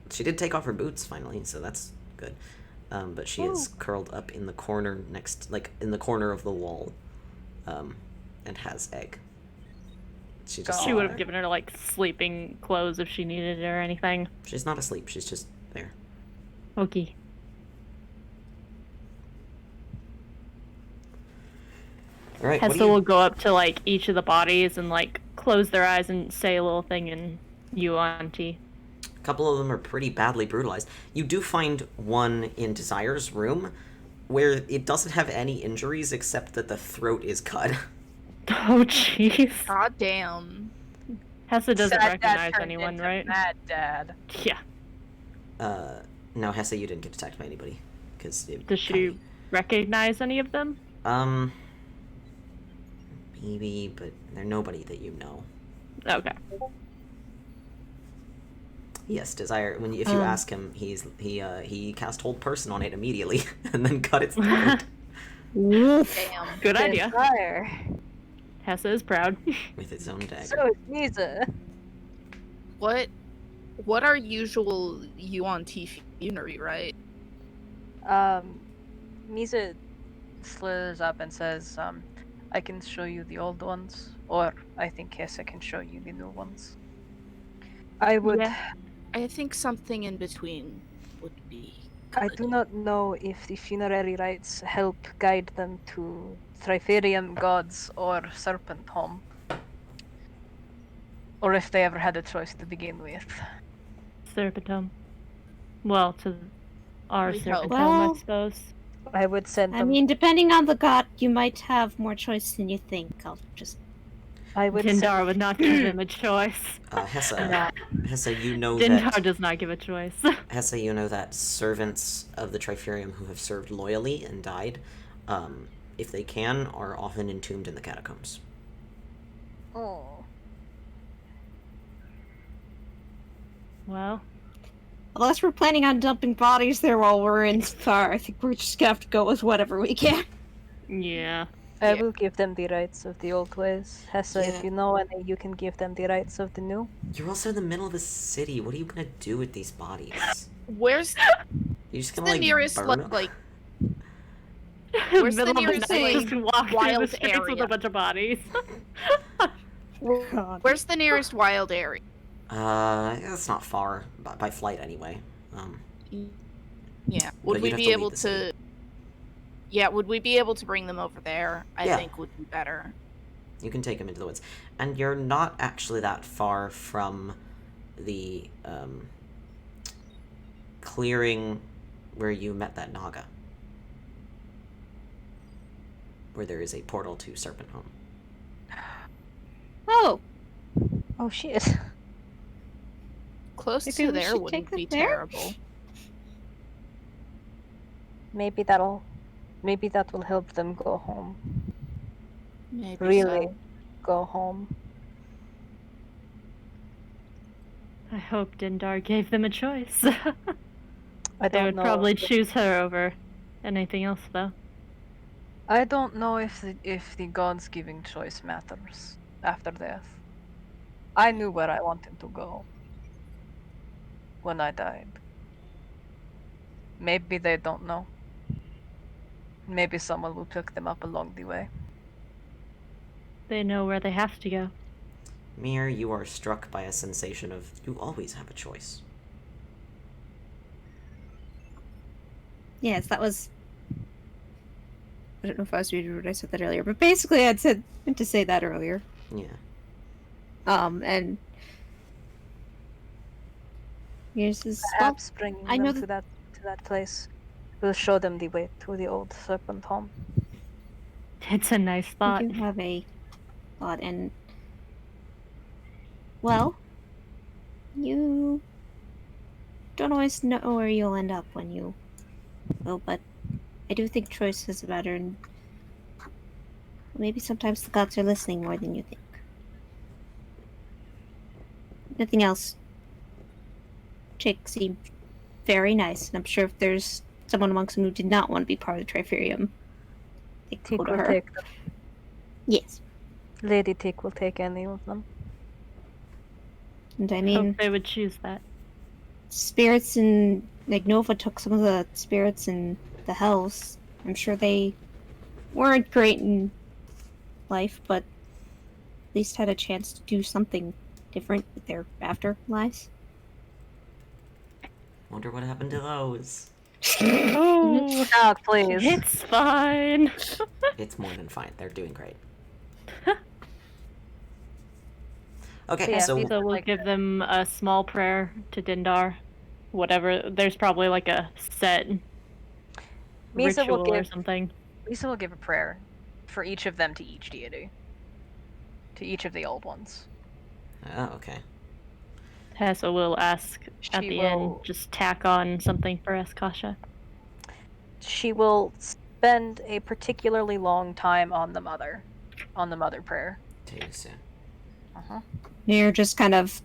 she did take off her boots finally, so that's good. But she is curled up in the corner in the corner of the wall, and has Egg. She just She sat would have there. given her sleeping clothes if she needed it or anything. She's not asleep. She's just there. Okay. All right. What do Hessa you... will go up to each of the bodies and close their eyes and say a little thing in Yuan-Ti. A couple of them are pretty badly brutalized. You do find one in Desire's room where it doesn't have any injuries except that the throat is cut. Oh, jeez. God damn. Hessa doesn't Sad dad recognize turned anyone, into right? Mad dad. Yeah. No, Hessa, you didn't get attacked by anybody. Because Does she recognize any of them? Maybe, but they're nobody that you know. Okay. Yes, Desire. If you ask him, he cast Hold Person on it immediately, and then cut its throat Damn. Good idea. Desire. Hessa is proud. with its own dagger. So is Mizha. What are usual Yuan funerary, right? Mizha slithers up and says, I can show you the old ones, or I think Hessa can show you the new ones. I would... Yeah. I think something in between would be I good. do not know if the funerary rites help guide them to Triferium gods or Serpent Home. Or if they ever had a choice to begin with. Serpentum. Well, to our We Serpentum, hope. I Well, suppose. I would send them... I mean, depending on the god, you might have more choice than you think. I'll just... I would send... Dindar would not give him a choice. Hessa, Hessa, you know Dindar that does not give a choice. Hessa, you know that servants of the Triferium who have served loyally and died, if they can, are often entombed in the catacombs. Oh. Well, Unless we're planning on dumping bodies there while we're in Star, I think we're just gonna have to go with whatever we can. yeah. I Yeah. will give them the rights of the old ways. Hessa, Yeah. if you know any, you can give them the rights of the new. You're also in the middle of a city. What are you gonna do with these bodies? Where's You just the gonna nearest burn them? like Where's the Middle of nearest, night, like, just walk through the wild streets with area? a bunch of bodies. where's the nearest wild area? It's not far by flight anyway. Yeah. But Would you'd we have be to able leave the city. to Yeah, would we be able to bring them over there? I Yeah. think would be better. You can take them into the woods, and you're not actually that far from the clearing where you met that Naga, where there is a portal to Serpent Home. Oh, Oh shit. Close Maybe to we there should wouldn't take them be there? terrible. Maybe that will help them go home. Maybe Really so. go home. I hope Dindar gave them a choice. I They don't would know. probably choose her over anything else, though. I don't know if the gods giving choice matters after death. I knew where I wanted to go when I died. Maybe they don't know. Maybe someone will pick them up along the way. They know where they have to go. Mir, you are struck by a sensation of you always have a choice. yes, that was... I don't know if I was reading what I said that earlier, but basically meant to say that earlier. Yeah. And... Here's this... Perhaps bringing I them know to that place will show them the way to the old serpent home. It's a nice thought. You have a thought, and... Well... You... don't always know where you'll end up when you... Well, but... I do think choice is better, and... Maybe sometimes the gods are listening more than you think. Nothing else. Chick seemed very nice, and I'm sure if there's someone amongst them who did not want to be part of the Triferium, they could Tick go to will her. take them. Yes. Lady Tick will take any of them. And I I mean, hope they would choose that. spirits in... Like, Nova took some of the spirits in the Hells. I'm sure they weren't great in life, but at least had a chance to do something different with their afterlives. Wonder what happened to those. Oh, Ah, please. it's fine. It's more than fine. They're doing great. Okay, Yeah, so these So we'll like give them a small prayer to Dindar. Whatever. There's probably like a set Mizha will ritual or give something. Mizha will give a prayer for each of them to each deity. to each of the old ones. Oh, okay. Tessa will ask at She the will- end, just tack on something for Eskasha. She will spend a particularly long time on the mother prayer. Teusu. Uh-huh. Mir just kind of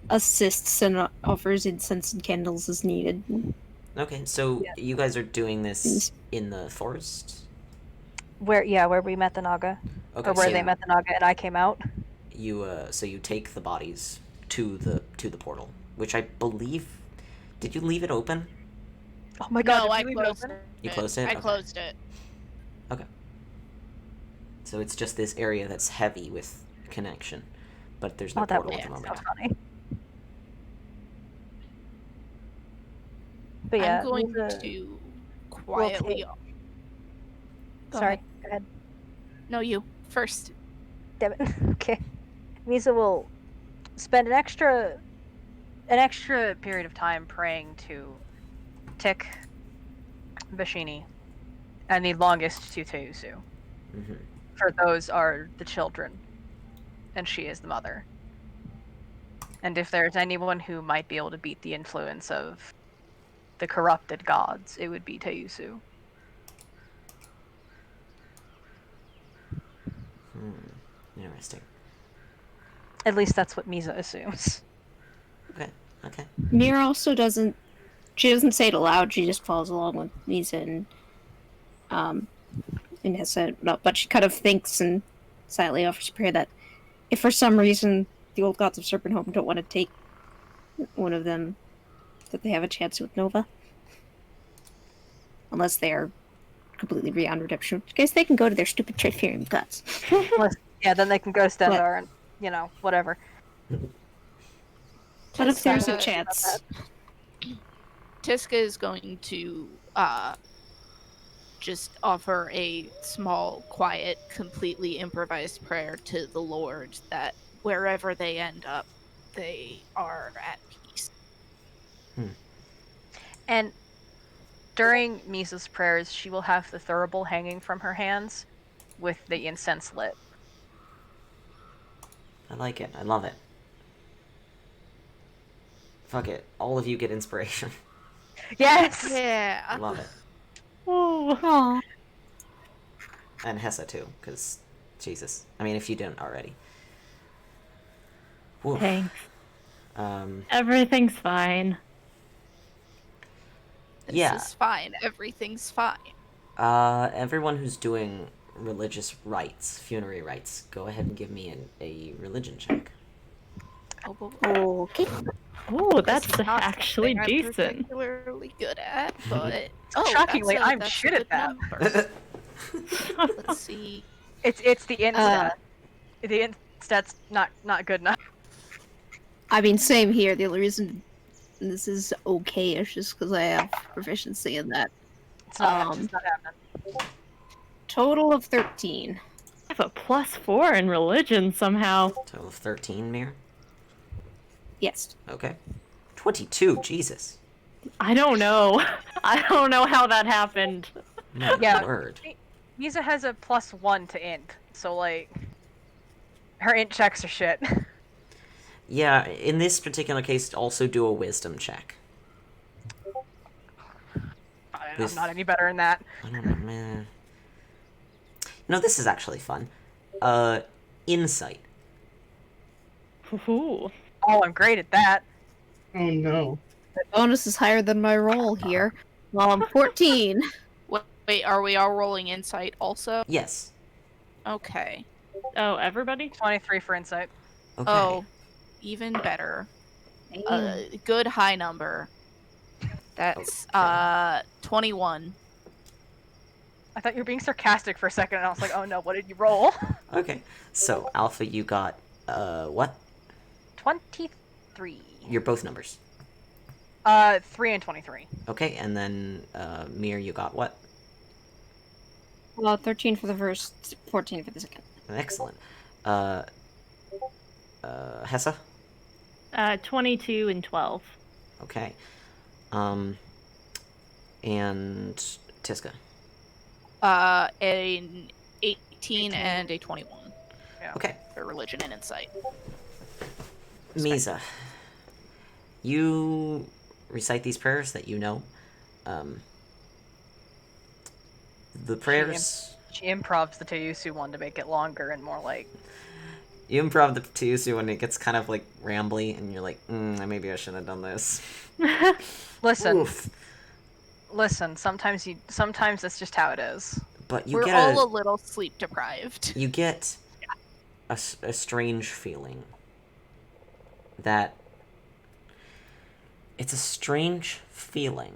assists and offers incense and candles as needed. Okay, so Yeah. you guys are doing this in the forest? Where we met the Naga. Okay, Or where so they met the Naga and I came out. so you take the bodies to the portal, which I believe, did you leave it open? Oh my god, No, did I we leave it closed open? it. You closed it? I Okay. closed it. Okay. So it's just this area that's heavy with connection, but there's no Oh, that portal was at the so moment. funny. But yeah, I'm going Mizha- to quietly. take- Go Sorry, ahead. go ahead. No, you first. Damn it. Okay. Mizha will spend an extra period of time praying to Tick, Bashini, and the longest to Teusu. Mm-hmm. For those are the children, and she is the mother. And if there's anyone who might be able to beat the influence of the corrupted gods, it would be Teusu. Interesting. At least that's what Mizha assumes. Okay. Okay. Mir also doesn't. She doesn't say it aloud. She just follows along with Mizha and has said, no, but she kind of thinks and silently offers a prayer that if for some reason the old gods of Serpentholm don't want to take one of them, that they have a chance with Nova. Unless they are completely beyond redemption. I guess they can go to their stupid Triferium gods. Yeah, then they can go to Stendar and, whatever. But if there's a Tiska- chance, Tiska is going to just offer a small, quiet, completely improvised prayer to the Lord that wherever they end up, they are at peace. And during Misa's prayers, she will have the thurible hanging from her hands with the incense lit. I like it. I love it. Fuck it. All of you get inspiration. Yes! I Yeah. love it. Oh, Aw. And Hessa too, because Jesus. I mean, if you didn't already. Woof. thanks. Um, Everything's fine. This Yeah. is fine. Everything's fine. everyone who's doing religious rites, funerary rites, go ahead and give me a religion check. Okay. Oh, This that's is not actually something I'm decent. particularly good at, but Shockingly, I'm that's a shit at good that. number. Let's see. It's the instat. The instat's not good enough. I mean, same here. The only reason this is okay is just because I have proficiency in that. It's not happening. Total of 13. I have a +4 in religion somehow. Total of 13, Mir? Yes. Okay. 22, Jesus. I don't know. I don't know how that happened. My Yeah. word. Misa has a +1 to int, so her int checks are shit. Yeah, in this particular case, also do a wisdom check. I'm not any better than that. I don't know, man. No, this is actually fun. Insight. Ooh. Oh, I'm great at that. Oh no. The bonus is higher than my roll here. Well, I'm 14. Wait, are we all rolling insight also? Yes. Okay. Oh, everybody? 23 for insight. Okay. Oh, even better. A good high number. That's 21. I thought you were being sarcastic for a second, and I was like, oh no, what did you roll? Okay. So, Alpha, you got, what? 23. You're both numbers. 3 and 23. Okay, and then, Mir, you got what? Well, 13 for the first, 14 for the second. Excellent. Hessa? 22 and 12. Okay. And Tiska? An 18 and a 21. Okay. Or religion and insight. Mizha, you recite these prayers that you know. The prayers... She improvs the Teyusu one to make it longer and more like... You improv the Teyusu when it gets kind of, like, rambly, and you're like, maybe I shouldn't have done this. Listen. Oof. Listen, sometimes that's just how it is. But you We're get all a little sleep deprived. You get a strange feeling that... It's a strange feeling.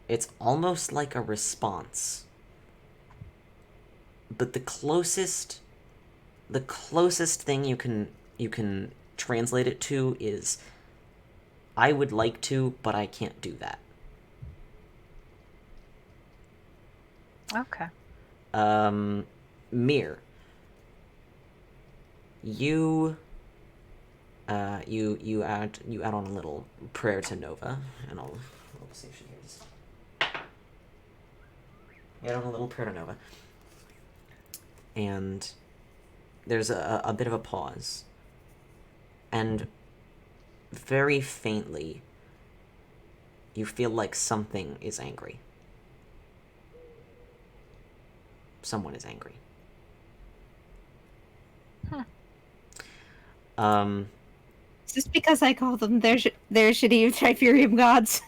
It's almost like a response. But the closest thing you can translate it to is, I would like to, but I can't do that. Okay. Mir, you add on a little prayer to Nova, and I'll see if she hears. You add on a little prayer to Nova, and there's a bit of a pause, and very faintly, you feel like something is angry. Someone is angry. Is this because I call them their shitty Triferium gods?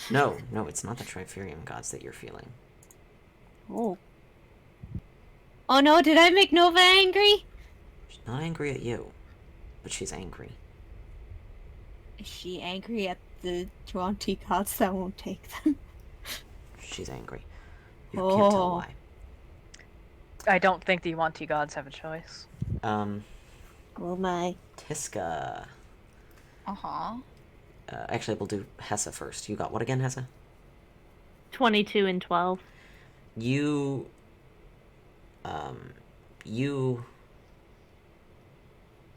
No, it's not the Triferium gods that you're feeling. Oh. Oh no, did I make Nova angry? She's not angry at you, but she's angry. Is she angry at the Juanti gods that won't take them? She's angry. You can't tell Oh. why. I don't think the Yuan-Ti gods have a choice. Oh my. Tiska. Uh-huh. Actually, we'll do Hessa first. You got what again, Hessa? 22 and 12. You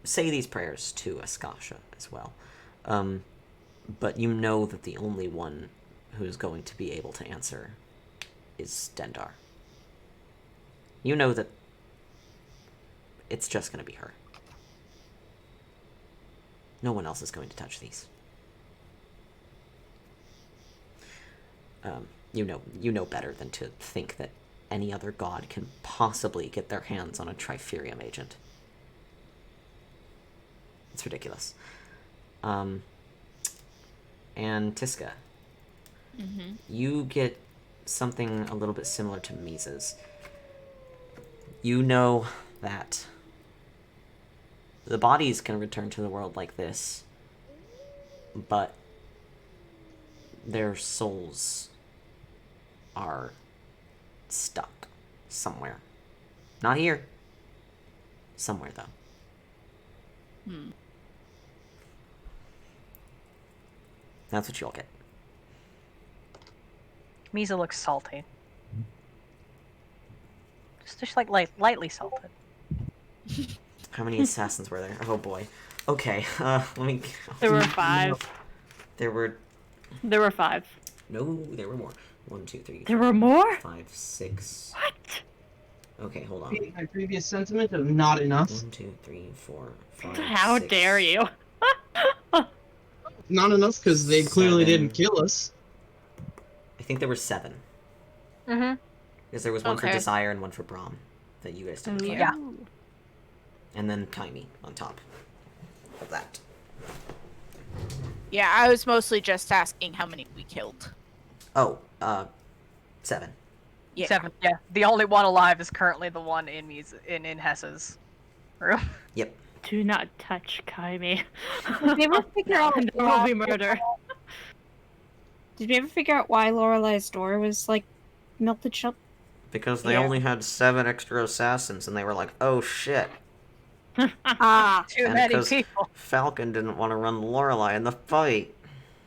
say these prayers to Askasha as well. But you know that the only one who's going to be able to answer is Dendar. You know that it's just going to be her. No one else is going to touch these. You know better than to think that any other god can possibly get their hands on a Triferium agent. It's ridiculous. And Tiska, you get something a little bit similar to Misa's. You know that the bodies can return to the world like this, but their souls are stuck somewhere. Not here. Somewhere, though. That's what you all get. Mizha looks salty. Just like lightly salted. How many assassins were there? Oh boy. Okay, let me... There were 5. There were... There were 5. No, there were more. 1, 2, 3, There 4, were more? 5, 6... What? Okay, hold on. My previous sentiment of not enough. 1, 2, 3, 4, 5, How 6, dare you? Not enough because they clearly 7. didn't kill us. I think there were 7. Mm-hmm. Because there was one for Okay. Desire and one for Braum that you guys didn't kill. Yeah. And then Kaimi on top of that. Yeah, I was mostly just asking how many we killed. Oh, 7. Yeah. 7. Yeah. The only one alive is currently the one in Hessa's room. Yep. Do not touch Kaimi. Did we ever figure out There will be murder. Did we ever figure out why Lorelai's door was like melted shut? Because they Yeah. only had 7 extra assassins, and they were like, oh shit. Ah. Too And many because people. Falcon didn't want to run Lorelai in the fight.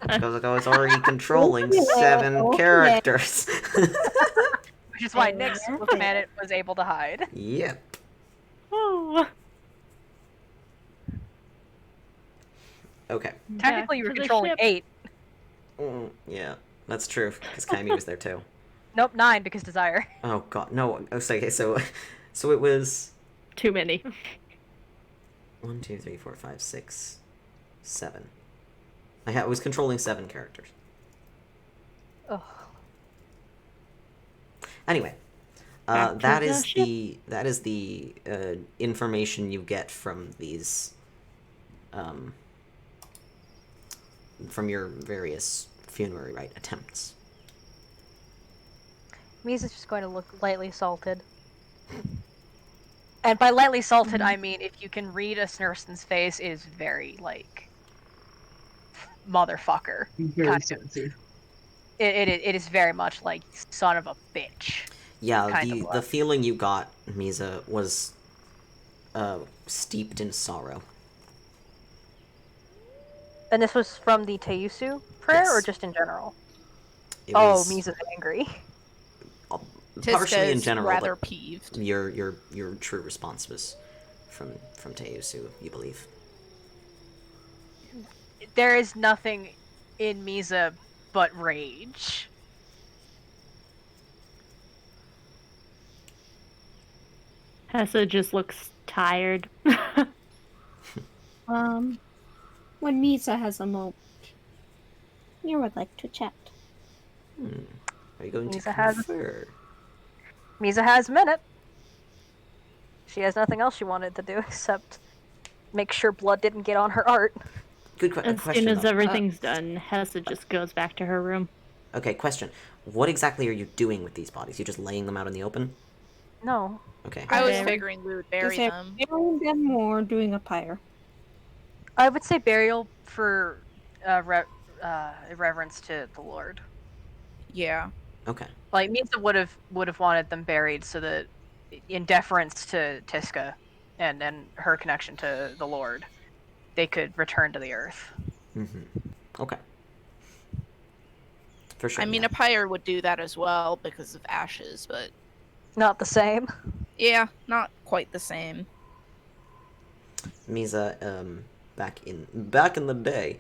Because I was already controlling 7 characters. Which is why Nick's planet was able to hide. Yep. Oh. Okay. Technically, you were Back to the controlling ship. 8. Yeah, that's true, because Kaimi was there too. Nope, 9 because Desire. Oh god, no, okay, so it was... Too many. 1, 2, 3, 4, 5, 6, 7. I was controlling 7 characters. Ugh. Anyway, Back to that the is ship. the information you get from these, from your various funerary rite attempts. Misa's just going to look lightly salted. And by lightly salted, I mean if you can read a Snurston's face, it is very, like, motherfucker. Very kind of. sensitive. It is very much like, son of a bitch. Yeah, Kind of the look. feeling you got, Mizha, was steeped in sorrow. And this was from the Teusu prayer, or Yes. just in general? It Oh, was Misa's angry. partially Tiska in is general, rather but peeved. your true response was from Teusu, you believe. There is nothing in Misa but rage. Hessa just looks tired. When Misa has a moment, you would like to chat. Are you going to Misa has- confer? Misa has a minute. She has nothing else she wanted to do except make sure blood didn't get on her art. Good As question, soon as though. everything's done, Hessa just goes back to her room. Okay, question. What exactly are you doing with these bodies? You just laying them out in the open? No. Okay. I was Bury- figuring we would bury Is it them. burying them or doing a pyre? I would say burial for reverence to the Lord. Yeah. Okay. Like Misa would have wanted them buried so that, in deference to Tiska, and her connection to the Lord, they could return to the earth. Okay. For sure. I mean, yeah. a pyre would do that as well because of ashes, but Not the same. yeah, not quite the same. Misa, back in the day,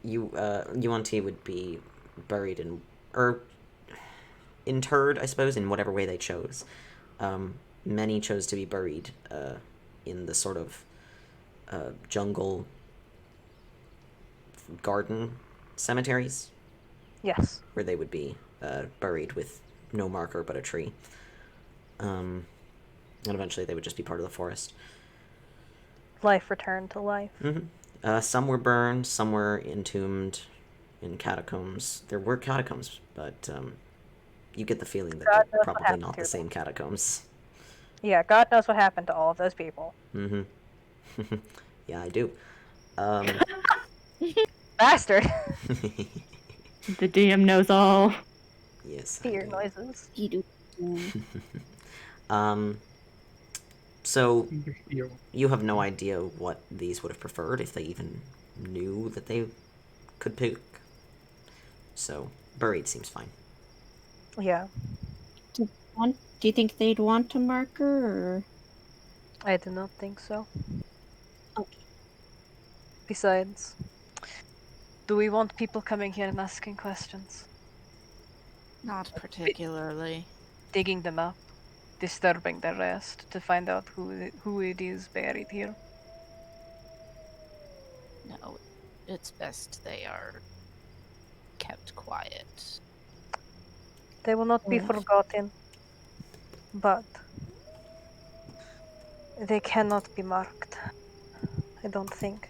Yuan-Ti would be buried in, or interred, I suppose, in whatever way they chose. Many chose to be buried in the sort of jungle garden cemeteries, Yes. where they would be buried with no marker but a tree. And eventually they would just be part of the forest. Life returned to life. Some were burned, some were entombed in catacombs. There were catacombs, but you get the feeling that God they're knows what probably happened not to the them. same catacombs. Yeah, God knows what happened to all of those people. Yeah, I do. Bastard! The DM knows all. Yes, I Fear do. noises. So, you have no idea what these would have preferred, if they even knew that they could pick. So, buried seems fine. Yeah, Do you think they'd want a marker, or? I do not think so. Okay. Besides, do we want people coming here and asking questions? Not particularly. Digging them up? Disturbing the rest to find out who it is buried here? No, it's best they are kept quiet. They will not be Yes. forgotten, but they cannot be marked. I don't think.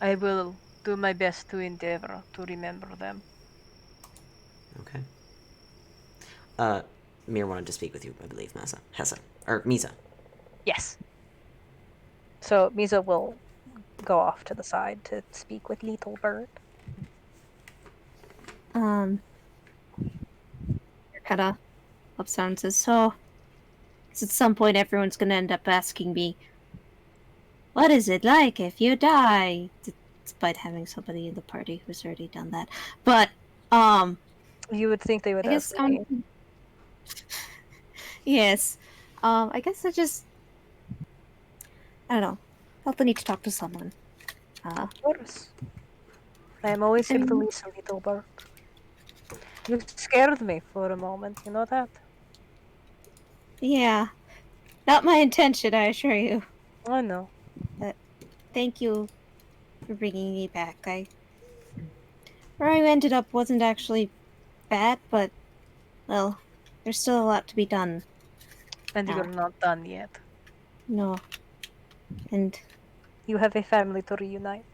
I will do my best to endeavor to remember them. Okay. Mir wanted to speak with you, I believe, Misa. Yes. So Misa will go off to the side to speak with Little Bird. Kind of ups down and says, so, 'cause at some point everyone's gonna end up asking me, what is it like if you die? Despite having somebody in the party who's already done that. But, You would think they would I guess, ask me. yes. I guess I don't know. Felt the need to talk to someone. Of course. I am always here to And- listen, Little Bird. You scared me for a moment, you know that? Yeah. Not my intention, I assure you. I know. But thank you for bringing me back. Where I ended up wasn't actually bad, but, well, there's still a lot to be done. And Now. you're not done yet. No. And, You have a family to reunite.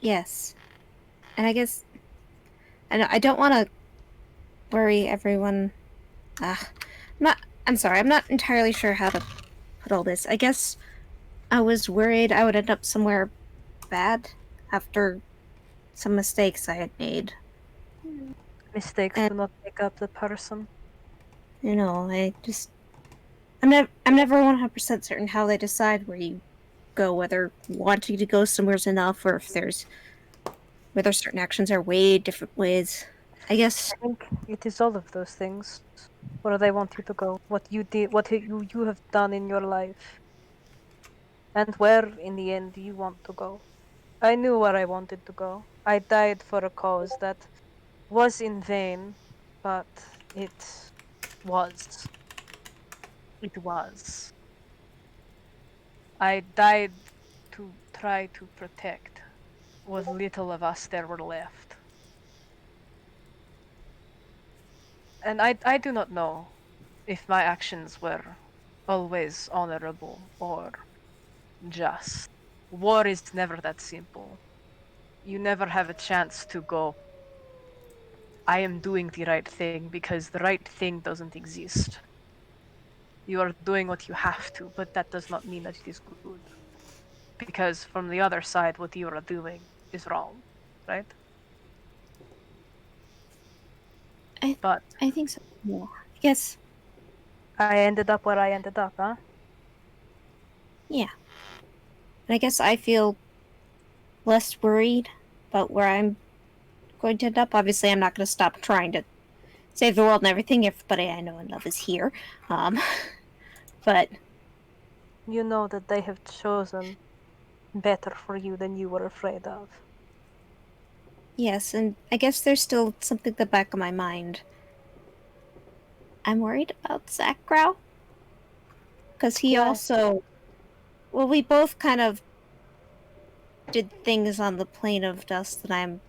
yes. And I guess, I don't want to worry everyone. I'm sorry, I'm not entirely sure how to put all this. I guess I was worried I would end up somewhere bad after some mistakes I had made. Mistakes And, do not make up the person. I'm never 100% certain how they decide where you go, whether wanting to go somewhere's enough, or if whether certain actions are weighed different ways. I guess, I think it is all of those things. Where they want you to go, what you did, what you have done in your life, and where in the end you want to go. I knew where I wanted to go. I died for a cause that was in vain, but it was. It was. I died to try to protect what little of us there were left. And I do not know if my actions were always honorable or just. War is never that simple. You never have a chance to go, I am doing the right thing, because the right thing doesn't exist. You are doing what you have to, but that does not mean that it is good. Because from the other side, what you are doing is wrong, right? I But I think so. Yeah. I guess, I ended up where I ended up, huh? yeah. And I guess I feel less worried about where I'm going to end up. Obviously, I'm not going to stop trying to save the world and everything. Everybody I know and love is here. Um, but You know that they have chosen better for you than you were afraid of. yes, and I guess there's still something at the back of my mind. I'm worried about Zach Grau because he Why? also, well, we both kind of did things on the plane of dust that I'm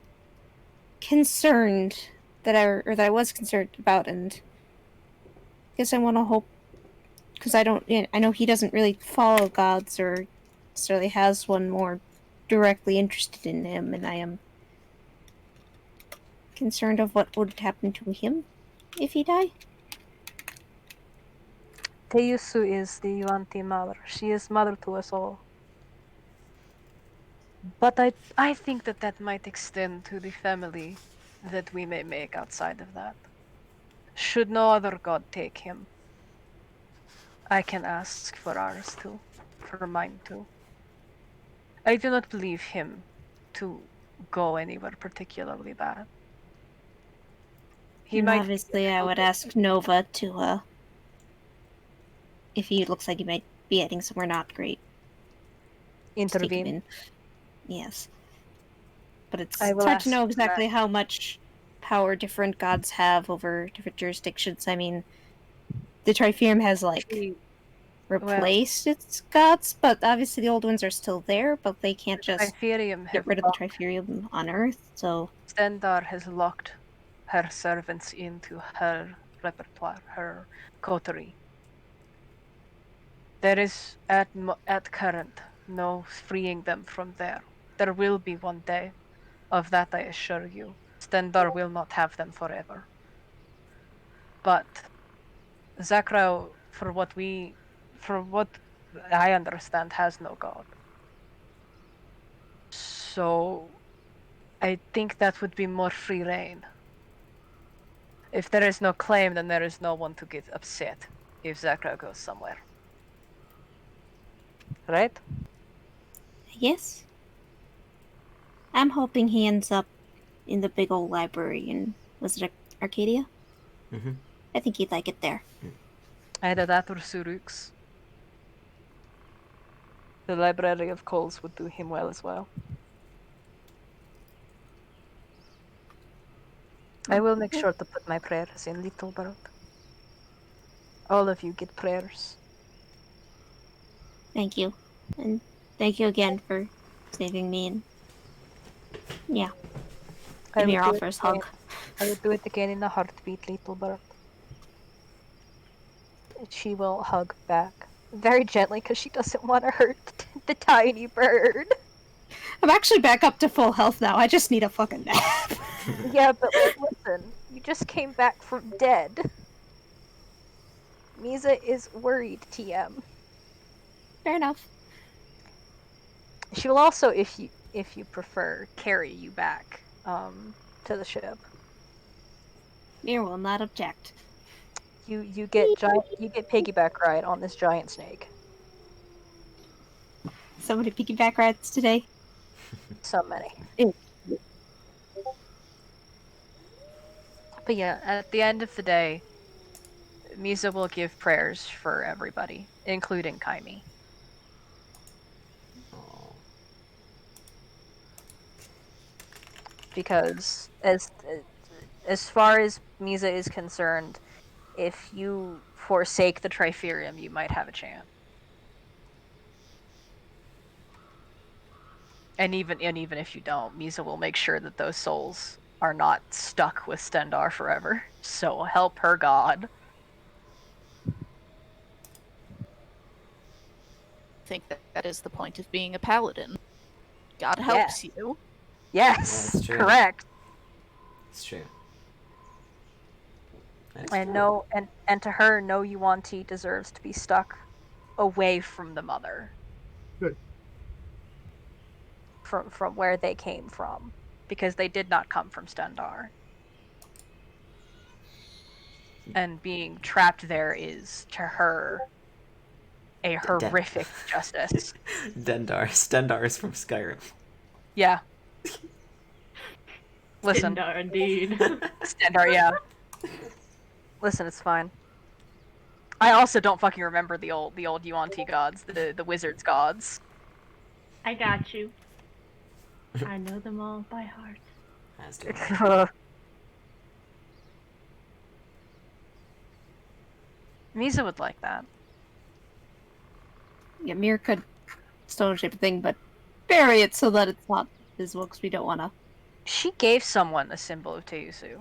concerned that I was concerned about, and I guess I want to hope because I know he doesn't really follow gods or necessarily has one more directly interested in him, and I am concerned of what would happen to him if he died. Teyusu is the Yuan-Ti mother. She is mother to us all. But I think that that might extend to the family that we may make outside of that. Should no other god take him, I can ask for ours too, for mine too. I do not believe him to go anywhere particularly bad. He And might be obviously, I would ask Nova to, if he looks like he might be heading somewhere not great, to take him intervene. in. Yes. But I it's will hard to ask know for that. exactly how much power different gods have over different jurisdictions. I mean, the Triferium has, She- replaced its gods, but obviously the old ones are still there, but they can't just Triferium get have rid of the locked. Triferium on Earth, so... Stendar has locked her servants into her repertoire, her coterie. There is at current no freeing them from there. There will be one day, of that I assure you. Stendar will not have them forever. But Zakrau, for what I understand, has no god. So I think that would be more free reign. If there is no claim, then there is no one to get upset if Zakrau goes somewhere. Right? Yes. I'm hoping he ends up in the big old library in, was it Arcadia? Mm-hmm. I think he'd like it there. Either that or Surux. The Library of Coals would do him well as well. I will make sure to put my prayers in, little bird. All of you get prayers. Thank you. And thank you again for saving me. And yeah, I Ymir would do it offers again. hug. I would do it again in a heartbeat, little bird. She will hug back. Very gently, because she doesn't want to hurt the tiny bird. I'm actually back up to full health now. I just need a fucking nap. Yeah, but listen, you just came back from dead. Mizha is worried, TM. Fair enough. She will also, if you prefer, carry you back to the ship. Mir will not object. You get piggyback ride on this giant snake. So many piggyback rides today. So many. But yeah, at the end of the day, Mizha will give prayers for everybody, including Kaimi. Oh. Because as far as Mizha is concerned, if you forsake the Triferium, you might have a chance. And even if you don't, Mizha will make sure that those souls are not stuck with Stendar forever. So help her God. I think that is the point of being a paladin. God helps you. Yes, That's true. correct. It's true. And to her, no Yuan-Ti deserves to be stuck away from the mother. Good. From where they came from, because they did not come from Stendar. And being trapped there is, to her, a horrific justice. Stendar is from Skyrim. Yeah. Listen. Stendar, indeed. Stendar, yeah. Listen, it's fine. I also don't fucking remember the old Yuan-Ti gods, the wizards gods. I got you. I know them all by heart. As do I. Mizha would like that. Yeah, Mir could stone shape a thing, but bury it so that it's not visible because we don't want to. She gave someone a symbol of Teusu.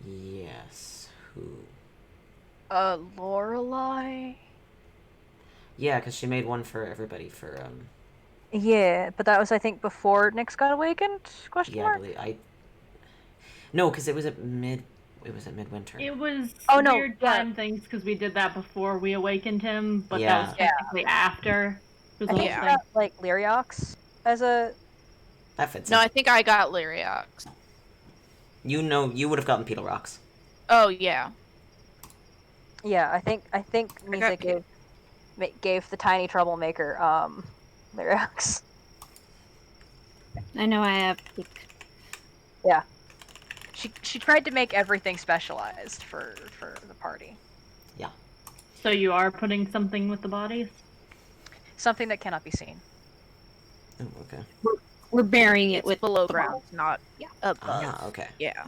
Yes. Who? Lorelei? Yeah, because she made one for everybody for, Yeah, but that was, I think, before Nyx got awakened? Question yeah, mark? No, because it was at midwinter. It was no, weird time things because we did that before we awakened him, but Yeah. that was technically after. It was I a think whole you thing. got, like, Lyriox as a... That fits No, in. I think I got Lyriox. You would have gotten Petal Rocks. Oh, yeah. Yeah, I think Mizha gave the tiny troublemaker, Lyriox. I know I have. Yeah. She tried to make everything specialized for the party. Yeah. So you are putting something with the bodies? Something that cannot be seen. Oh, okay. We're burying it It's with below the ground, not above. Ah, okay. Yeah.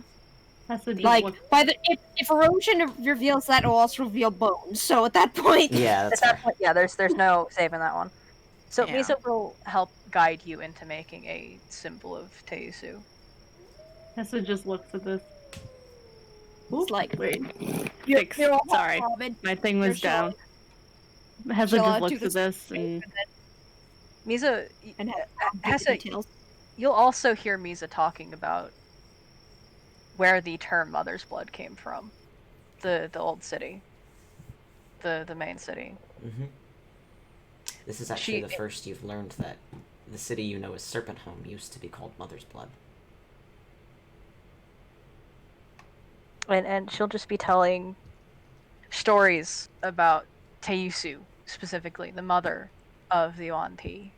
That's what Like, look. by the if erosion reveals that, it will also reveal bones. So at that point, Yeah, that's At that fair. point, yeah, there's no saving that one. So Yeah. Mizha will help guide you into making a symbol of Teusu. Tessa just looks at this. it's like Wait. you're all Sorry. Robin. My thing was Shall down. Hessa shall I just do looks at this and Mizha, And Hessa, details. you'll also hear Mizha talking about where the term Mother's Blood came from. The old city. The main city. Mm-hmm. This is actually the first you've learned that the city you know as Serpent Home used to be called Mother's Blood. And she'll just be telling stories about Teusu, specifically, the mother of the Yuan-Ti.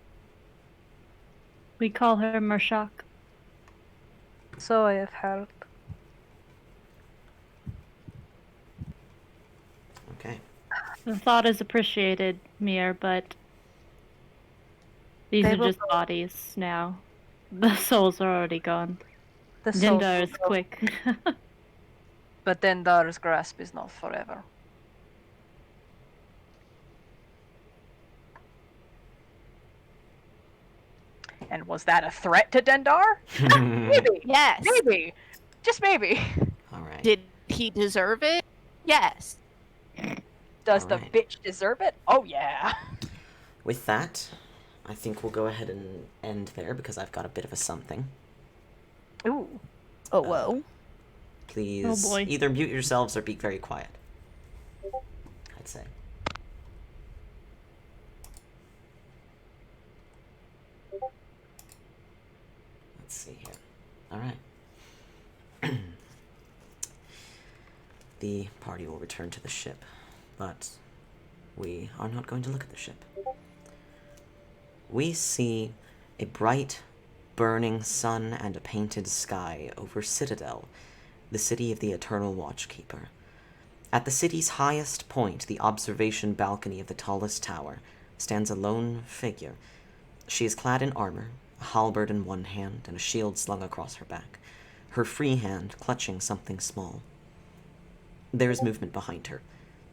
we call her Marshak. So I have heard. Okay. The thought is appreciated, Mir, but these They are will just bodies now. The souls are already gone. The soul Dindar is will go, quick. but Dendar's grasp is not forever. And was that a threat to Dendar? Maybe. Yes. Maybe. Just maybe. Alright. Did he deserve it? Yes. Does the Alright. bitch deserve it? Oh yeah. With that, I think we'll go ahead and end there because I've got a bit of a something. Ooh. Oh, whoa. Please Oh, boy. either mute yourselves or be very quiet. I'd say. Let's see here. Alright. The party will return to the ship, but we are not going to look at the ship. We see a bright, burning sun and a painted sky over Citadel, the city of the Eternal Watchkeeper. At the city's highest point, the observation balcony of the tallest tower, stands a lone figure. She is clad in armor, a halberd in one hand and a shield slung across her back, her free hand clutching something small. There is movement behind her.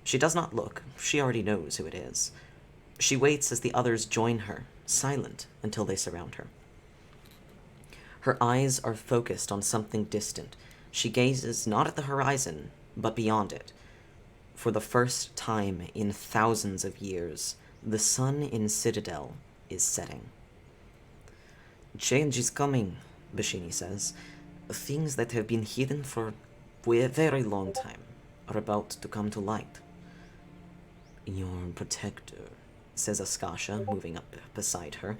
She does not look. She already knows who it is. She waits as the others join her, silent until they surround her. Her eyes are focused on something distant. She gazes not at the horizon, but beyond it. For the first time in thousands of years, the sun in Citadel is setting. Change is coming, Bashini says. Things that have been hidden for a very long time are about to come to light. Your protector, says Askasha, moving up beside her.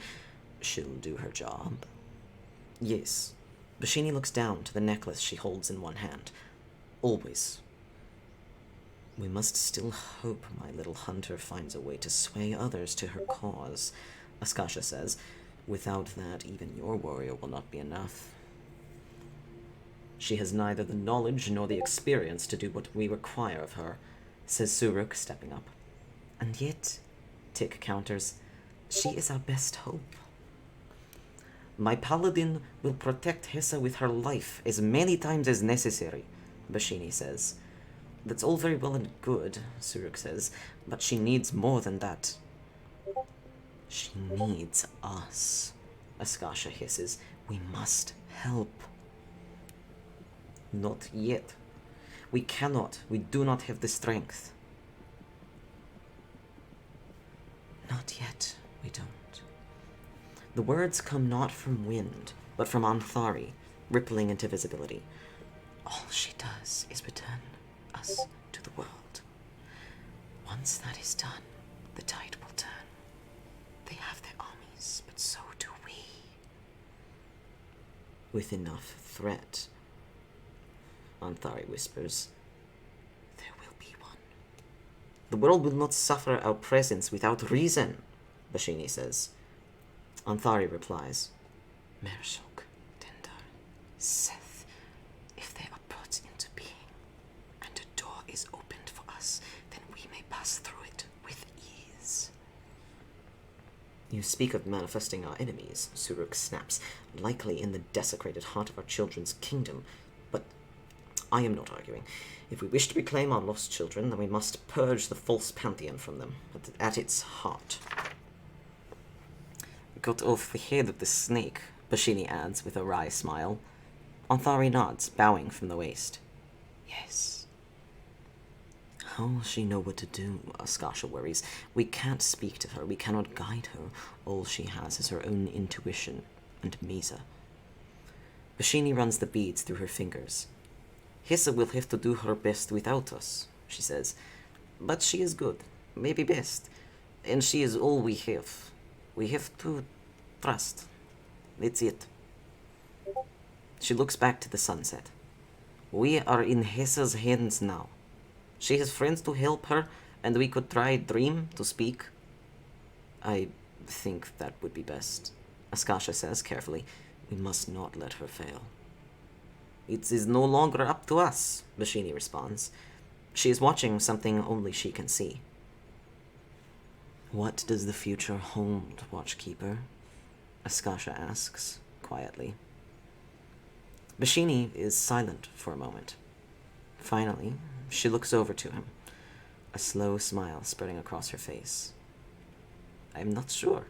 She'll do her job. Yes. Bashini looks down to the necklace she holds in one hand. Always. We must still hope my little hunter finds a way to sway others to her cause, Askasha says. Without that, even your warrior will not be enough. She has neither the knowledge nor the experience to do what we require of her, says Suruk, stepping up. And yet, Tick counters, she is our best hope. My paladin will protect Hessa with her life as many times as necessary, Bashini says. That's all very well and good, Suruk says, but she needs more than that. She needs us, Askasha hisses. We must help. Not yet. We cannot. We do not have the strength. Not yet, we don't. The words come not from wind, but from Anthari, rippling into visibility. All she does is return us to the world. Once that is done, the tide will turn. They have their armies, but so do we. With enough threat, Anthari whispers, there will be one. The world will not suffer our presence without reason, Bashini says. Anthari replies, Mershok, Dendar, Seth, if they are brought into being, and a door is opened for us, then we may pass through it with ease. You speak of manifesting our enemies, Suruk snaps, likely in the desecrated heart of our children's kingdom, but I am not arguing. If we wish to reclaim our lost children, then we must purge the false pantheon from them, at its heart. Cut off the head of the snake, Bashini adds with a wry smile. Anthari nods, bowing from the waist. Yes. How will she know what to do? Askasha worries. We can't speak to her, we cannot guide her. All she has is her own intuition and Mizha. Bashini runs the beads through her fingers. Hissa will have to do her best without us, she says. But she is good, maybe best. And she is all we have. We have to trust. That's it. She looks back to the sunset. We are in Hessa's hands now. She has friends to help her, and we could try Dream to speak. I think that would be best, Askasha says carefully. We must not let her fail. It is no longer up to us, Bashini responds. She is watching something only she can see. What does the future hold, Watchkeeper? Askasha asks, quietly. Bashini is silent for a moment. Finally, she looks over to him, a slow smile spreading across her face. I'm not sure.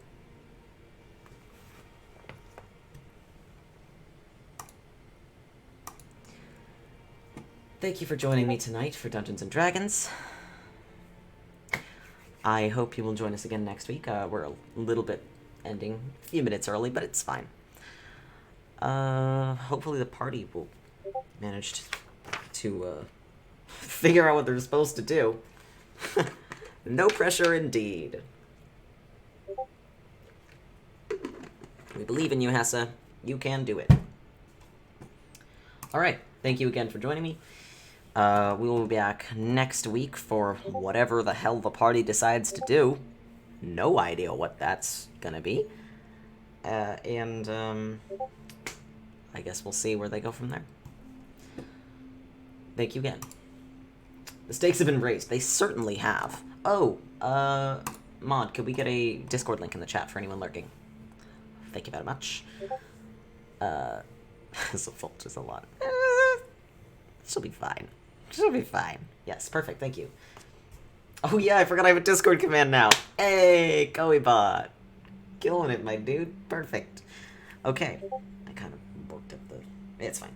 Thank you for joining me tonight for Dungeons & Dragons. I hope you will join us again next week. We're a little bit ending a few minutes early, but it's fine. Hopefully the party will manage to figure out what they're supposed to do. No pressure indeed. We believe in you, Hessa. You can do it. Alright, thank you again for joining me. We will be back next week for whatever the hell the party decides to do. No idea what that's gonna be. I guess we'll see where they go from there. Thank you again. The stakes have been raised. They certainly have. Oh, Mod, could we get a Discord link in the chat for anyone lurking? Thank you very much. This will fault just a lot. She'll be fine. She'll be fine. Yes, perfect, thank you. Oh yeah, I forgot I have a Discord command now. Hey, Koibot. Killing it, my dude. Perfect. Okay. I kind of worked up the... It's fine.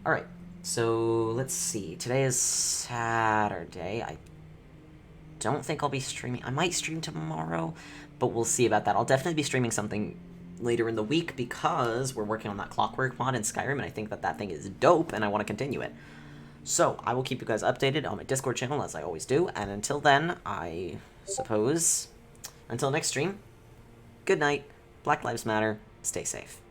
Alright, so let's see. Today is Saturday. I don't think I'll be streaming. I might stream tomorrow, but we'll see about that. I'll definitely be streaming something later in the week because we're working on that Clockwork mod in Skyrim, and I think that thing is dope, and I want to continue it. So, I will keep you guys updated on my Discord channel, as I always do, and until then, I suppose, until next stream, good night, Black Lives Matter, stay safe.